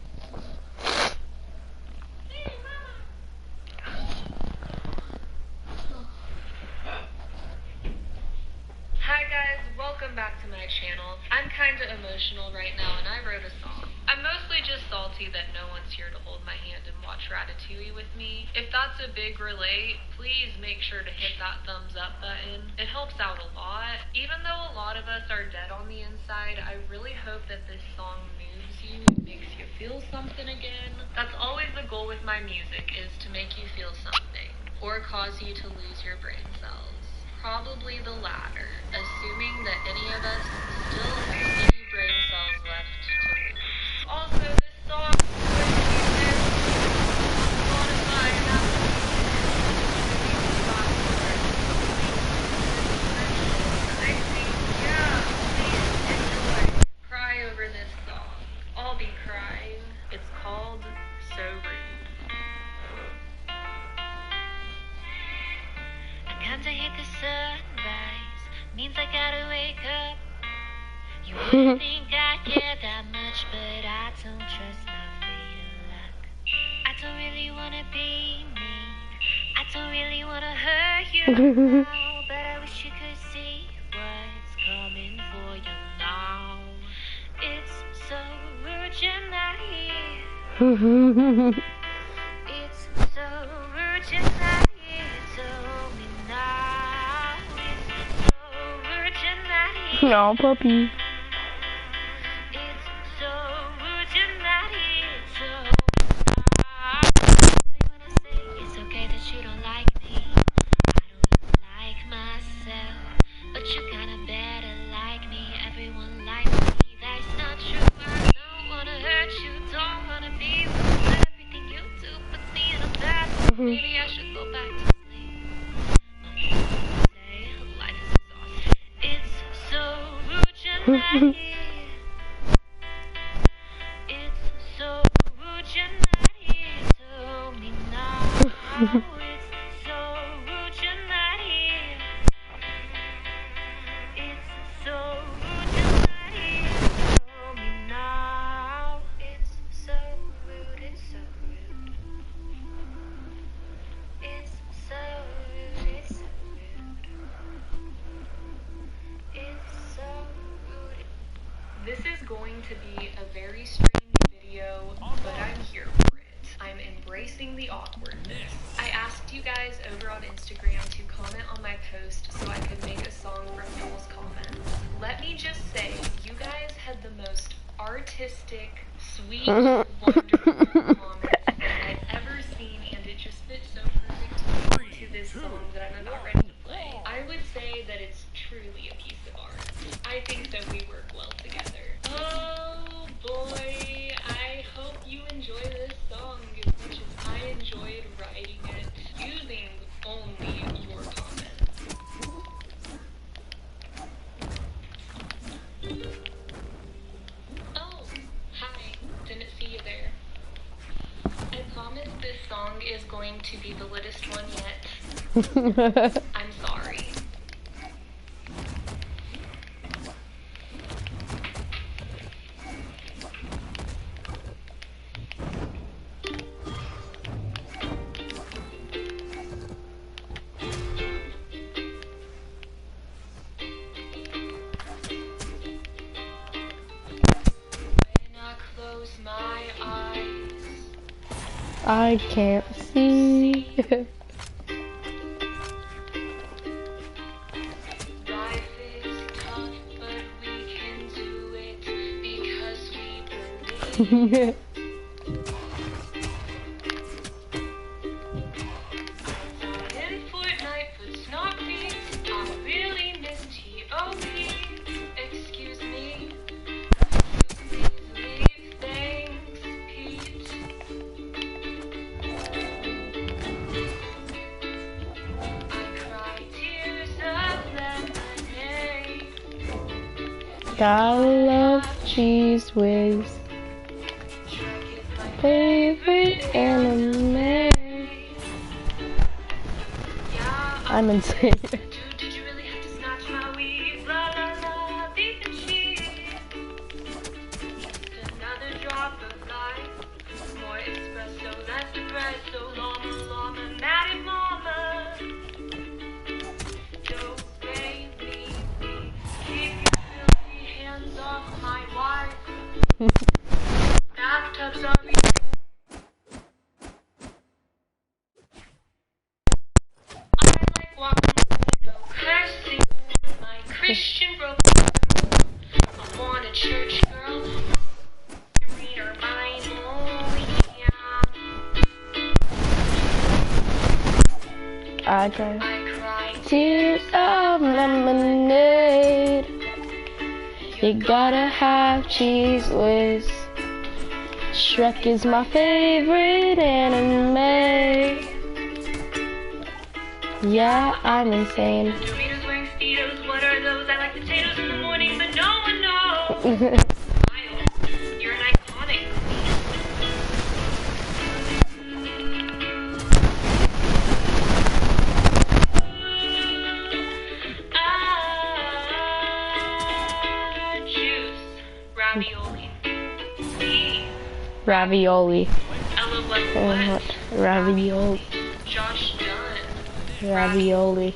Hi guys, welcome back to my channel. I'm kinda emotional right now and I wrote a song. I'm mostly just salty that no one's here to hold my hand and watch Ratatouille with me. If that's a big relate, please make sure to hit that thumbs up button. It helps out a lot. Even though a lot of us are dead on the inside, I really hope that this song moves you and makes you feel something again. That's always the goal with my music, is to make you feel something, or cause you to lose your brain cells. Probably the latter, assuming that any of us still have any brain cells left to lose. Also, this song was Spotify and Apple I think, please enjoy. Cry over this song. I'll be crying. It's called So Rude. Time to hit the sunrise means I gotta wake up. You wouldn't think I care that much, but I don't trust my fate or luck. I don't really wanna be mean. I don't really wanna hurt you now, but I wish you could see what's coming for you now. It's so urgent that it's so urgent that told me now. It's so urgent that No, puppy. it's so urgent that told me now. It's okay that you don't like me. maybe I should go back to sleep. Say life is exhausting. It's so rude you're not here. It's so rude you're not here. Tell me now. It's so rude you're not here. It's so rude you're not here. Tell me now. It's so rude. It's so rude. It's so rude. It's so rude. It's so rude. This is going to be a very strange video, but I'm here for it. I'm embracing the awkwardness. I asked you guys over on Instagram to comment on my post so I could make a song from y'all's comments. Let me just say, you guys had the most artistic, sweet, wonderful comments that I've ever seen, and it just fits so perfectly to this song that I'm about ready to play. I would say that it's truly a piece of art. I think that we work well together. Oh boy, I hope you enjoy this song as much as I enjoyed writing it using only your comments. Oh, hi, didn't see you there. I promise this song is going to be the littest one yet. I'm sorry. My eyes. I can't see. Life is tough, but we can do it because we believe. In Fortnite, but it's not me. I really miss T.O.P. Excuse me. Please leave. Thanks, Pete. I cry tears of lemonade. Gotta love cheese whiz. Favorite anime. I'm insane. Did you really have to snatch my weave? La la la, beef and cheese. Just another drop of life. More espresso, less espresso. Llama, llama, Maddie mama. Don't make me keep your filthy hands off my wife. Bathtubs are cursing my Christian brother. I want a church girl. Read her Bible, yeah. I cry tears of lemonade. You gotta have cheese whiz. Shrek is my favorite anime. Yeah, I'm insane. Doritos wearing Speedos, what are those? I like potatoes in the morning, but no one knows. You're an iconic. Juice. Ravioli. Ravioli. LOL what? Ravioli. Josh Dunn. Ravioli.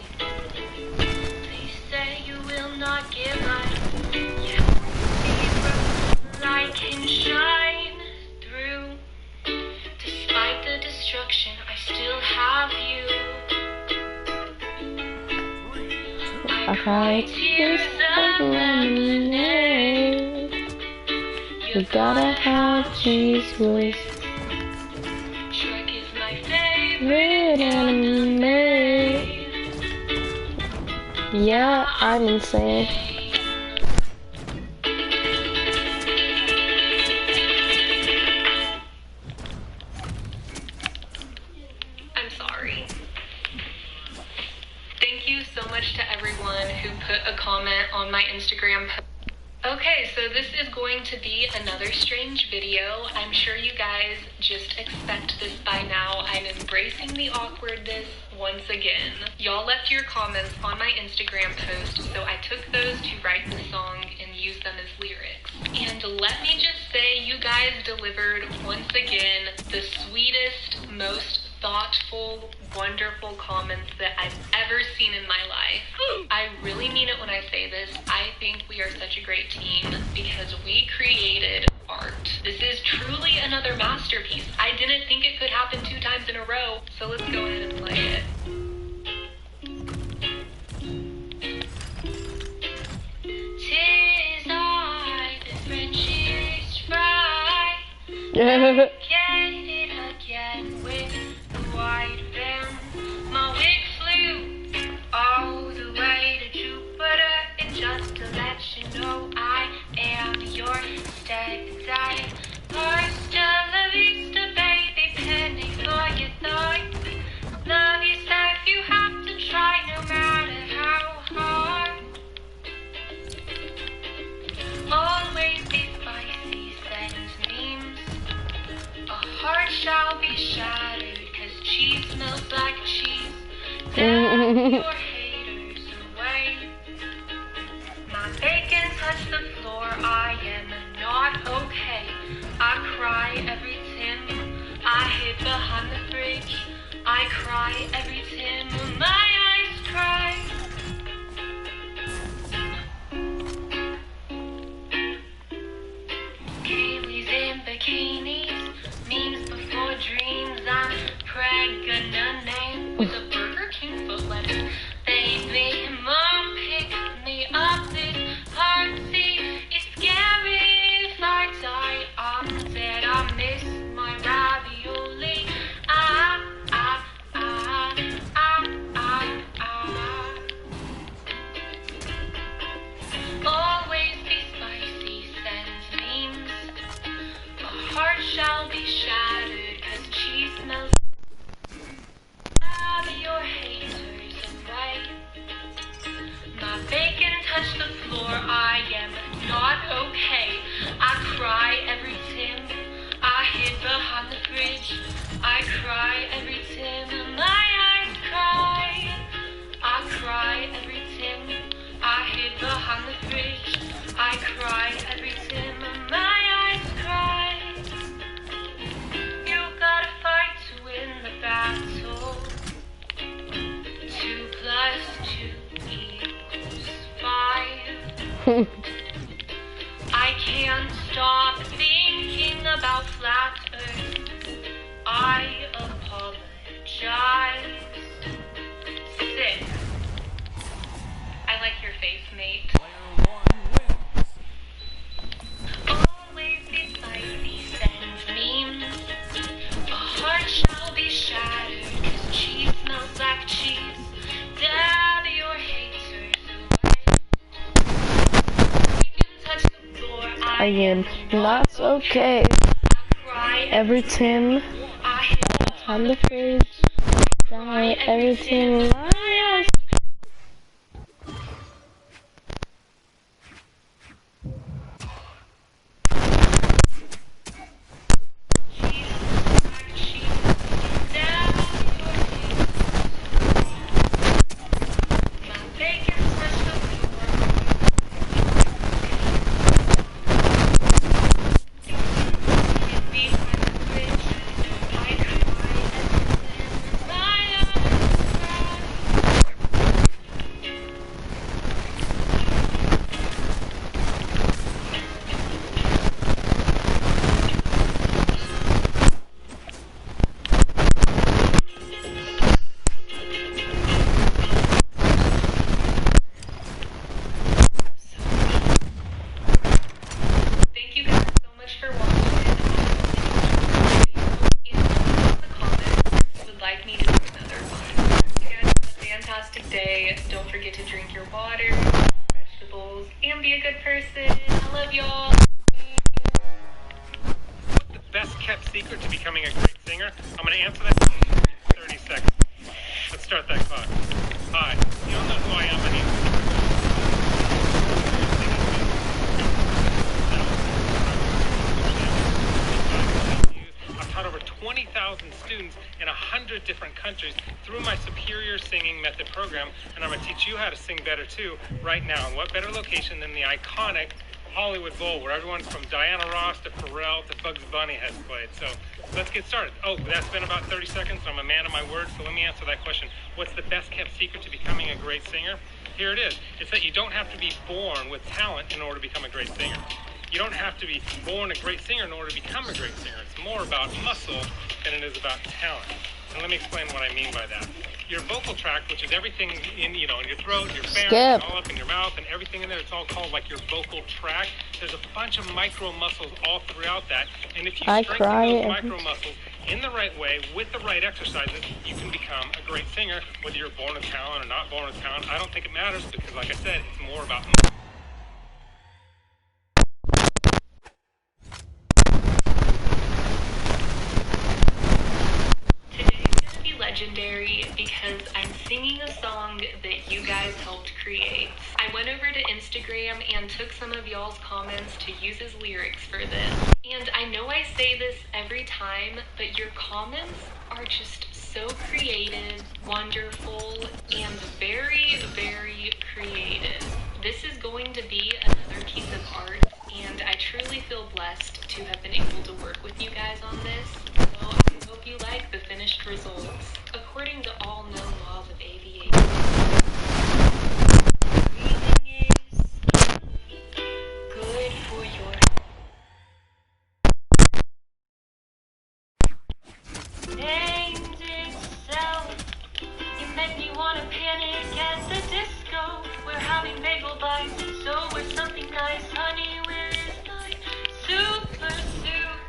They say you will not give up. Yeah. Light can shine through. Despite the destruction, I still have you. I cry tears of lemonade. You gotta have cheese whiz. Shrek is my favorite anime. Yeah, I'm insane. I'm sorry. story. Thank you so much to everyone who put a comment on my Instagram post. Okay, so this is going to be another strange video. I'm sure you guys just expect this by now. I'm embracing the awkwardness once again. Y'all left your comments on my Instagram post, so I took those to write the song and use them as lyrics. And let me just say, you guys delivered once again the sweetest, most thoughtful, wonderful comments that I've ever seen in my life. I really mean it when I say this. I think we are such a great team because we created art. This is truly another masterpiece. I didn't think it could happen 2 times in a row, so let's go ahead and play it. Tis I, the French's fry. Yeah. Get it again with the white van. My wig flew all the way to Jupiter, and just to let you know, I am your stepdad. Hasta la vista, baby, penny for your thoughts. Love yourself, you have to try no matter how hard. Always be spicy, send memes. A heart shall be shattered, cause cheese smells like cheese. Damn your haters away. My bacon touched the floor, I am not okay. I cry every time I hid behind the fridge. I cry every time my eyes cry. Kaylee's in bikinis, memes before dreams. I'm pregnant name with a Burger King foot lettuce. Baby, mom, pick me up. This heart seat is scary. If I die, I'm dead. I miss my ravioli. Ah, ah, ah, ah, ah, ah. Always be spicy, send memes. A heart shall be shattered, cause cheese smells. Have your haters away. My bacon touched the floor, I am not okay. I cry every time I hid behind the fridge. I cry every time my eyes cry. I cry every time I hid behind the fridge. I cry every time my eyes cry. You gotta fight to win the battle. 2 + 2 equals 5. I can't stop thinking about flat earth. I apologize. Sit. I like your face, mate. Always be spicy, send memes. A heart shall be shattered, cause cheese smells like cheese. Dab your haters away. We can touch the floor, I am not okay. Every time I hit on the fridge, die every time my eyes. Don't forget to drink your water, vegetables, and be a good person. I love y'all. What's the best kept secret to becoming a great singer? I'm going to answer that in 30 seconds. through my superior singing method program, and I'm going to teach you how to sing better too right now. And what better location than the iconic Hollywood Bowl, where everyone from Diana Ross to Pharrell to Bugs Bunny has played. So let's get started. Oh, that's been about 30 seconds. I'm a man of my word, so let me answer that question. What's the best kept secret to becoming a great singer? Here it is. It's that you don't have to be born with talent in order to become a great singer. You don't have to be born a great singer in order to become a great singer. It's more about muscle than it is about talent. And let me explain what I mean by that. Your vocal tract, which is everything in your throat, your pharynx, and all up in your mouth, and everything in there, it's all called like your vocal tract. There's a bunch of micro muscles all throughout that, and if you strengthen those micro muscles in the right way with the right exercises, you can become a great singer. Whether you're born with talent or not born with talent, I don't think it matters, because like I said, it's more about legendary because I'm singing a song that you guys helped create. I went over to Instagram and took some of y'all's comments to use as lyrics for this. And I know I say this every time, but your comments are just so creative, wonderful, and very, very creative. This is going to be another piece of art, and I truly feel blessed to have been able to work with you guys on this. So I hope you like the finished results. According to all known laws of aviation, breathing is good for your named itself. You make me wanna panic at the disco. We're having bagel bites, so we're something nice. Honey, where is my super suit?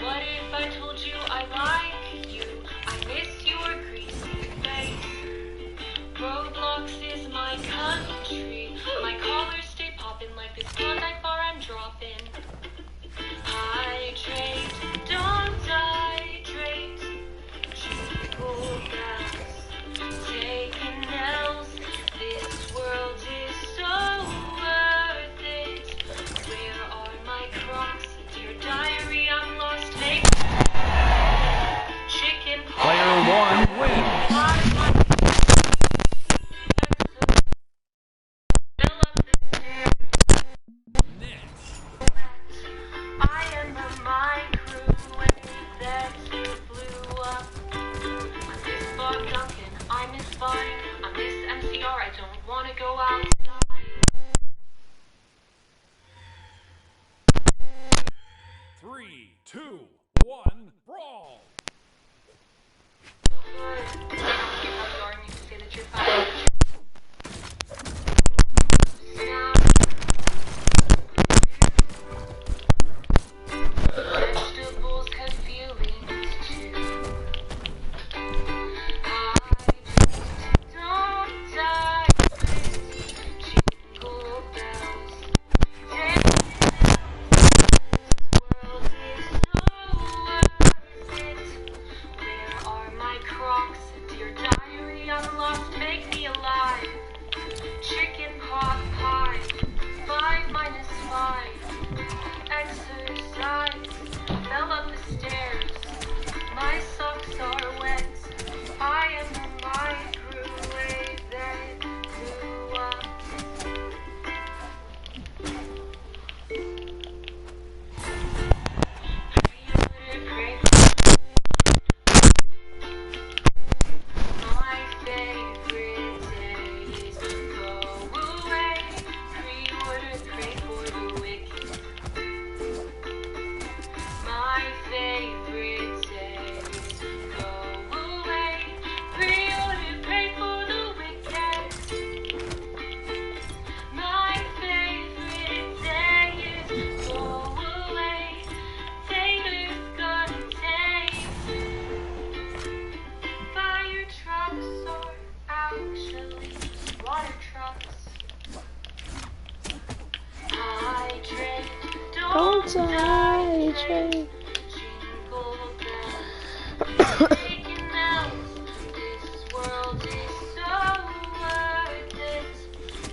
What if I told you I like you? I miss your greasy face. Roblox is my country. My collars stay popping like this Klondike bar I'm dropping. Hydrate, don't hydrate. Jingle bells, taking L's. This world is so worth it. Where are my Crocs? Dear diary, I'm lost. Make chicken. Player 1 wins. I am the microwave that blew up. I miss Bob Duncan, I miss Bonnie, I miss MCR, I don't want to go outside. 3, 2, 1, brawl! Vegetables have feelings too. Don't die, jingle bells. World is so worth it. Where are my Crocs? Dear diary, I'm lost. Make me alive. Chicken pot pie. 5 minus 5. Exercise. Fell up the stairs. My socks are wet. I am the microwave that blew up. My favorite days go away. Pre-order, pray for the wicked. My favorite days go away. Pre-order, pray for the wicked. My favorite days go away. Taylor's gonna take. Fire trucks are actually just water trucks. Hydrate, don't hydrate. Jingle bells, taking L's. This world is so worth it.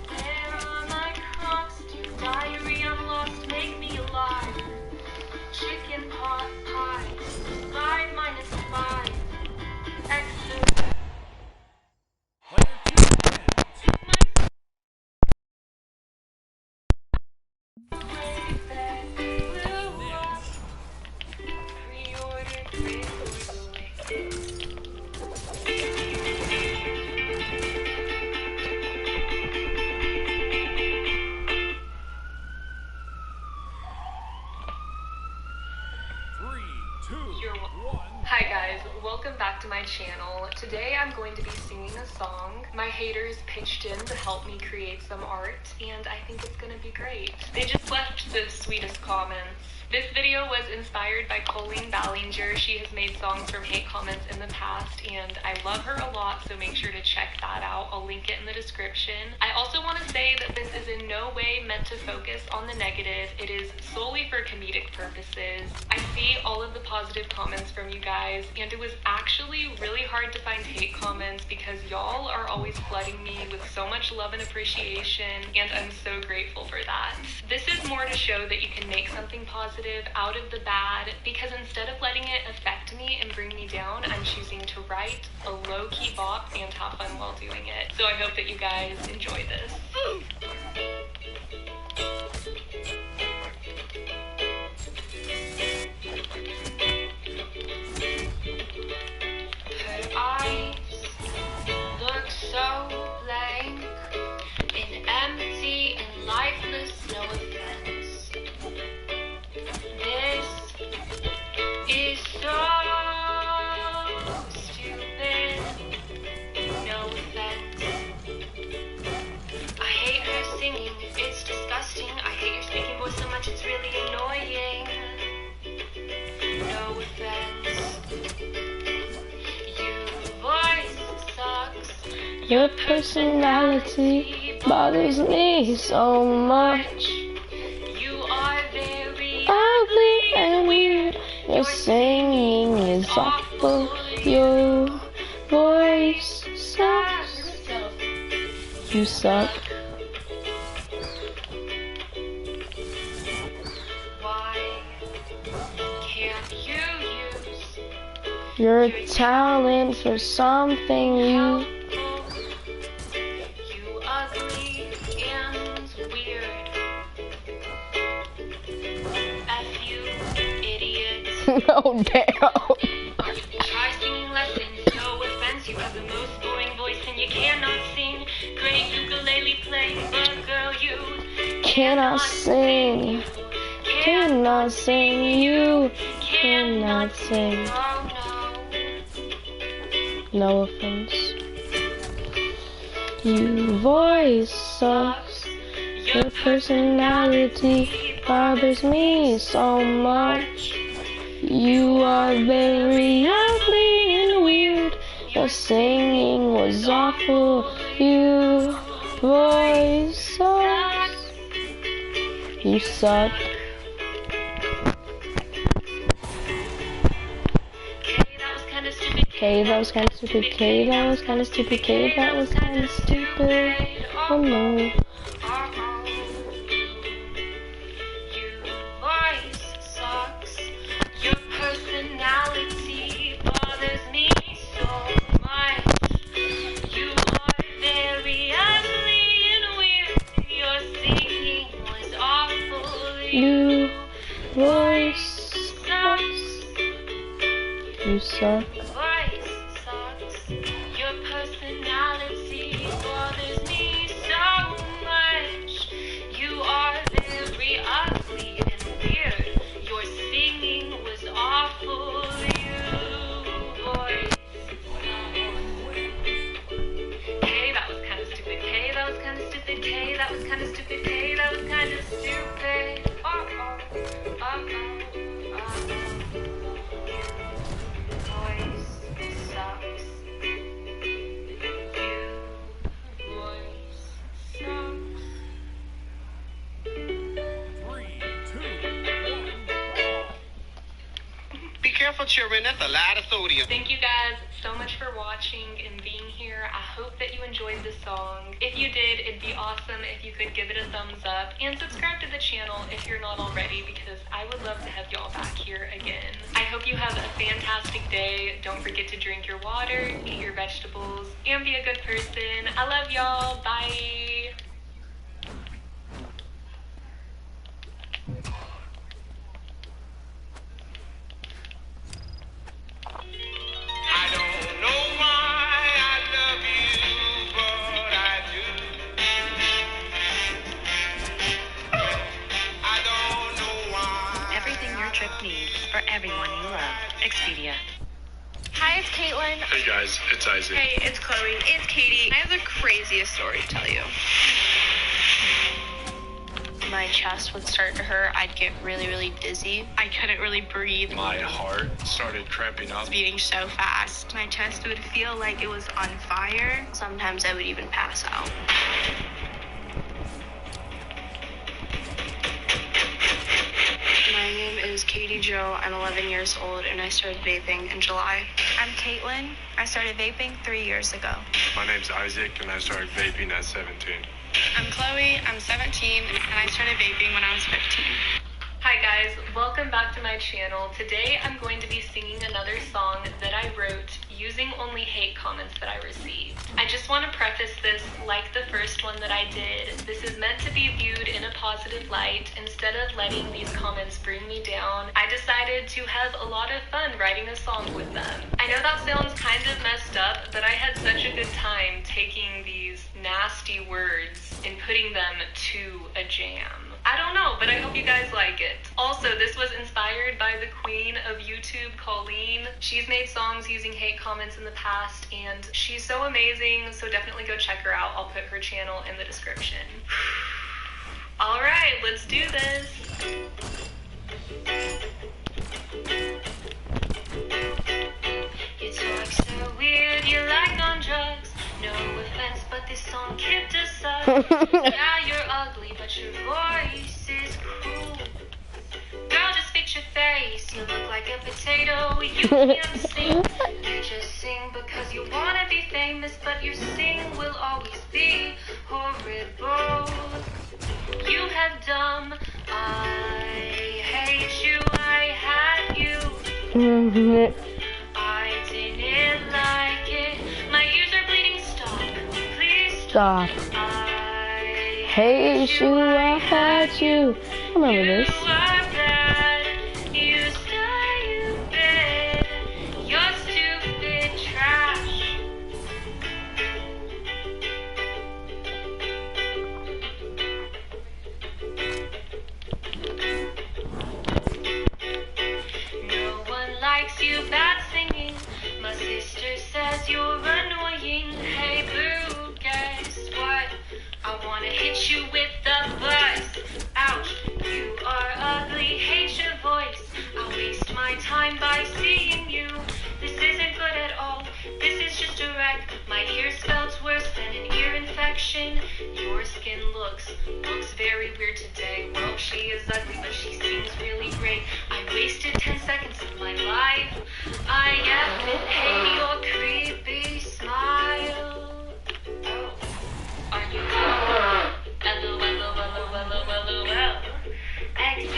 Where are my Crocs? Dear diary, I'm lost. Make me alive. Chicken pot pie. 5 minus 5. guys, welcome back to my channel. Today I'm going to be singing a song. My haters pitched in to help me create some art, and I think it's gonna be great. They just left the sweetest comments. This video was inspired by Colleen Ballinger. She has made songs from hate comments in the past, and I love her a lot, so make sure to check that out. I'll link it in the description. I also want to say that this is in no way meant to focus on the negative. It is solely for comedic purposes. I see all of the positive comments from you guys, and it was actually really hard to find hate comments because y'all are always flooding me with so much love and appreciation, and I'm so grateful for that. This is more to show that you can make something positive out of the bad, because instead of letting it affect me and bring me down, I'm choosing to write a low-key bop and have fun while doing it. So I hope that you guys enjoy this. Her eyes look so blank and empty and lifeless, no offense. This is so stupid, no offense. I hate her singing, it's disgusting. I hate your speaking voice so much, it's really annoying. No offense. Your voice sucks. Your personality bothers me so much. You are very Ugly and weird. Your singing is awful. Your voice sucks. You suck. Why can't you use Your talent for something you. you ugly and weird? F you, idiot. Oh damn. Try singing lessons, no offense. You have the most boring voice and you cannot sing. Great ukulele playing, but girl, you Cannot sing. Cannot sing. You cannot sing. Oh No offense. Your voice sucks. Your personality bothers me so much. You are very ugly and weird. Your singing was awful. Your voice sucks. You suck. Okay, that was kinda stupid. Okay, that was kinda stupid. Okay, that was kinda stupid. Oh no. Your voice sucks. Your personality bothers me so much. You are very ugly and weird. Your singing was awful. Your voice sucks. You suck. Voice sucks. Your personality bothers me so much. You are very ugly and weird. Your singing was awful. You voice sucks. Hey, that was kind of stupid. Hey, that was kind of stupid. Hey, that was kind of stupid. Hey, that was kind of stupid. Oh, oh, oh, oh. Be careful, children. That's a lot of sodium. Thank you guys so much for watching and being here. I hope that you enjoyed the song. If you did, it'd be awesome if you could give it a thumbs up and subscribe to the channel if you're not already, because I would love to have y'all back here again. I hope you have a fantastic day. Don't forget to drink your water, eat your vegetables, and be a good person. I love y'all. Bye. I don't know why I love you, but I do. I don't know why. Everything your trip needs for everyone you love. Expedia. it's Caitlin. Hey guys, it's Isaac. Hey, it's Chloe. It's Katie. I have the craziest story to tell you. My chest would start to hurt. I'd get really, really dizzy. I couldn't really breathe. My heart started cramping up. Beating so fast. My chest would feel like it was on fire. Sometimes I would even pass out. My name is Katie Jo. I'm 11 years old and I started vaping in July. I'm Caitlin. I started vaping 3 years ago. My name's Isaac, and I started vaping at 17. I'm Chloe. I'm 17 and I started vaping when I was 15. Hi guys, welcome back to my channel. Today I'm going to be singing another song that I wrote using only hate comments that I received. I just want to preface this like the first one that I did. This is meant to be viewed in a positive light. Instead of letting these comments bring me down, I decided to have a lot of fun writing a song with them. I know that sounds kind of messed up, but I had such a good time taking these nasty words and putting them to a jam. I don't know, but I hope you guys like it. Also, this was inspired by the queen of YouTube, Colleen. She's made songs using hate comments in the past, and she's so amazing, so definitely go check her out. I'll put her channel in the description. Alright, let's do this. You talk so weird, you're like on drugs. No offense, but this song kicked us up. Yeah, you're ugly, but your voice is cool. Girl, just fix your face. You look like a potato. You can't sing. You just sing because you wanna be famous, but your sing will always be horrible. You have dumb. I hate you. I had you. I didn't like it. My ears are bleeding. Stop. I hate you, I had you. I remember this. You are bad. You stupid. You're stupid trash. No one likes you bad singing. My sister says you're annoying. Hey boo, guess what? I wanna hit you with the bus. Ouch, you are ugly, hate your voice. I waste my time by seeing you. This isn't good at all. This is just a wreck. My ear spells worse than an ear infection. Your skin looks very weird today. Well, she is ugly, but she sings really great. I wasted 10 seconds of my life. I effing hate your creepy smile. Oh, are you cool? LOL. XD.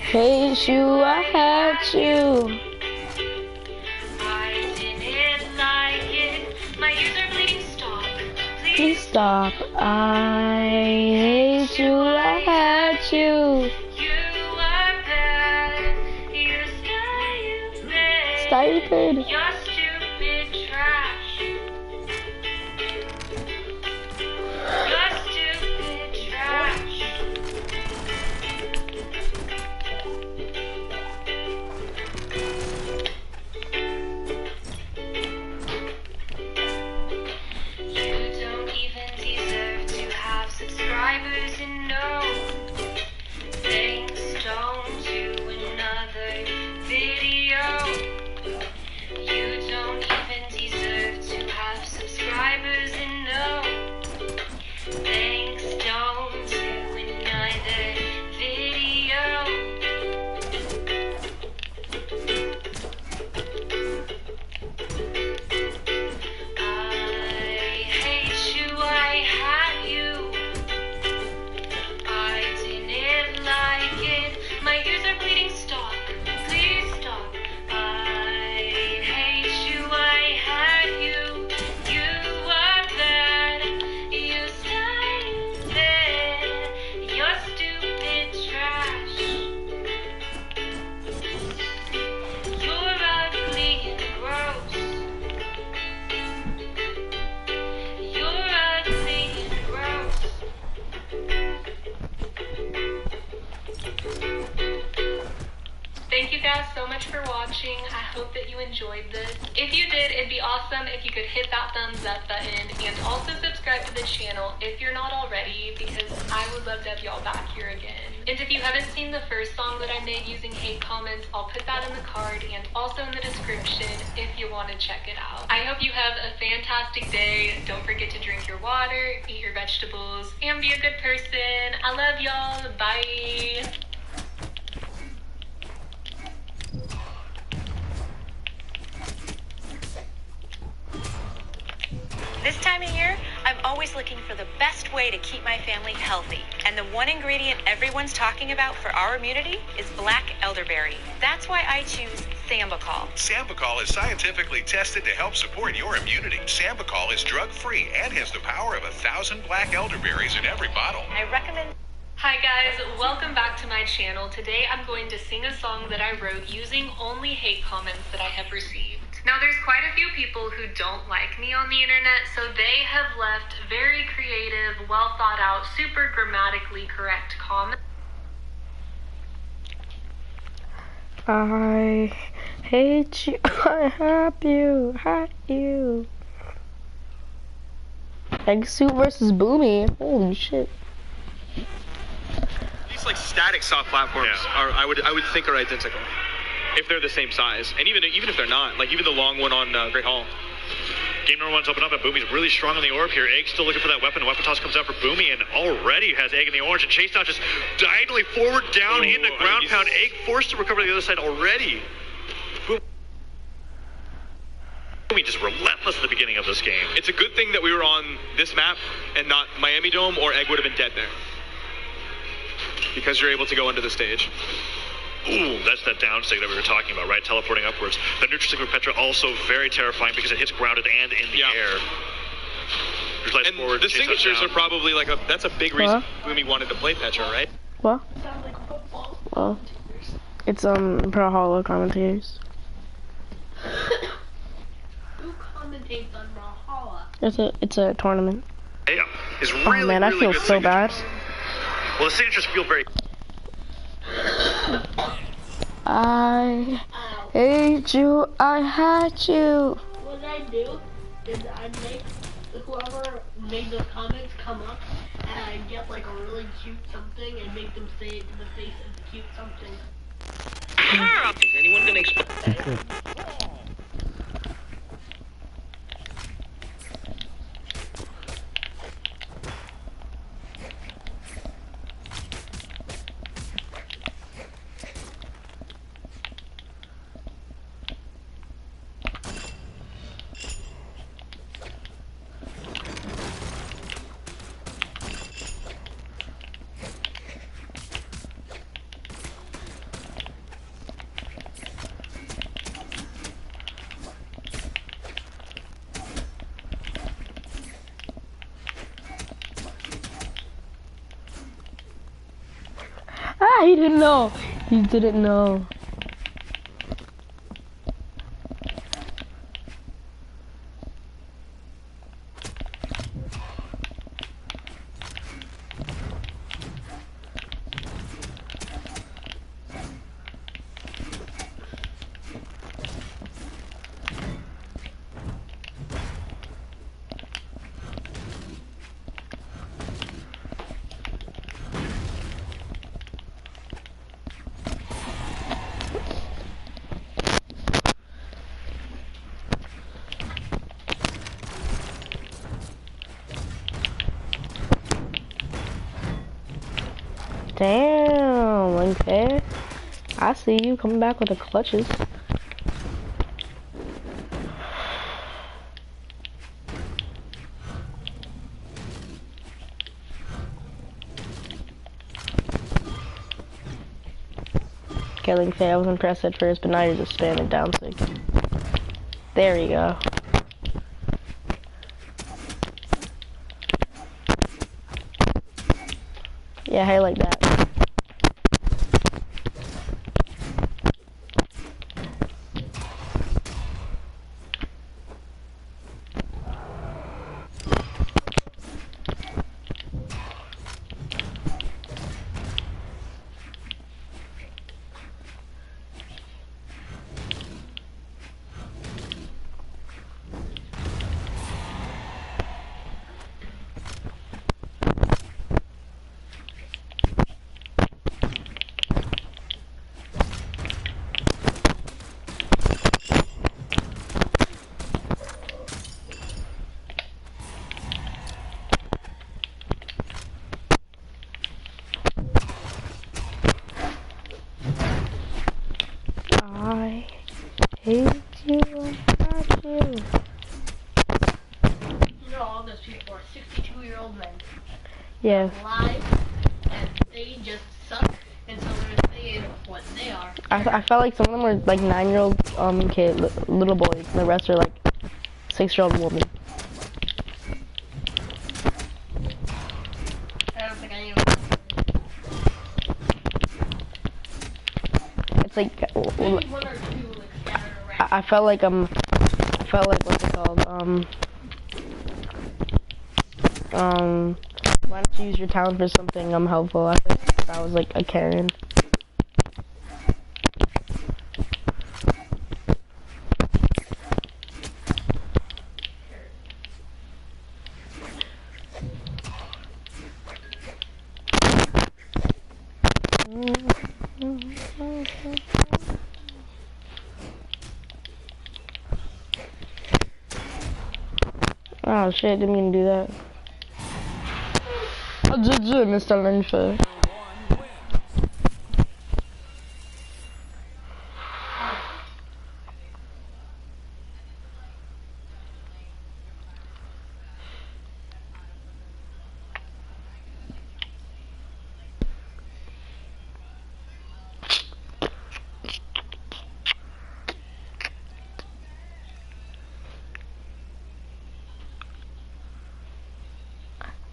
Hate you, I had you. I didn't like it. My ears are bleeding. Stop. Please stop. I hate you, I had you. You are bad. You're stupid. Stupid. You're stupid trash. You're stupid trash. You don't even deserve to have subscribers, and no thanks, don't do another video. You Thank you guys so much for watching. I hope that you enjoyed this. If you did, it'd be awesome if you could hit that thumbs up button and also subscribe to the channel if you're not already, because I would love to have y'all back here again. And if you haven't seen the first song that I made using hate comments, I'll put that in the card and also in the description if you want to check it out. I hope you have a fantastic day. Don't forget to drink your water, eat your vegetables, and be a good person. I love y'all. Bye. This time of year, I'm always looking for the best way to keep my family healthy. And the one ingredient everyone's talking about for our immunity is black elderberry. That's why I choose Sambicol. Sambicol is scientifically tested to help support your immunity. Sambicol is drug-free and has the power of 1,000 black elderberries in every bottle. I recommend... Hi guys, welcome back to my channel. Today I'm going to sing a song that I wrote using only hate comments that I have received. Now there's quite a few people who don't like me on the internet, so they have left very creative, well thought out, super grammatically correct comments. I hate you, I hate you. Egg Soup versus Boomy, holy shit. These like static soft platforms are I would think are identical if they're the same size, and even if they're not, like even the long one on Great Hall. Game number one's open up, and Boomy's really strong on the orb here. Egg's still looking for that weapon. Weapon toss comes out for Boomy, and already has Egg in the orange. And Chase now just diagonally forward down in the ground pound. Egg forced to recover to the other side already. Boomy just relentless at the beginning of this game. It's a good thing that we were on this map and not Miami Dome, or Egg would have been dead there. Because you're able to go into the stage. Ooh, that's that down stick that we were talking about, right? Teleporting upwards. The neutral stick with Petra also very terrifying because it hits grounded and in the air. And forward, the signatures are probably like that's a big reason Boomy wanted to play Petra, right? What? Well, it's Pro Hollow commentators. Who commentates on Brawlhalla? It's a tournament. Yeah, it's really, oh man, I feel so bad. Well, the signatures feel very... I hate you, I hate you. What I do is I make whoever made those comments come up, and I get like a really cute something and make them say it to the face of the cute something. Is anyone gonna explain? Ah, he didn't know. He didn't know. Damn, okay. I see you coming back with the clutches. Killing Faye, I was impressed at first, but now you're just spamming down stick. There you go. Yeah, I like that. Yeah. live, and they just suck, and so they're saying what they are. I felt like some of them were like 9-year-old little boys, and the rest are like 6-year-old women. I don't think I even. It's like Maybe one or two like scattered around. I felt like what's it called? Why don't you use your talent for something helpful? I think that was like a Karen. Oh shit, didn't mean to do that. Mr. Lynchford.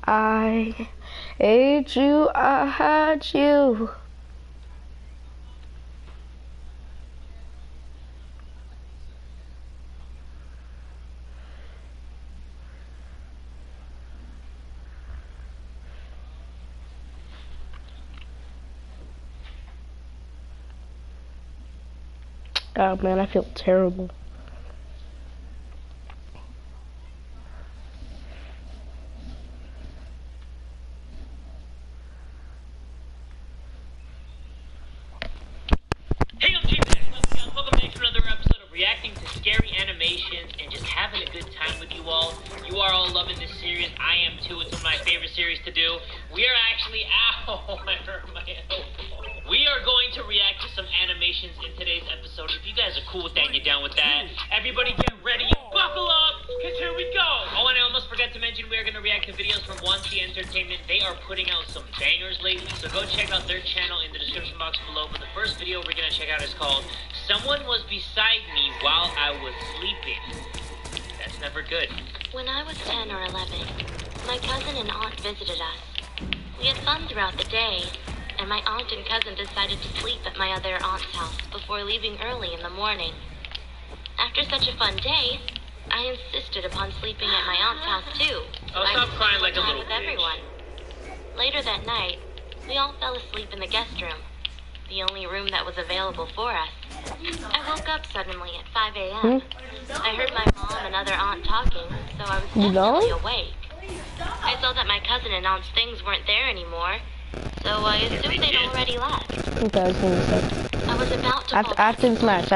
I hate you, I had you. Oh man, I feel terrible. Hey, I'm G-Man. Welcome back to another episode of reacting to scary animations and just having a good time with you all. You are all loving this series. I am too. It's one of my favorite series to do. We are actually ow, I hurt my elbow. We are going to react to some animations in today's episode. If you guys are cool with that and you're down with that, everybody get ready and buckle up, because here we go. Oh, and I almost forgot to mention we are going to react to videos from 1C Entertainment. They are putting out some bangers lately, so go check out their channel in the description box below. But the first video we're going to check out is called Someone Was Beside Me While I Was Sleeping. That's never good. When I was 10 or 11, my cousin and aunt visited us. We had fun throughout the day, and my aunt and cousin decided to sleep at my other aunt's house before leaving early in the morning. After such a fun day, I insisted upon sleeping at my aunt's house too. Oh, stop crying like a little with bitch. everyone. Later that night, we all fell asleep in the guest room, the only room that was available for us. I woke up suddenly at 5 a.m. I heard my mom and other aunt talking, so I was definitely awake. I saw that my cousin and aunt's things weren't there anymore, so I assumed they'd already left. Okay, I was gonna say. I was about to fall After this match.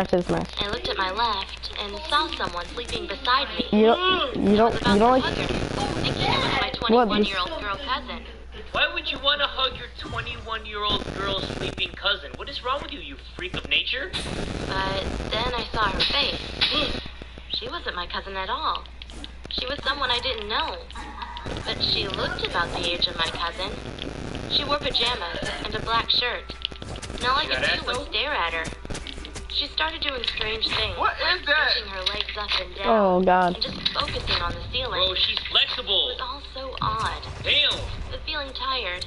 I looked at my left and saw someone sleeping beside me. You don't like. Thinking it was my 21-year-old girl cousin. Why would you want to hug your 21-year-old girl sleeping cousin? What is wrong with you, you freak of nature? But then I saw her face. She wasn't my cousin at all. She was someone I didn't know. But she looked about the age of my cousin. She wore pajamas and a black shirt. And all I could do was stare at her. She started doing strange things. What is that? Stretching her legs up and down. Oh God. And just focusing on the ceiling. Bro, she's flexible. It was all so odd. Damn. But feeling tired,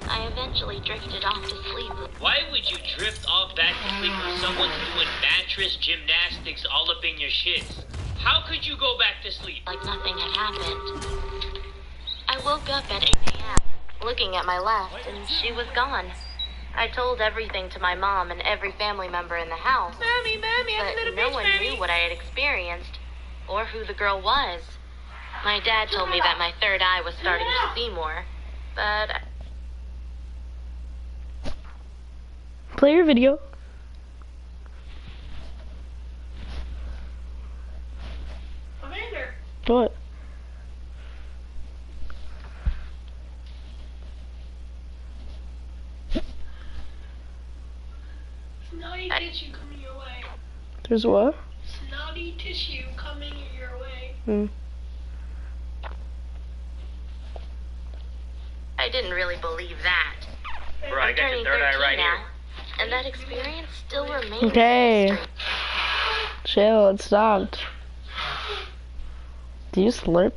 I eventually drifted off to sleep. Why would you drift off back to sleep when someone's doing mattress gymnastics all up in your shits? How could you go back to sleep? Like nothing had happened. I woke up at 8 a.m. looking at my left, and she was gone. I told everything to my mom and every family member in the house. Mommy, but no one knew what I had experienced or who the girl was. My dad told me that my third eye was starting to see more, but Play your video. Commander. What? Snotty tissue coming your way. There's what? Snotty tissue coming your way. Hmm. I didn't really believe that. Bro, I I'm got your turning third eye 13 right now, here. and that experience still remains Okay. a mystery. Chill, it stopped. Do you slurp?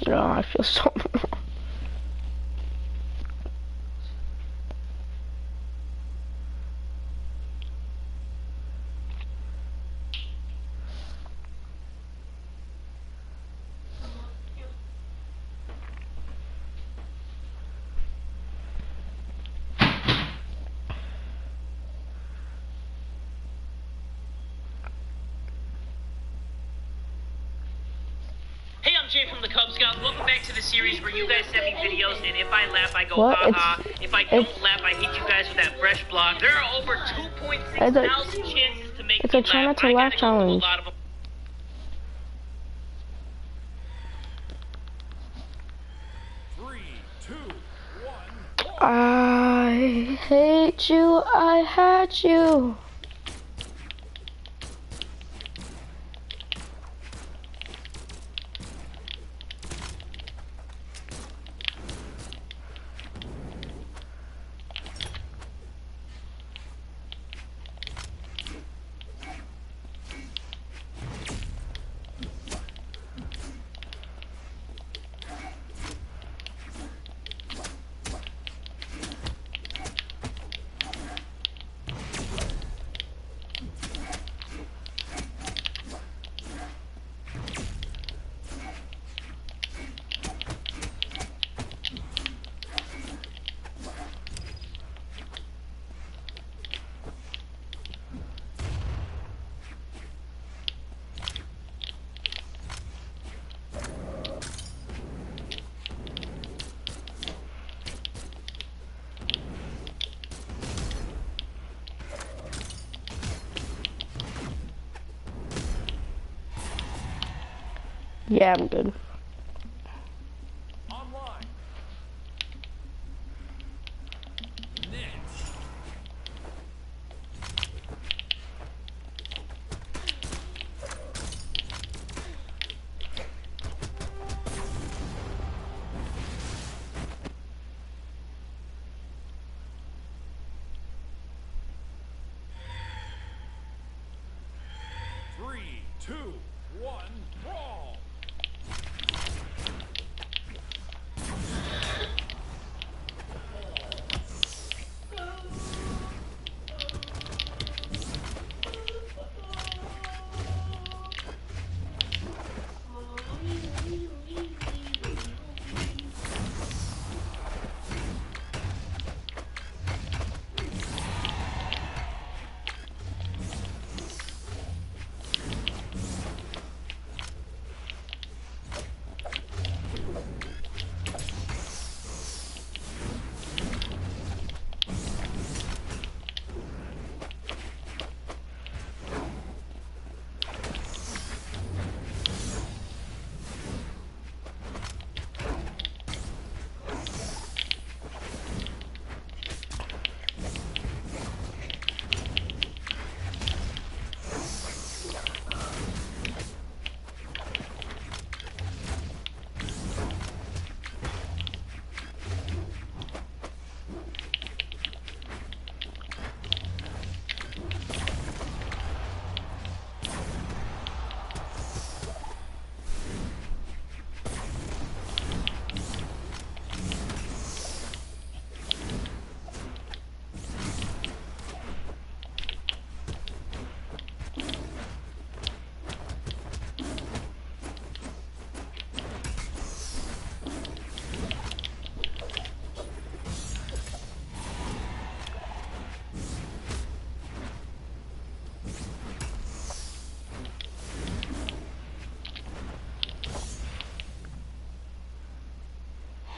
Oh, I feel so Hey, I'm Jay from the Cub Scouts. Welcome back to the series where you guys send me videos, and if I laugh, I go What? ha-ha. If I don't laugh, I hit you guys with that fresh block. There are over 2.6 thousand chances to make it's me a try not laugh. to I laugh gotta go through a challenge. lot of them. 3, 2, 1. I hate you, I had you. Yeah, I'm good. Online. Next. Three, two, one, brawl.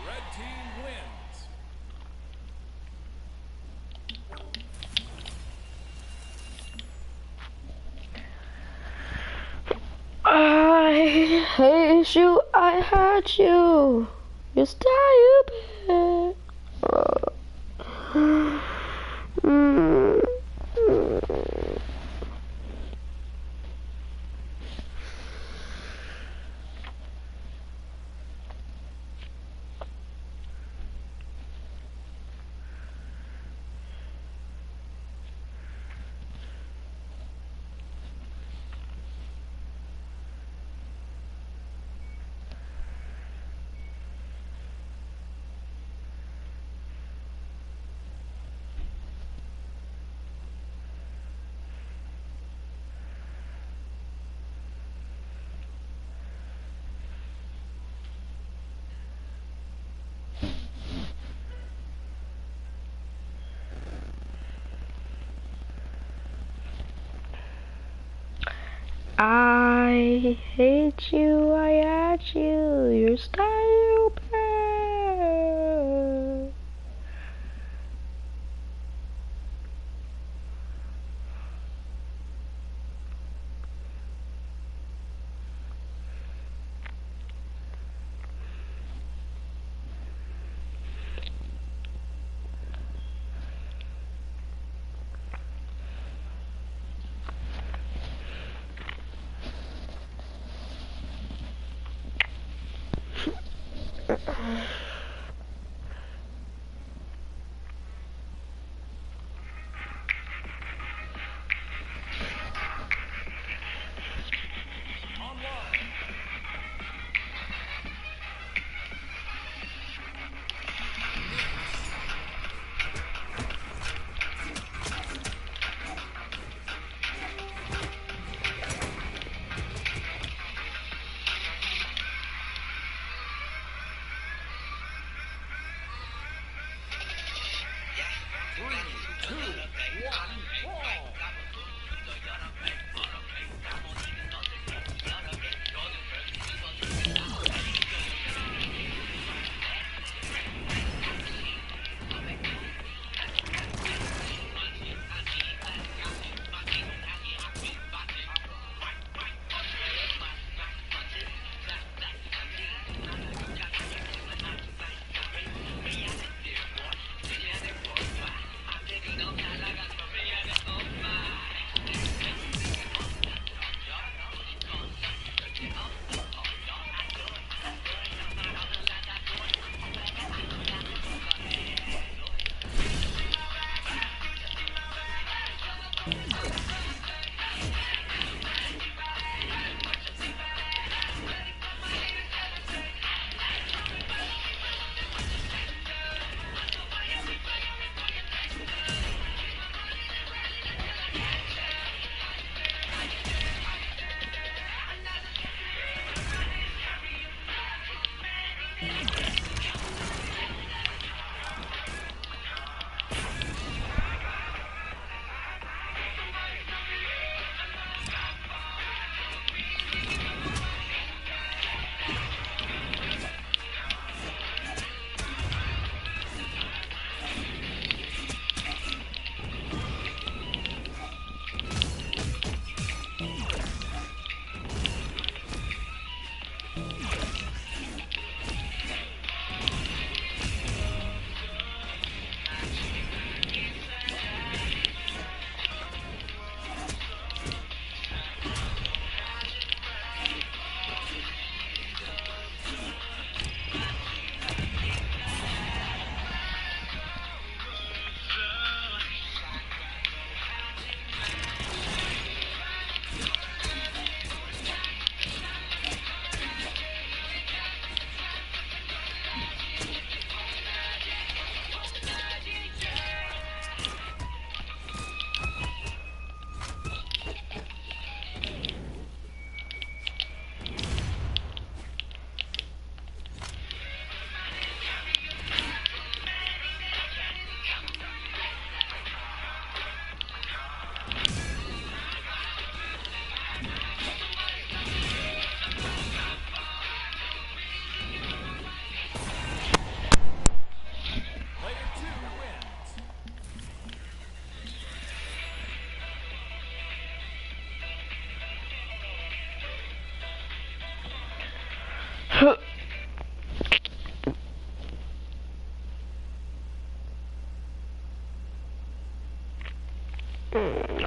Red team wins. I hate you, I had you. You stupid. I hate you, I at you, you're stupid.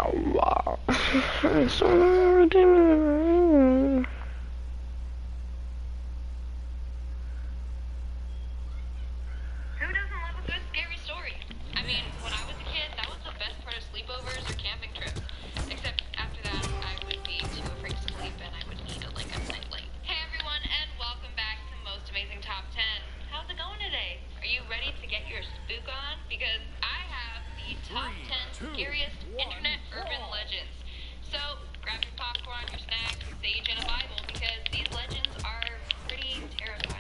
Oh, wow. It's so hard. Who doesn't love a good scary story? I mean, when I was a kid, that was the best part of sleepovers or camping trips. Except after that, I would be too afraid to sleep and I would need a nightlight. Hey everyone, and welcome back to Most Amazing Top 10. How's it going today? Are you ready to get your spook on? Because I have the top 10 scariest internet urban legends. So, grab your popcorn, your snacks, your sage, and a Bible because these legends are pretty terrifying.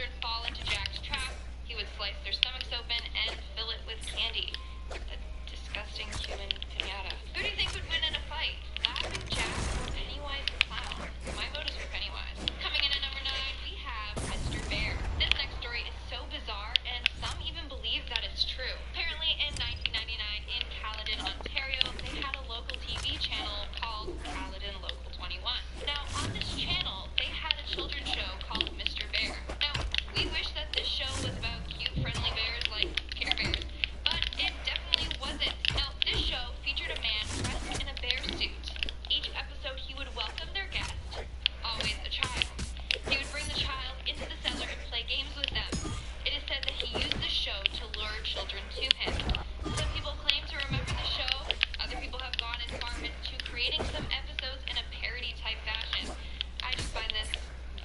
children fall into Jack's trap, he would slice their stomachs open and fill it with candy. A disgusting human pinata. Who do you think would win in a fight? Laughing Jack or Pennywise the Clown? My vote is for Pennywise. Coming in at number 9, we have Mr. Bear. This next story is so bizarre, and some even believe that it's true. Apparently, in 1999, in Caledon, Ontario, they had a local TV channel called Caledon Local 21. Now, on this channel, they had a children's show called Mr. Bear. Now, we wish that this show was about cute, friendly bears like Care Bears, but it definitely wasn't. Now, this show featured a man dressed in a bear suit. Each episode, he would welcome their guest, always a child. He would bring the child into the cellar and play games with them. It is said that he used the show to lure children to him. Some people claim to remember the show. Other people have gone as far as to creating some episodes in a parody-type fashion. I just find this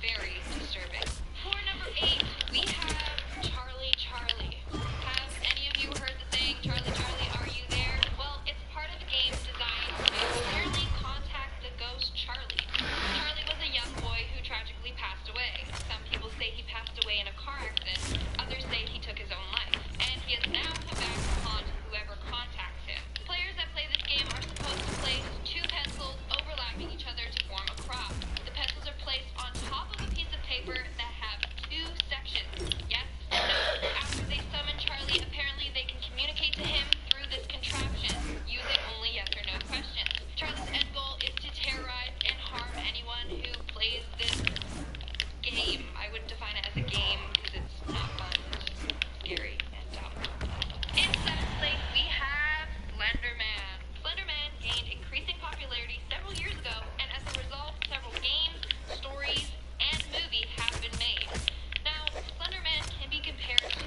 very disturbing. For number 8, we have Charlie Charlie. Have any of you heard the saying, Charlie Charlie, are you there? Well, it's part of a game designed to clearly contact the ghost Charlie. Charlie was a young boy who tragically passed away. Some people say he passed away in a car accident. Others say he took his own life. And he has now come back to haunt whoever contacts him. Players that play this game are supposed to place 2 pencils overlapping each other to form a cross. The pencils are placed on top of a piece of paper that have 2 sections. Yes and no. After they summon Charlie, apparently they can communicate to him through this contraption, using only yes or no questions. Charlie's end goal is to terrorize and harm anyone who plays this game. I wouldn't define it as a game because it's not fun. It's just scary and dumb. In 7th place, we have Slenderman. Slenderman gained increasing popularity several years ago, and as a result, several games, stories, and movies have been made. Now, Slenderman can be compared to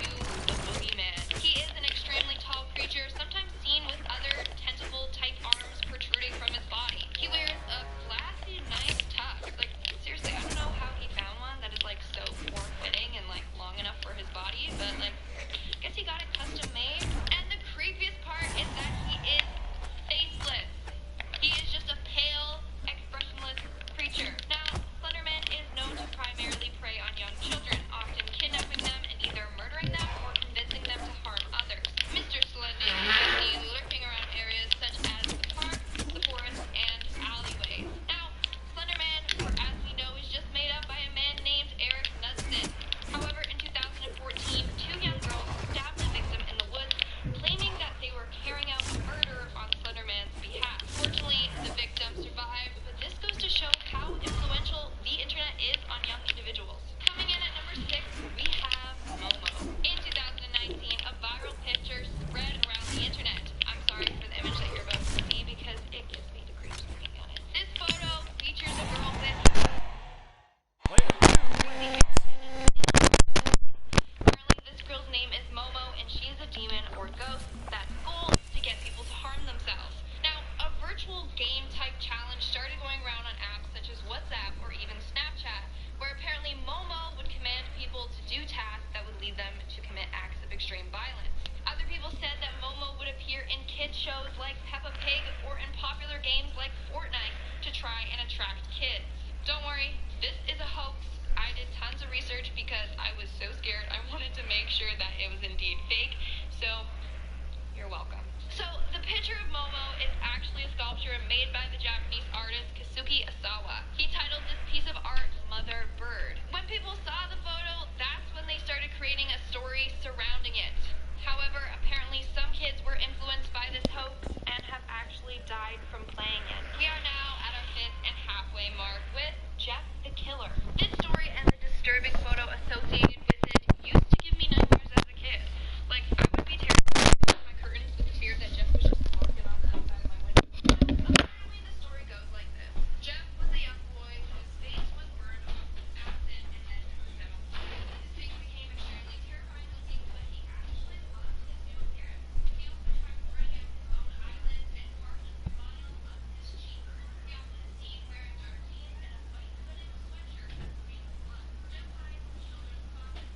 the boogeyman. He is an extremely tall creature, sometimes seen with other tentacle-type arms protruding from his body. He wears a classy, nice tux. Like, seriously, I don't know how he found one that is, like, so form-fitting and, like, long enough for his body, but, like, I guess he got it custom-made. And the creepiest part is that he is faceless. He is just a pale, expressionless creature. Now, Slenderman is known to primarily prey on young children, often kidnapping them and either murdering them or convincing them to harm others. Mr. Slendy is seen lurking around areas such as the park, the forest, and alleyways. Now, Slenderman, or as we know, is just made up by a man named Eric Knudsen. However, in 2014, 2 young girls stabbed a victim in the woods, claiming that they were carrying out murder on Slenderman's behalf. Fortunately, the victim survived, but this goes to show how influential the internet is on young individuals. Coming in at number 6, we have Momo. In 2019, a viral picture spread around the internet. I'm sorry for the image that you're about to see because it gives me the creeps looking at it. This photo features a girl with Apparently, this girl's name is Momo, and she is a demon or ghost that's goal is to get people to harm themselves. Now, a virtual game-type challenge started going around on apps such as WhatsApp or even Snapchat, where apparently Momo would command people to do tasks that would lead them to commit acts of extreme violence. Other people said that Momo would appear in kids shows like Peppa Pig or in popular games like Fortnite to try and attract kids. Don't worry, this is a hoax. I did tons of research because I was so scared. I wanted to make sure that it was indeed fake. So, you're welcome. So, the picture of Momo is actually a sculpture made by the Japanese artist Kazuki Asawa. He titled this piece of art Mother Bird. When people saw the photo, that's when they started creating a story surrounding it. However, apparently some kids were influenced by this hoax and have actually died from playing it. We are now at our 5th and halfway mark with Jeff the Killer. This story and the disturbing photo associated with it used to give me nightmares as a kid. Like, I would be terrified to close my curtains with the fear that Jeff was just walking on the outside of my window. Apparently, the story goes like this. Jeff was a young boy whose face was burned off with acid and then turned out. His face became extremely terrifying looking, but he actually loved his new appearance. He also tried burning out his own eyelids and carved a smile up his cheek. He often is seen wearing dark jeans and a white hooded sweatshirt that stains blood. Jeff hides in children's closets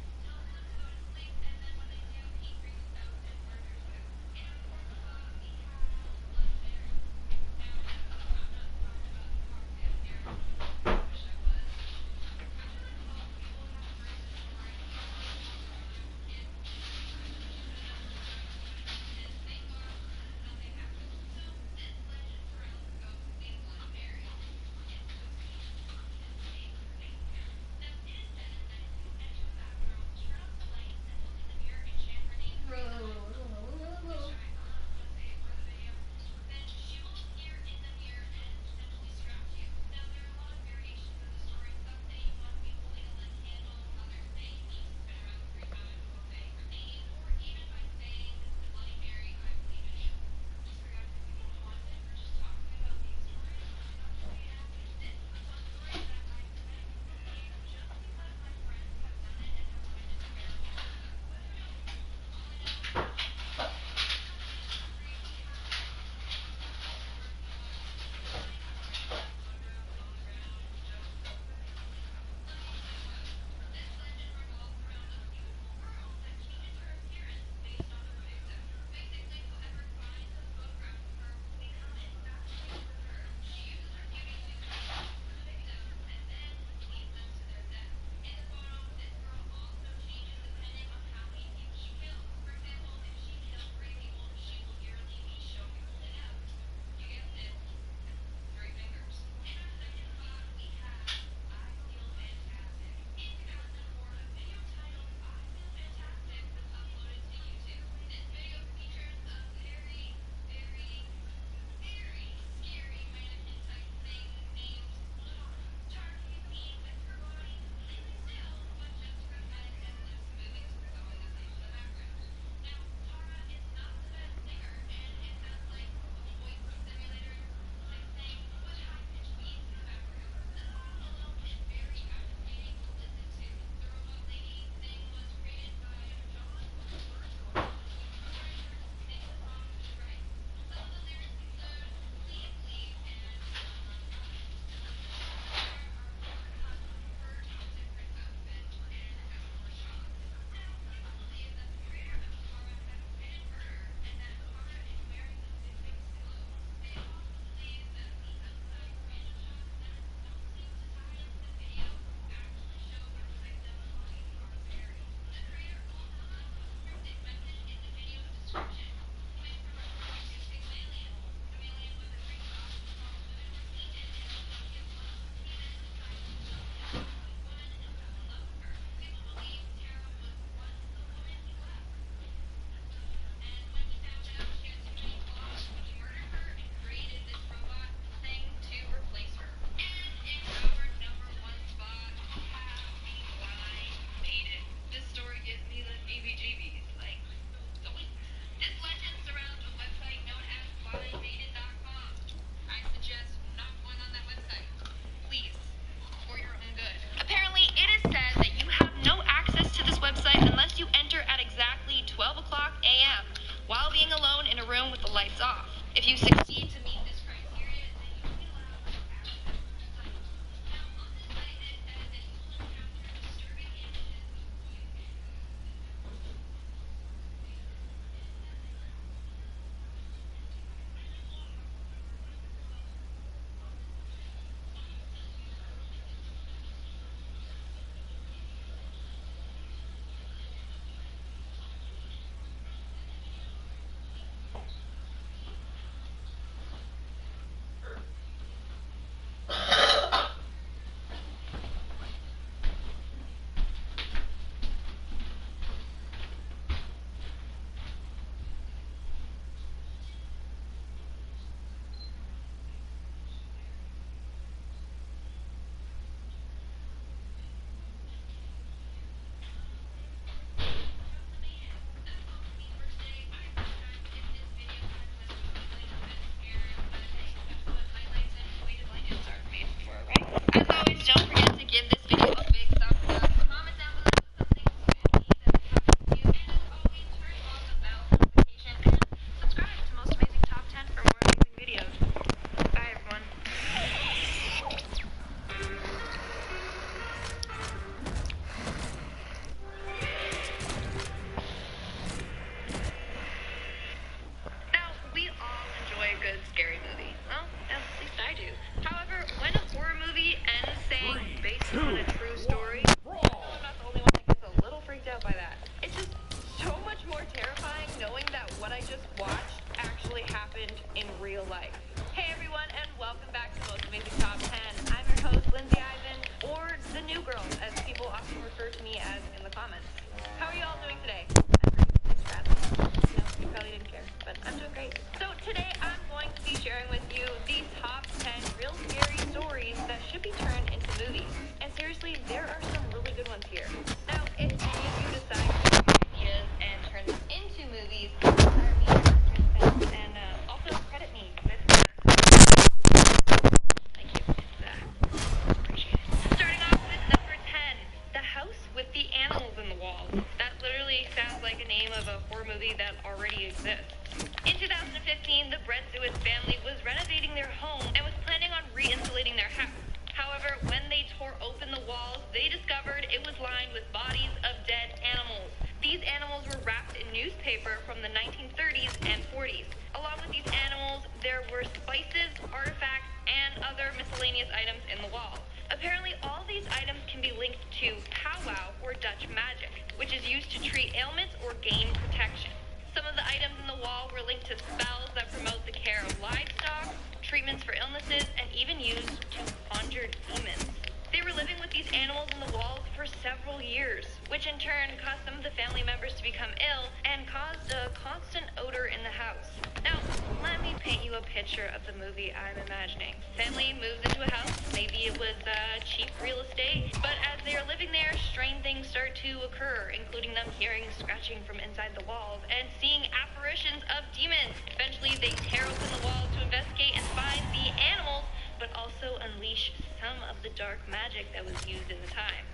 lights off. If you succeed to meet this criteria, then you will be allowed access to the site. Now, on this site, it says that you will encounter disturbing images of boys and girls that have sexual faces, and that they will also be identified by the law. However, under 12 restrictions, all such videos will be deleted. As always, don't forget to give this video a big thumbs up, comment down below something spooky that has happened to you, and as always, turn on the bell notification and subscribe to Most Amazing Top 10 for more amazing videos. Bye, everyone. Now, we all enjoy a good scary movie. Well, at least I do. However, when a horror movie ends saying based on a true story, I'm not the only one that gets a little freaked out by that. It's just so much more terrifying knowing that what I just watched actually happened in real life. Hey everyone, and welcome back to Most Amazing Top 10. I'm your host, Lindsay Ivan, or the New Girl, as people often refer to me as in the comments. How are you all doing today? Thanks for asking. No, you probably didn't care, but I'm doing great. So today I'm going to be sharing with you the top 10 real scary stories that should be turned into movies. And seriously, there are some really good ones here. Now, if any of you decide to take my ideas and turn them into movies, hire me for expense and also credit me with thank you. Appreciate it. Starting off with number 10, The House with the Animals in the Wall. That literally sounds like a name of a horror movie that already exists. In 2015, the Brett Zewitt family was renovating their home and was planning on re-insulating their house. However, when they tore open the walls, they discovered it was lined with bodies of dead animals. These animals were wrapped in newspaper from the 1930s and 40s. Along with these animals, there were spices, artifacts, and other miscellaneous items in the wall. Apparently, all these items can be linked to powwow or Dutch magic, which is used to treat ailments or gain protection. Some of the items in the wall were linked to spells that promote the care of livestock, treatments for illnesses, and even used to conjure demons. They were living with these animals in the walls for several years, which in turn caused some of the family members to become ill and caused a constant odor in the house. Now, let me paint you a picture of the movie I'm imagining. Family moves into a house, maybe it was cheap real estate, but as they are living there, strange things start to occur, including them hearing scratching from inside the walls and seeing apparitions of demons. Eventually, they tear open the walls to investigate and find the animals, but also unleash some of the dark magic that was used in the time.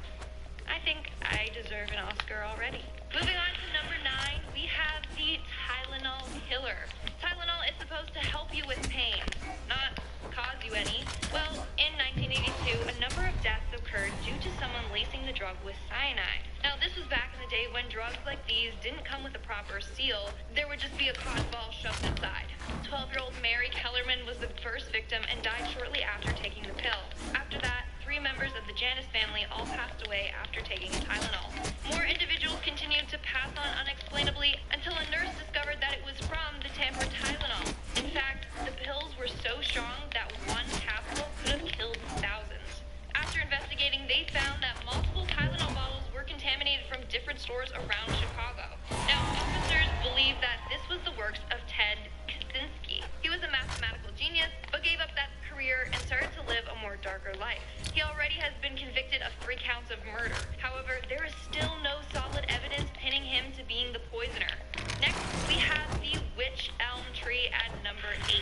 I think I deserve an Oscar already. Moving on to number 9, we have the Tylenol killer. Tylenol is supposed to help you with pain, not cause you any. Well, in 1982, a number of deaths occurred due to someone lacing the drug with cyanide. Now, this was back in the day when drugs like these didn't come with a proper seal. There would just be a cotton ball shoved inside. 12-year-old Mary Kellerman was the first victim and died shortly after taking the pill. After that, 3 members of the Janis family all passed away after taking Tylenol. More individuals continued to pass on unexplainably until a nurse discovered that it was from the tampered Tylenol. In fact, the pills were so strong that one capsule could have killed thousands. After investigating, they found that multiple Tylenol bottles were contaminated from different stores around Chicago. Now, officers believe that this was the works of Ted Kaczynski. He was a mathematical genius, but gave up that career and started to live a more darker life. He already has been convicted of 3 counts of murder. However, there is still no solid evidence pinning him to being the poisoner. Next, we have the witch elm tree at number 8.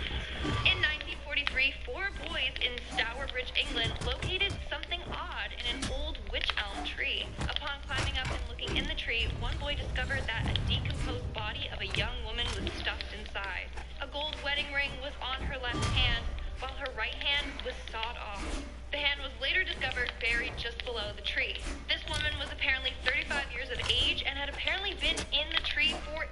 In 1943, 4 boys in Stourbridge, England, located something odd in an old witch elm tree. Upon climbing up and looking in the tree, tree, one boy discovered that a decomposed body of a young woman was stuffed inside. A gold wedding ring was on her left hand, while her right hand was sawed off. The hand was later discovered buried just below the tree. This woman was apparently 35 years of age and had apparently been in the tree for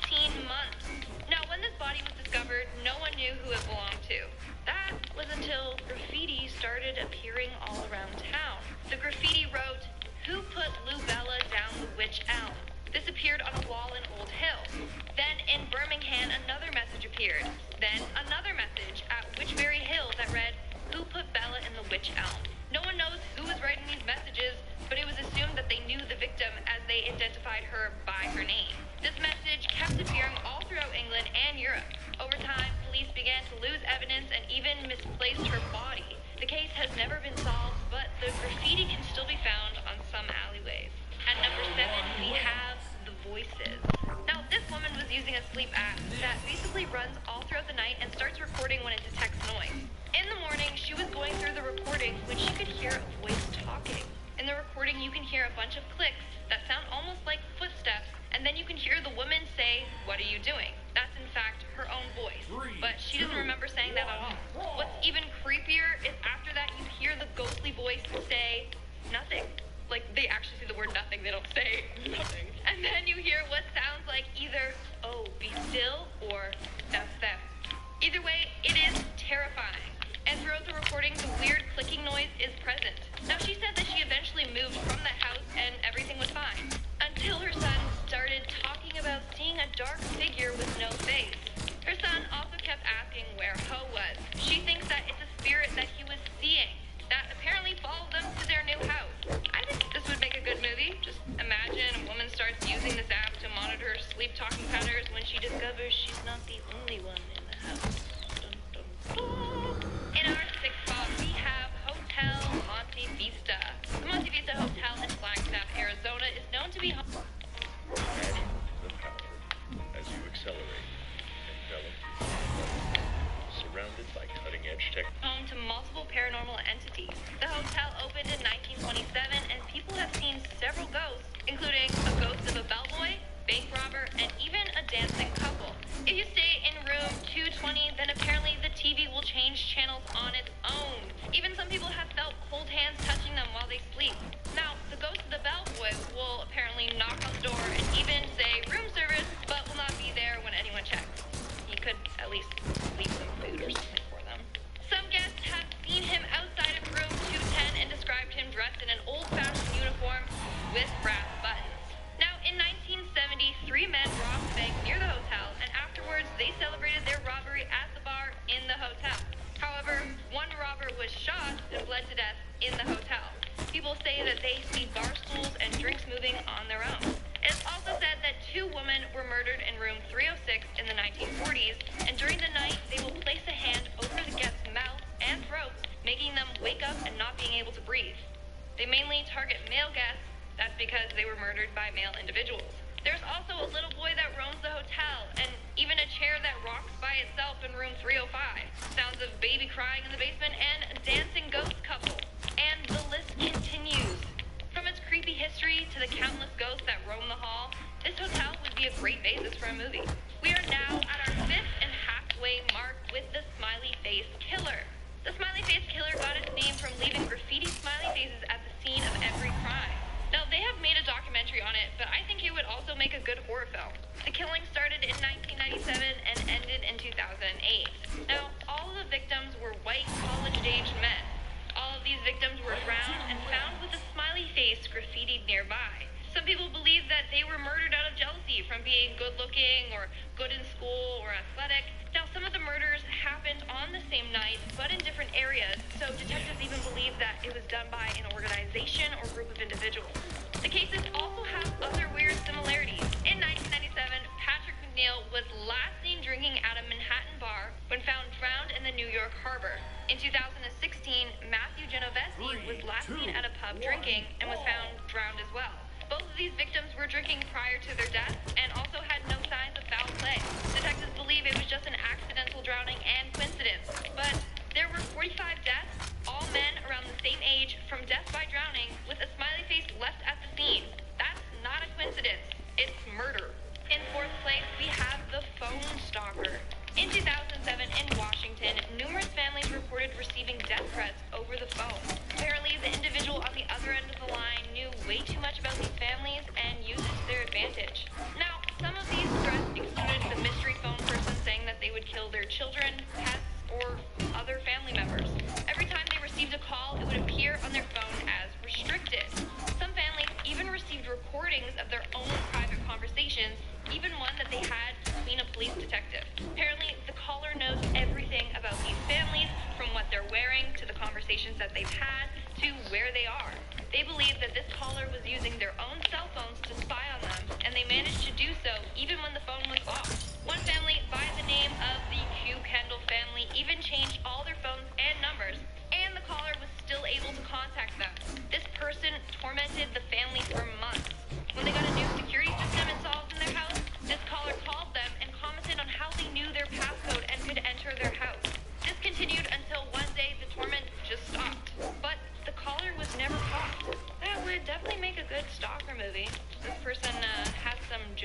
18 months. Now, when this body was discovered, no one knew who it belonged to. That was until graffiti started appearing all around town. The graffiti wrote, "Who put Lou Bella down the witch elm?" This appeared on a wall in Old Hill. Then in Birmingham, another message appeared. Then another message at Witchbury Hill that read, "Who put Bella in the witch elm?" No one knows who was writing these messages, but it was assumed that they knew the victim as they identified her by her name. This message kept appearing all throughout England and Europe. Over time, police began to lose evidence and even misplaced her body. The case has never been solved, but the graffiti can still be found on some alleyways. At number 7, we have The Voices. Now, this woman was using a sleep app that basically runs all throughout the night and starts recording when it detects noise. In the morning, she was going through the recording when she could hear a voice talking. In the recording, you can hear a bunch of clicks that sound almost like footsteps, and then you can hear the woman say, "What are you doing?" That's in fact her own voice, but she doesn't remember saying that at all. What's even creepier is after that you hear the ghostly voice say, "Nothing." Like, they actually say the word nothing, they don't say nothing. And then you hear what sounds like either, "Oh, be still," or "That's them." Either way, it is terrifying. And throughout the recording, the weird clicking noise is present. Now, she said that she eventually moved from the house and everything was fine. Until her son started talking about seeing a dark figure with no face. Her son also kept asking where Ho was. She thinks that it's a spirit that he was seeing that apparently followed them to their new house. I think this would make a good movie. Just imagine a woman starts using this app to monitor her sleep talking patterns when she discovers she's not the only one in the house. Dun, dun, dun. In our 6th spot, we have Hotel Monte Vista. The Monte Vista Hotel in Flagstaff, Arizona is known to be home. Imagine the power as you accelerate, envelop, surrounded by cutting-edge tech. Home to multiple paranormal entities. The hotel opened in 1927, and people have seen several ghosts, including a ghost of a bellboy, bank robber, and even a dancing couple. If you stay in room 220, then apparently the TV will change channels on its own. Even some people have felt cold hands touching them while they sleep. Now, the ghost of the bellboy will apparently knock on the door and even say room service, but will not be there when anyone checks. He could at least leave some food or something for them. Some guests have seen him outside of room 210 and described him dressed in an old-fashioned uniform with brass buttons. Now, in 1970, 3 men robbed a bank near the hotel, and afterwards they celebrated their robbery at the bar in the hotel. However, one robber was shot and bled to death in the hotel. People say that they see bar stools and drinks moving on their own. It's also said that 2 women were murdered in room 306 in the 1940s, and during the night they will place a hand over the guests' mouths and throats, making them wake up and not being able to breathe. They mainly target male guests. That's because they were murdered by male individuals. There's also a little boy that roams the hotel, and even a chair that rocks by itself in room 305. Sounds of baby crying in the basement, and a dancing ghost couple. And the list continues. From its creepy history to the countless ghosts that roam the hall, this hotel would be a great basis for a movie. We are now at our 5th and halfway mark with the Smiley Face Killer. The Smiley Face Killer got its name from leaving graffiti smiley faces at the scene of every crime. Now, they have made a documentary on it, but I think it would also make a good horror film. The killing started in 1997 and ended in 2008. Now, all of the victims were white, college-aged men. All of these victims were drowned and found with a smiley face graffitied nearby. Some people believe that they were murdered out of jealousy from being good-looking or good in school or athletic. Now, some of the murders happened on the same night, but in different areas, so detectives even believe that it was done by an organization or group of individuals. The cases also have other weird similarities. In 1997, Patrick McNeil was last seen drinking at a Manhattan bar when found drowned in the New York harbor. In 2016, Matthew Genovese was last seen at a pub drinking and was found drowned as well. Both of these victims were drinking prior to their death and also had no signs of foul play. Detectives believe it was just an accidental drowning and coincidence. But there were 45 deaths, all men around the same age, from death by drowning, with a smiley face left at the scene. That's not a coincidence.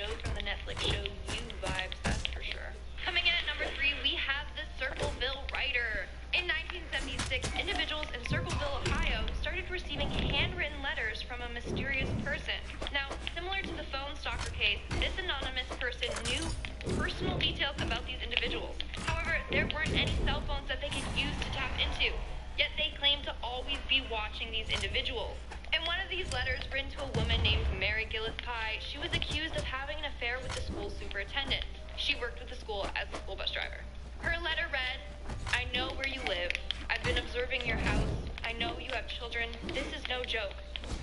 Joe from the Netflix show You vibes, that's for sure. Coming in at number 3, we have the Circleville Writer. In 1976, individuals in Circleville, Ohio, started receiving handwritten letters from a mysterious person. Now, similar to the phone stalker case, this anonymous person knew personal details about these individuals. However, there weren't any cell phones that they could use to tap into, yet they claimed to always be watching these individuals. In one of these letters written to a woman named Mary Gillispie, she was accused of having an affair with the school superintendent. She worked with the school as a school bus driver. Her letter read, "I know where you live. I've been observing your house. I know you have children. This is no joke.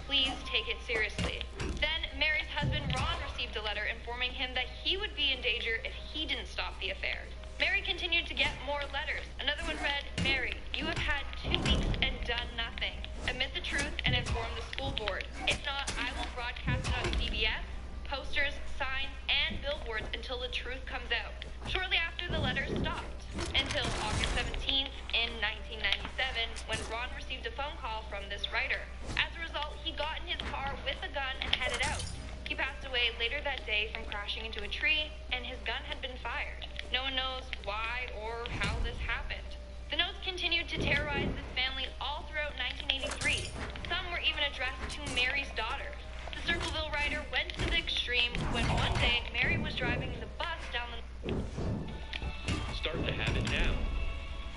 Please take it seriously." Then Mary's husband Ron received a letter informing him that he would be in danger if he didn't stop the affair. Mary continued to get more letters. Another one read, "Mary, you have had 2 weeks and done nothing. Admit the truth and inform the school board. If not, I will broadcast it on CBS, posters, signs, and billboards until the truth comes out." Shortly after, the letters stopped, until August 17th in 1997, when Ron received a phone call from this writer. As a result, he got in his car with a gun and headed out. He passed away later that day from crashing into a tree, and his gun had been fired. No one knows why or how this happened. The notes continued to terrorize this family all throughout 1983. Some were even addressed to Mary's daughter. The Circleville Writer went to the extreme when one day Mary was driving the bus down the... Start to have it now.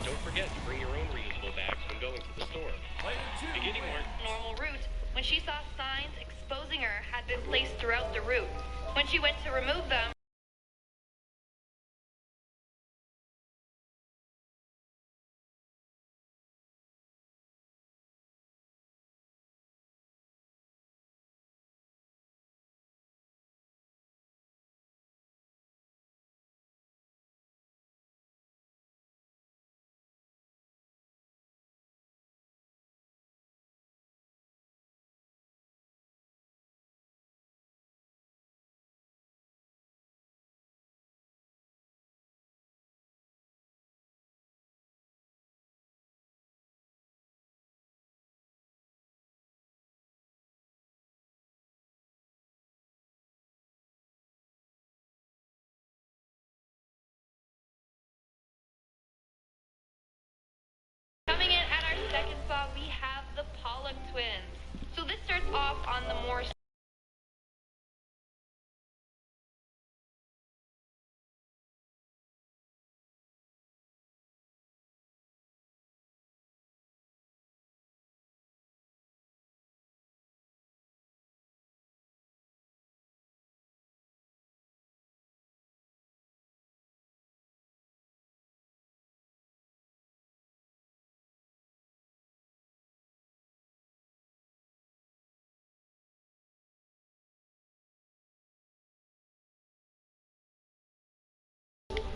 Don't forget to bring your own reusable bags when going to the store. Beginning mark. Normal route when she saw signs exposing her had been placed throughout the route. When she went to remove them, coming in at our second spot, we have the Pollock twins. So this starts off on the more...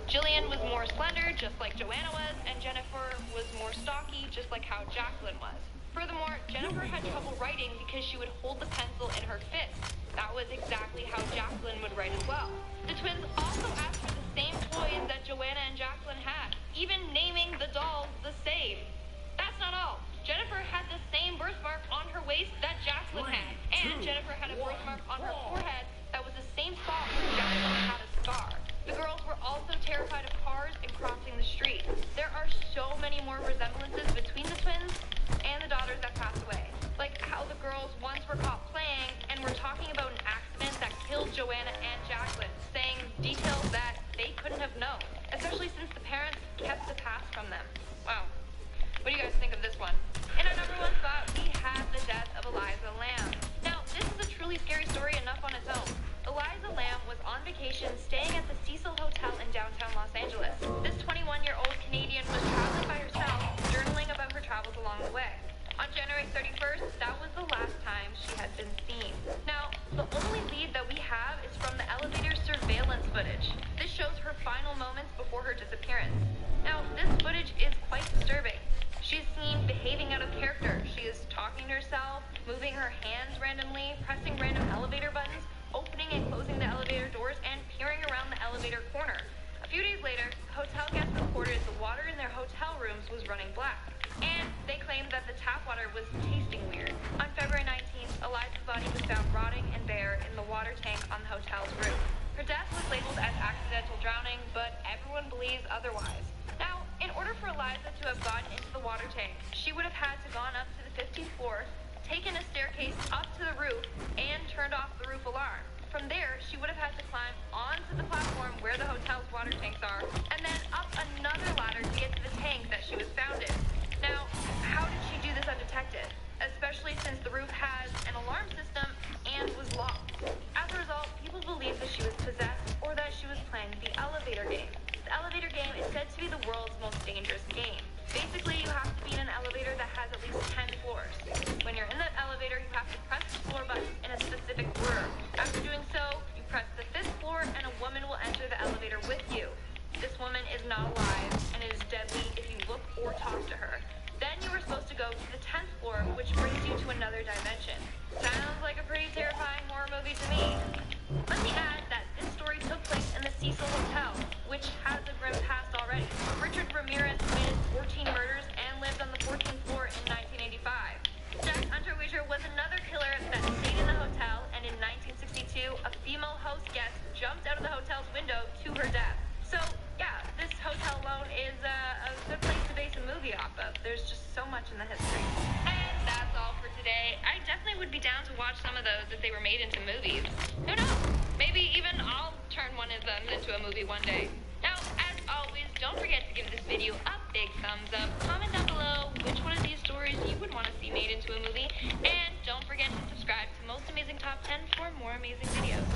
Jillian was more slender, just like Joanna was, and Jennifer was more stocky, just like how Jacqueline was. Furthermore, Jennifer had trouble writing because she would hold the pencil in her fist. That was exactly how Jacqueline would write as well. The twins also asked for the same toys that Joanna and Jacqueline had, even naming the dolls the same. That's not all. Jennifer had the same birthmark on her waist that Jacqueline had, and Jennifer had a birthmark on her forehead that was the same spot where Jacqueline had a scar. The girls were also terrified of cars and crossing the street. There are so many more resemblances between the twins and the daughters that passed away. Like how the girls once were caught playing and were talking about an accident that killed Joanna and Jacqueline, saying details that they couldn't have known, especially since the parents kept the past from them. Wow. What do you guys think of this one? In our number 1 spot, we have the death of Eliza Lamb. Now, this is a truly scary story enough on its own. Eliza Lamb was on vacation staying at the Cecil Hotel in downtown Los Angeles. This 21-year-old Canadian was traveling by herself, journaling about her travels along the way. On January 31st, that was the last time she had been seen. Now, the only lead that we have is from the elevator surveillance footage. This shows her final moments before her disappearance. Now, this footage is quite disturbing. She's seen behaving out of character. She is talking to herself, moving her hands randomly, pressing random elevator buttons, opening and closing the elevator doors, and peering around the elevator corner. A few days later, hotel guests reported the water in their hotel rooms was running black, and they claimed that the tap water was tasting weird. On February 19th, Eliza's body was found rotting and bare in the water tank on the hotel's roof. otherwise. Now, in order for Eliza to have gotten into the water tank, she would have had to gone up to the 15th floor, taken a staircase up to the roof, and turned off the roof alarm. From there, she would have had to climb onto the platform where the hotel's water tanks are, and then up another ladder to get to the tank that she was found in. Now, how did she do this undetected? Especially since the roof has an alarm system and was locked. As a result, people believe that she was possessed or that she was playing the elevator game. The elevator game is said to be the world's most dangerous game. Basically, you have to be in an elevator that has at least 10 floors. When you're in that elevator, you have to press the floor button in a specific order. After doing so, you press the 5th floor and a woman will enter the elevator with you. This woman is not alive and is deadly if you look or talk to her. Then you are supposed to go to the 10th floor, which brings you to another dimension. Sounds like a pretty terrifying horror movie to me. Let me add that this story took place in the Cecil Hotel, which has a grim past already. Richard Ramirez committed 14 murders and lived on the 14th floor in 1985. Jack Unterweger was another killer that stayed in the hotel, and in 1962, a female host guest jumped out of the hotel's window to her death. So, yeah, this hotel alone is a good place to base a movie off of. There's just so much in the history. And that's all for today. I definitely would be down to watch some of those if they were made into movies. Who knows? Maybe even I'll turn one of them into a movie one day. Now, as always, don't forget to give this video a big thumbs up. Comment down below which one of these stories you would want to see made into a movie. And don't forget to subscribe to Most Amazing Top 10 for more amazing videos.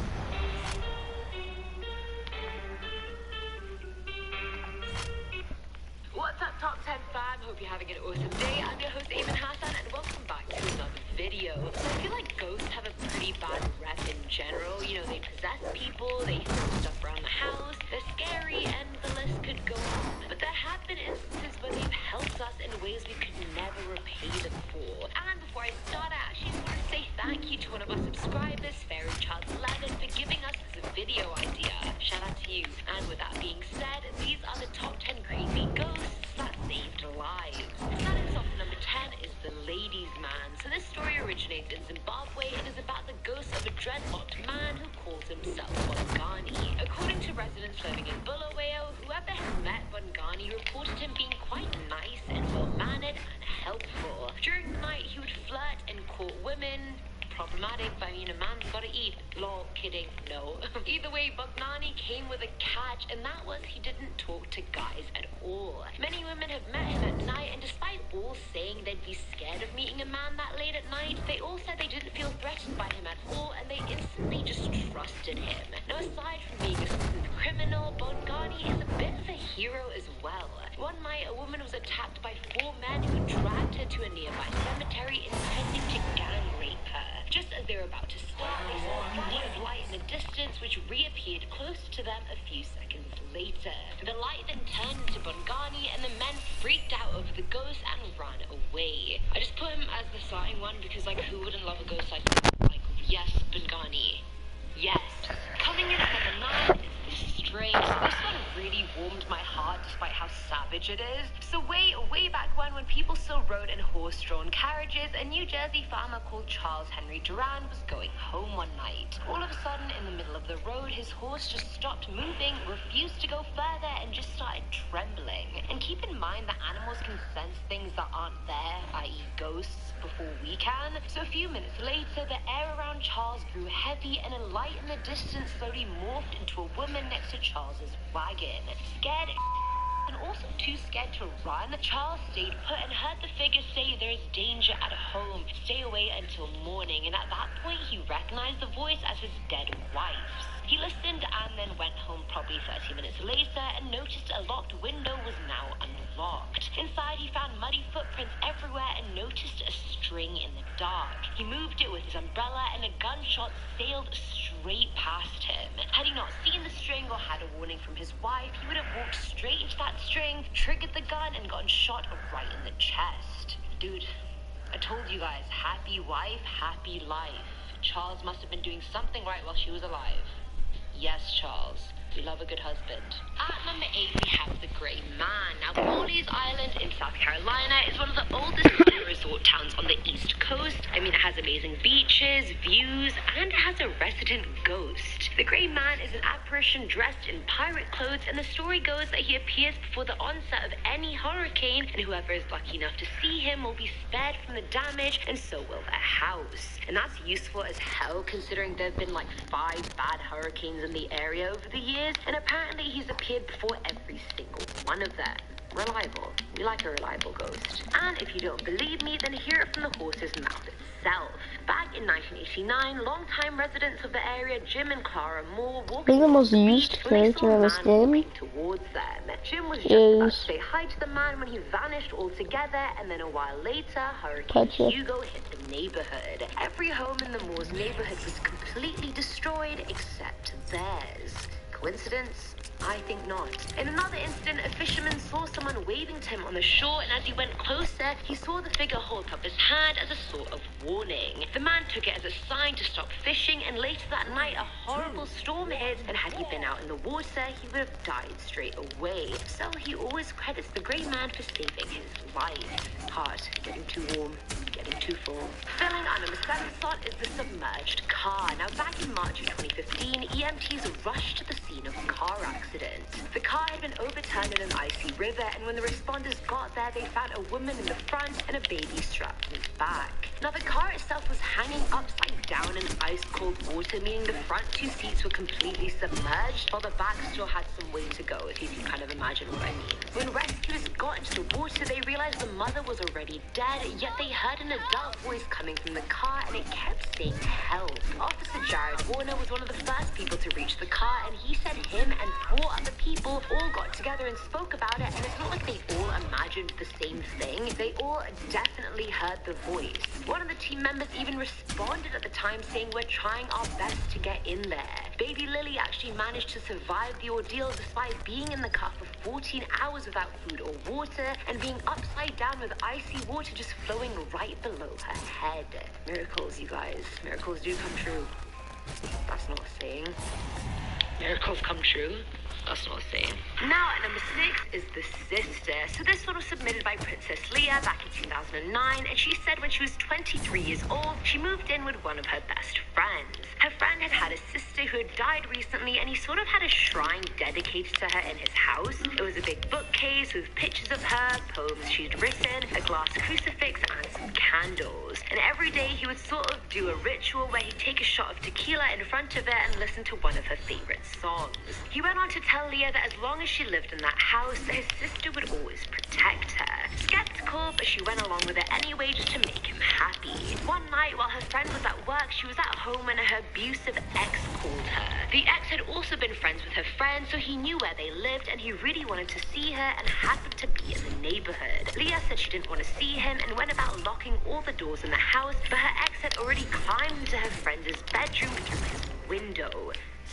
What's up, Top 10 fam? Hope you're having an awesome day. I'm your host, Eamon Hassan, and welcome back to another video. So I feel like ghosts have a pretty bad rep in general. You know, they possess people, they throw stuff around the house, they're scary, and the list could go on. But there have been instances where they've helped us in ways we could never repay them for. And before I start, I actually want to say thank you to one of our subscribers, Fairy Child 11, for giving us this video idea. Shout out to you. And with that being said, these are the top 10 creepy ghosts that saved lives. Starting off number 10 is the Ladies' Man. So this story originates in Zimbabwe and is about the ghost of a dreadlocked man who calls himself Bongani. According to residents living in Bulawayo, whoever had met Bongani reported him being quite nice and well-mannered and helpful. During the night, he would flirt and court women. Problematic, but I mean, a man's gotta eat. Lol, kidding, no. Either way, Bongani came with a catch, and that was he didn't talk to guys at all. Many women have met him at night, and despite all saying they'd be scared of meeting a man that late at night, they all said they didn't feel threatened by him at all, and they instantly just trusted him. Now, aside from being a smooth criminal, Bongani is a bit of a hero as well. One night, a woman was attacked by 4 men who dragged her to a nearby cemetery intending to gang rape her. Just as they were about to stop, they saw a flash of light in the distance which reappeared close to them a few seconds later. The light then turned to Bongani and the men freaked out over the ghost and ran away. I just put him as the starting one because, like, who wouldn't love a ghost like yes, Bongani. Yes. Coming in at number 9 is the string. So this one really warmed my heart despite how savage it is. So way back when people still rode in horse-drawn carriages, a New Jersey farmer called Charles Henry Duran was going home one night. All of a sudden, in the middle of the road, his horse just stopped moving, refused to go further, and just started trembling. And keep in mind that animals can sense things that aren't there, i.e. ghosts, before we can. So a few minutes later, the air around Charles grew heavy, and a light in the distance slowly morphed into a woman next to Charles's wagon. Scared and also too scared to run, Charles stayed put and heard the figure say there is danger at home. Stay away until morning. And at that point, he recognized the voice as his dead wife's. He listened and then went home probably 30 minutes later and noticed a locked window was now unlocked. Inside, he found muddy footprints everywhere and noticed a string in the dark. He moved it with his umbrella and a gunshot sailed straight past him. Had he not seen the string or had a warning from his wife, he would have walked straight into that string, triggered the gun, and gotten shot right in the chest. Dude, I told you guys, happy wife, happy life. Charles must have been doing something right while she was alive. Yes, Charles. We love a good husband. At number 8, we have the Grey Man. Now, Pawleys Island in South Carolina is one of the oldest summer resort towns on the East Coast. I mean, it has amazing beaches, views, and it has a resident ghost. The Grey Man is an apparition dressed in pirate clothes, and the story goes that he appears before the onset of any hurricane, and whoever is lucky enough to see him will be spared from the damage, and so will their house. And that's useful as hell, considering there have been like 5 bad hurricanes in the area over the years, and apparently he's appeared before every single one of them. Reliable. We like a reliable ghost. And if you don't believe me, then hear it from the horse's mouth itself. Back in 1989, longtime residents of the area, Jim and Clara Moore, walked The most used character in this game towards them. Jim was just about to say hi to the man when he vanished altogether, and then a while later, Hurricane Hugo hit the neighborhood. Every home in the Moores neighborhood was completely destroyed except theirs. Coincidence? I think not. In another incident, a fisherman saw someone waving to him on the shore, and as he went closer, he saw the figure hold up his hand as a sort of warning. The man took it as a sign to stop fishing, and later that night, a horrible storm hit, and had he been out in the water, he would have died straight away. So he always credits the Grey Man for saving his life. Heart getting too warm, getting too full. Filling our number 7 slot is the submerged car. Now, back in March of 2015, EMTs rushed to the scene of a car accident. The car had been overturned in an icy river, and when the responders got there, they found a woman in the front and a baby strapped in the back. Now, the car itself was hanging upside down in ice-cold water, meaning the front 2 seats were completely submerged, while the back still had some way to go, if you can kind of imagine what I mean. When rescuers got into the water, they realized the mother was already dead, yet they heard an adult voice coming from the car, and it kept saying help. Officer Jared Warner was one of the first people to reach the car, and he said him and 4 other people all got together and spoke about it, and it's not like they all imagined the same thing. They all definitely heard the voice. One of the team members even responded at the time saying, "We're trying our best to get in there." Baby Lily actually managed to survive the ordeal despite being in the car for 14 hours without food or water, and being upside down with icy water just flowing right below her head. Miracles, you guys. Miracles do come true. That's not a saying. Miracles come true. That's not a saying. Now at number 6 is The Sister. So this one was submitted by Princess Leah back in 2009, and she said when she was 23 years old, she moved in with one of her best friends. Her friend had had a sister who had died recently, and he sort of had a shrine dedicated to her in his house. It was a big bookcase with pictures of her, poems she'd written, a glass crucifix, and some candles. And every day he would sort of do a ritual where he'd take a shot of tequila in front of her and listen to one of her favorite songs. He went on to tell Leah that as long as she lived in that house, his sister would always protect her. Skeptical, but she went along with it anyway just to make him happy. One night while her friend was at work, she was at home when her abusive ex called her. The ex had also been friends with her friend, so he knew where they lived, and he really wanted to see her and happened to be in the neighborhood. Leah said she didn't want to see him and went about locking all the doors in the house, but her ex had already climbed into her friend's bedroom through his window.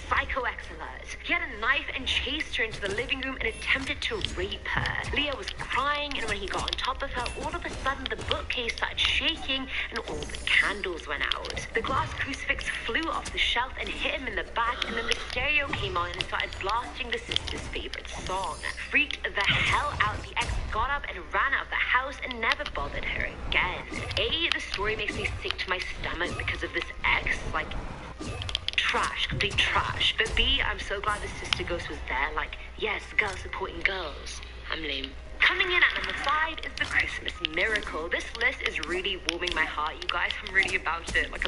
Psycho ex alert. He had a knife and chased her into the living room and attempted to rape her. Leah was crying, and when he got on top of her, all of a sudden the bookcase started shaking and all the candles went out. The glass crucifix flew off the shelf and hit him in the back, and then the stereo came on and started blasting the sister's favorite song. Freaked the hell out, the ex got up and ran out of the house and never bothered her again. A, the story makes me sick to my stomach because of this ex, like, trash, complete trash. But B, I'm so glad the sister ghost was there, like, yes, girls supporting girls. I'm lame. Coming in at number 5 is The Christmas Miracle. This list is really warming my heart, you guys. I'm really about it. Like,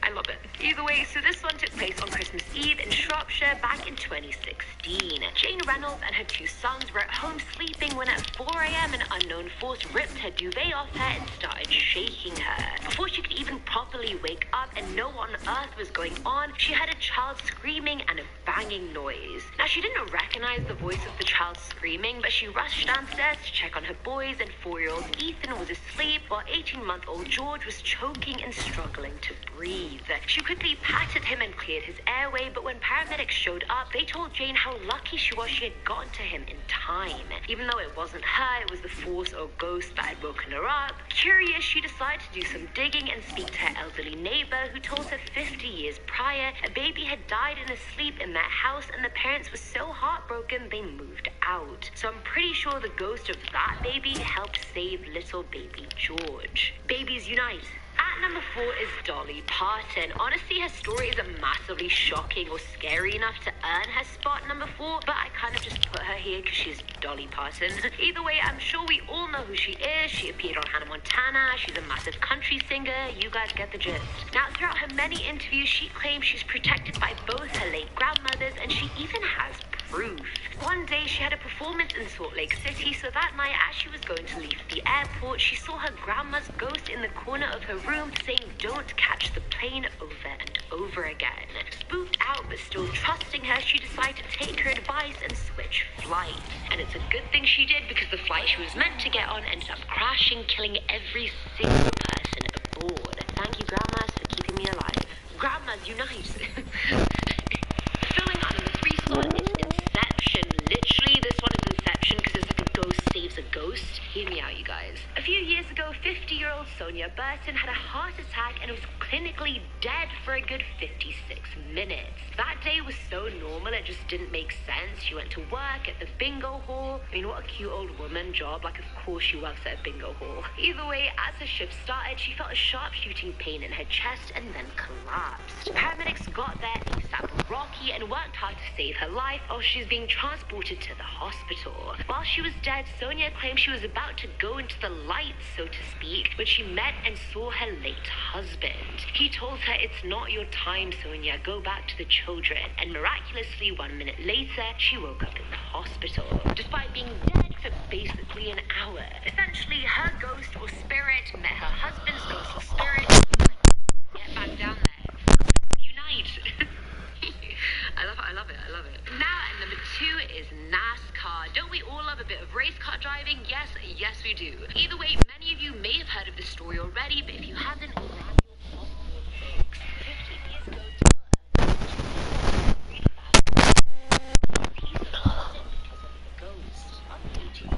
I love it. Either way, so this one took place on Christmas Eve in Shropshire back in 2016. Jane Reynolds and her 2 sons were at home sleeping when at 4 a.m. an unknown force ripped her duvet off her and started shaking her. Before she could even properly wake up and know what on earth was going on, she heard a child screaming and a banging noise. Now, she didn't recognize the voice of the child screaming, but she rushed downstairs to check on her boys, and 4-year-old Ethan was asleep while 18-month-old George was choking and struggling to breathe. She quickly patted him and cleared his airway, but when paramedics showed up, they told Jane how lucky she was she had gotten to him in time. Even though it wasn't her, it was the force or ghost that had woken her up. Curious, she decided to do some digging and speak to her elderly neighbor, who told her 50 years prior, a baby had died in his sleep in that house, and the parents were so heartbroken they moved out. So I'm pretty sure the ghost of that baby helped save little baby George. Babies unite. At At number 4 is Dolly Parton. Honestly, her story isn't massively shocking or scary enough to earn her spot number 4, but I kind of just put her here because she's Dolly Parton. Either way, I'm sure we all know who she is. She appeared on Hannah Montana. She's a massive country singer. You guys get the gist. Now, throughout her many interviews, she claims she's protected by both her late grandmothers, and she even has proof. One day, she had a performance in Salt Lake City, so that night, as she was going to leave the airport, she saw her grandma's ghost in the corner of her room saying, "Don't catch the plane," over and over again. Spooked out, but still trusting her, she decided to take her advice and switch flights. And it's a good thing she did, because the flight she was meant to get on ended up crashing, killing every single person aboard. Thank you, grandmas, for keeping me alive. Grandmas unite! Filling on number 3 slot is Inception. Literally, this one is Inception because it's like a ghost saves a ghost. Hear me out, you guys. A few years ago, 50-year-old Sonia Burton had a heart attack and was clinically dead for a good 56 minutes. That day was so normal, it just didn't make sense. She went to work at the bingo hall. I mean, what a cute old woman job. Like, of course she works at a bingo hall. Either way, as her shift started, she felt a sharp shooting pain in her chest and then collapsed. Paramedics got there ASAP Rocky and worked hard to save her life while she was being transported to the hospital. While she was dead, Sonia claimed she was about to go into the light, so to speak, when she met and saw her late husband. He told her, "It's not your time, Sonia. Go back to the children." And miraculously, 1 minute later, she woke up in the hospital, despite being dead for basically an hour. Essentially, her ghost or spirit met her husband's ghost or spirit. Get back down there. Unite. I love it. Now, at number 2 is NASCAR. Don't we all love a bit of race car driving? Yes, we do. Either way, many of you may have heard of this story already, but if you haven't, grab your popcorn, folks. 15 years ago,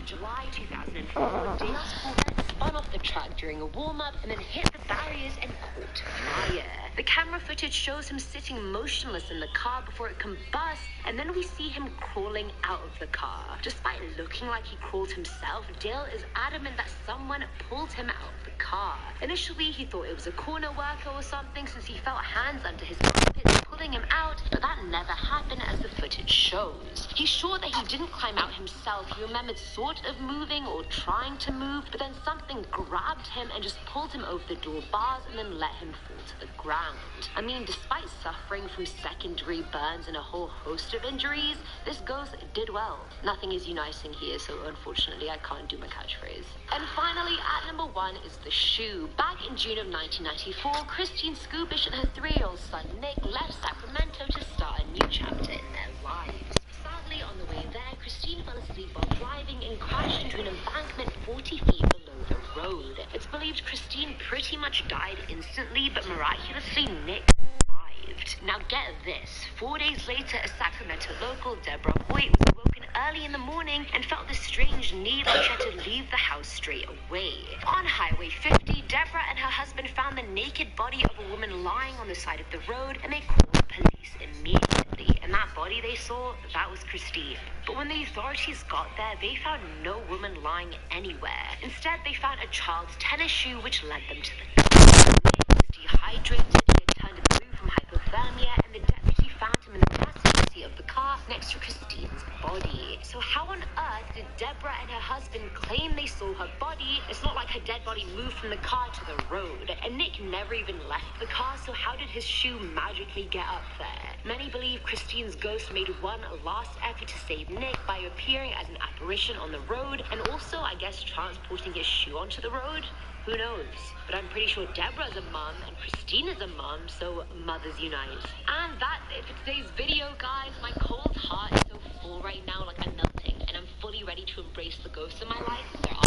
July 2004, Dale's Corvette spun off the track during a warm-up and then hit the barriers and caught fire. The camera footage shows him sitting motionless in the car before it combusts, and then we see him crawling out of the car. Despite looking like he crawled himself, Dale is adamant that someone pulled him out of the car. Initially, he thought it was a corner worker or something, since he felt hands under his armpits pulling him out, but that never happened, as the footage shows. He's sure that he didn't climb out himself. He remembered sort of moving or trying to move, but then something grabbed him and just pulled him over the door bars and then let him fall to the ground. I mean, despite suffering from second-degree burns and a whole host of injuries, this ghost did well. Nothing is uniting here, so unfortunately I can't do my catchphrase. And finally, at number 1 is the shoe. Back in June of 1994, Christine Skubish and her 3-year-old son Nick left Sacramento to start a new chapter in their lives. Sadly, on the way there, Christine fell asleep while driving and crashed into an embankment 40 feet below the road. It's believed Christine pretty much died instantly, but miraculously Nick survived. Now get this, 4 days later, a Sacramento local, Deborah Hoyt, was awoken early in the morning and felt this strange need like she had to leave the house straight away. On Highway 50, Deborah and her husband found the naked body of a woman lying on the side of the road, and they called the police immediately. And that body they saw, that was Christine. But when the authorities got there, they found no woman lying anywhere. Instead, they found a child's tennis shoe, which led them to the car. Nick was dehydrated, he had turned blue from hypothermia, and the deputy found him in the passenger seat of the car next to Christine's body. So how on earth did Deborah and her husband claim they saw her body? It's not like her dead body moved from the car to the road. And Nick never even left the car, so how did his shoe magically get up there? Many believe Christine's ghost made one last effort to save Nick by appearing as an apparition on the road, and also, I guess, transporting his shoe onto the road. Who knows? But I'm pretty sure Deborah's a mum and Christina's a mum, so mothers unite. And that's it for today's video, guys. My cold heart is so full right now, like I'm melting, and I'm fully ready to embrace the ghosts in my life. They're up.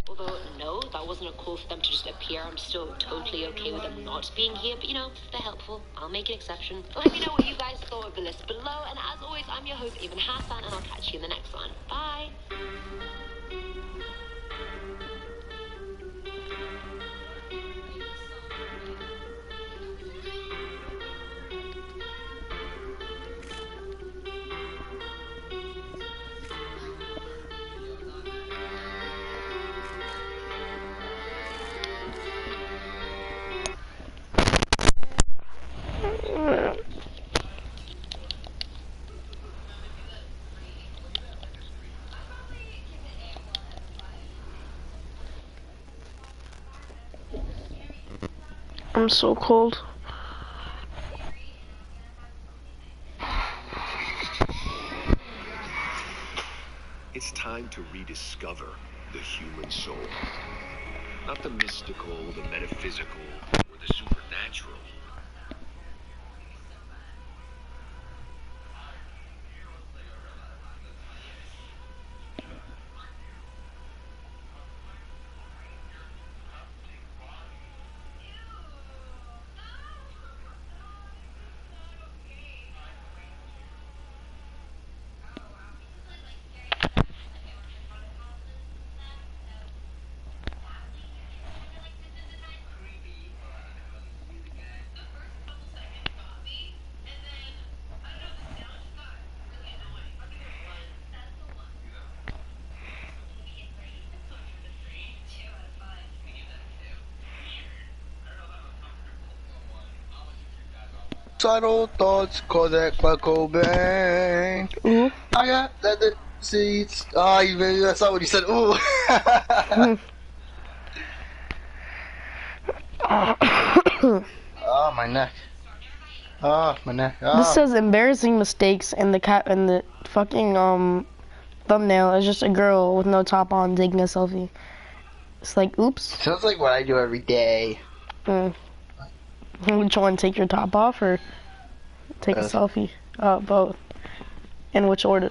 Although, no, that wasn't a call for them to just appear. I'm still totally okay with them not being here, but you know, if they're helpful, I'll make an exception. Let me know what you guys thought of the list below, and as always, I'm your host, Evan Hassan, and I'll catch you in the next one. Bye! I'm so cold. It's time to rediscover the human soul. Not the mystical, the metaphysical, or the supernatural. Subtle thoughts cause that Cobain. I got leather seats. Oh, that's not what he said. Ooh. Oh, my neck. Oh, my neck. Oh. This says embarrassing mistakes, and the fucking thumbnail is just a girl with no top on taking a selfie. It's like, oops. Sounds like what I do every day. Which one? Take your top off or take a selfie? Both. In which order?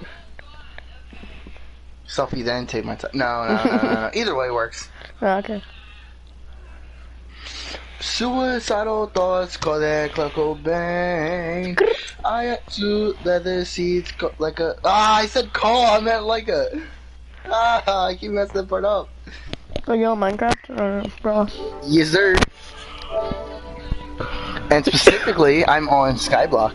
Selfie then take my top. No. Either way works. Oh, okay. Suicidal thoughts call that Cobain. I got 2 leather seats like a. I said call. I meant like a. I keep messing that part up. Are you on Minecraft or bro? Yes, sir. And specifically, I'm on Skyblock.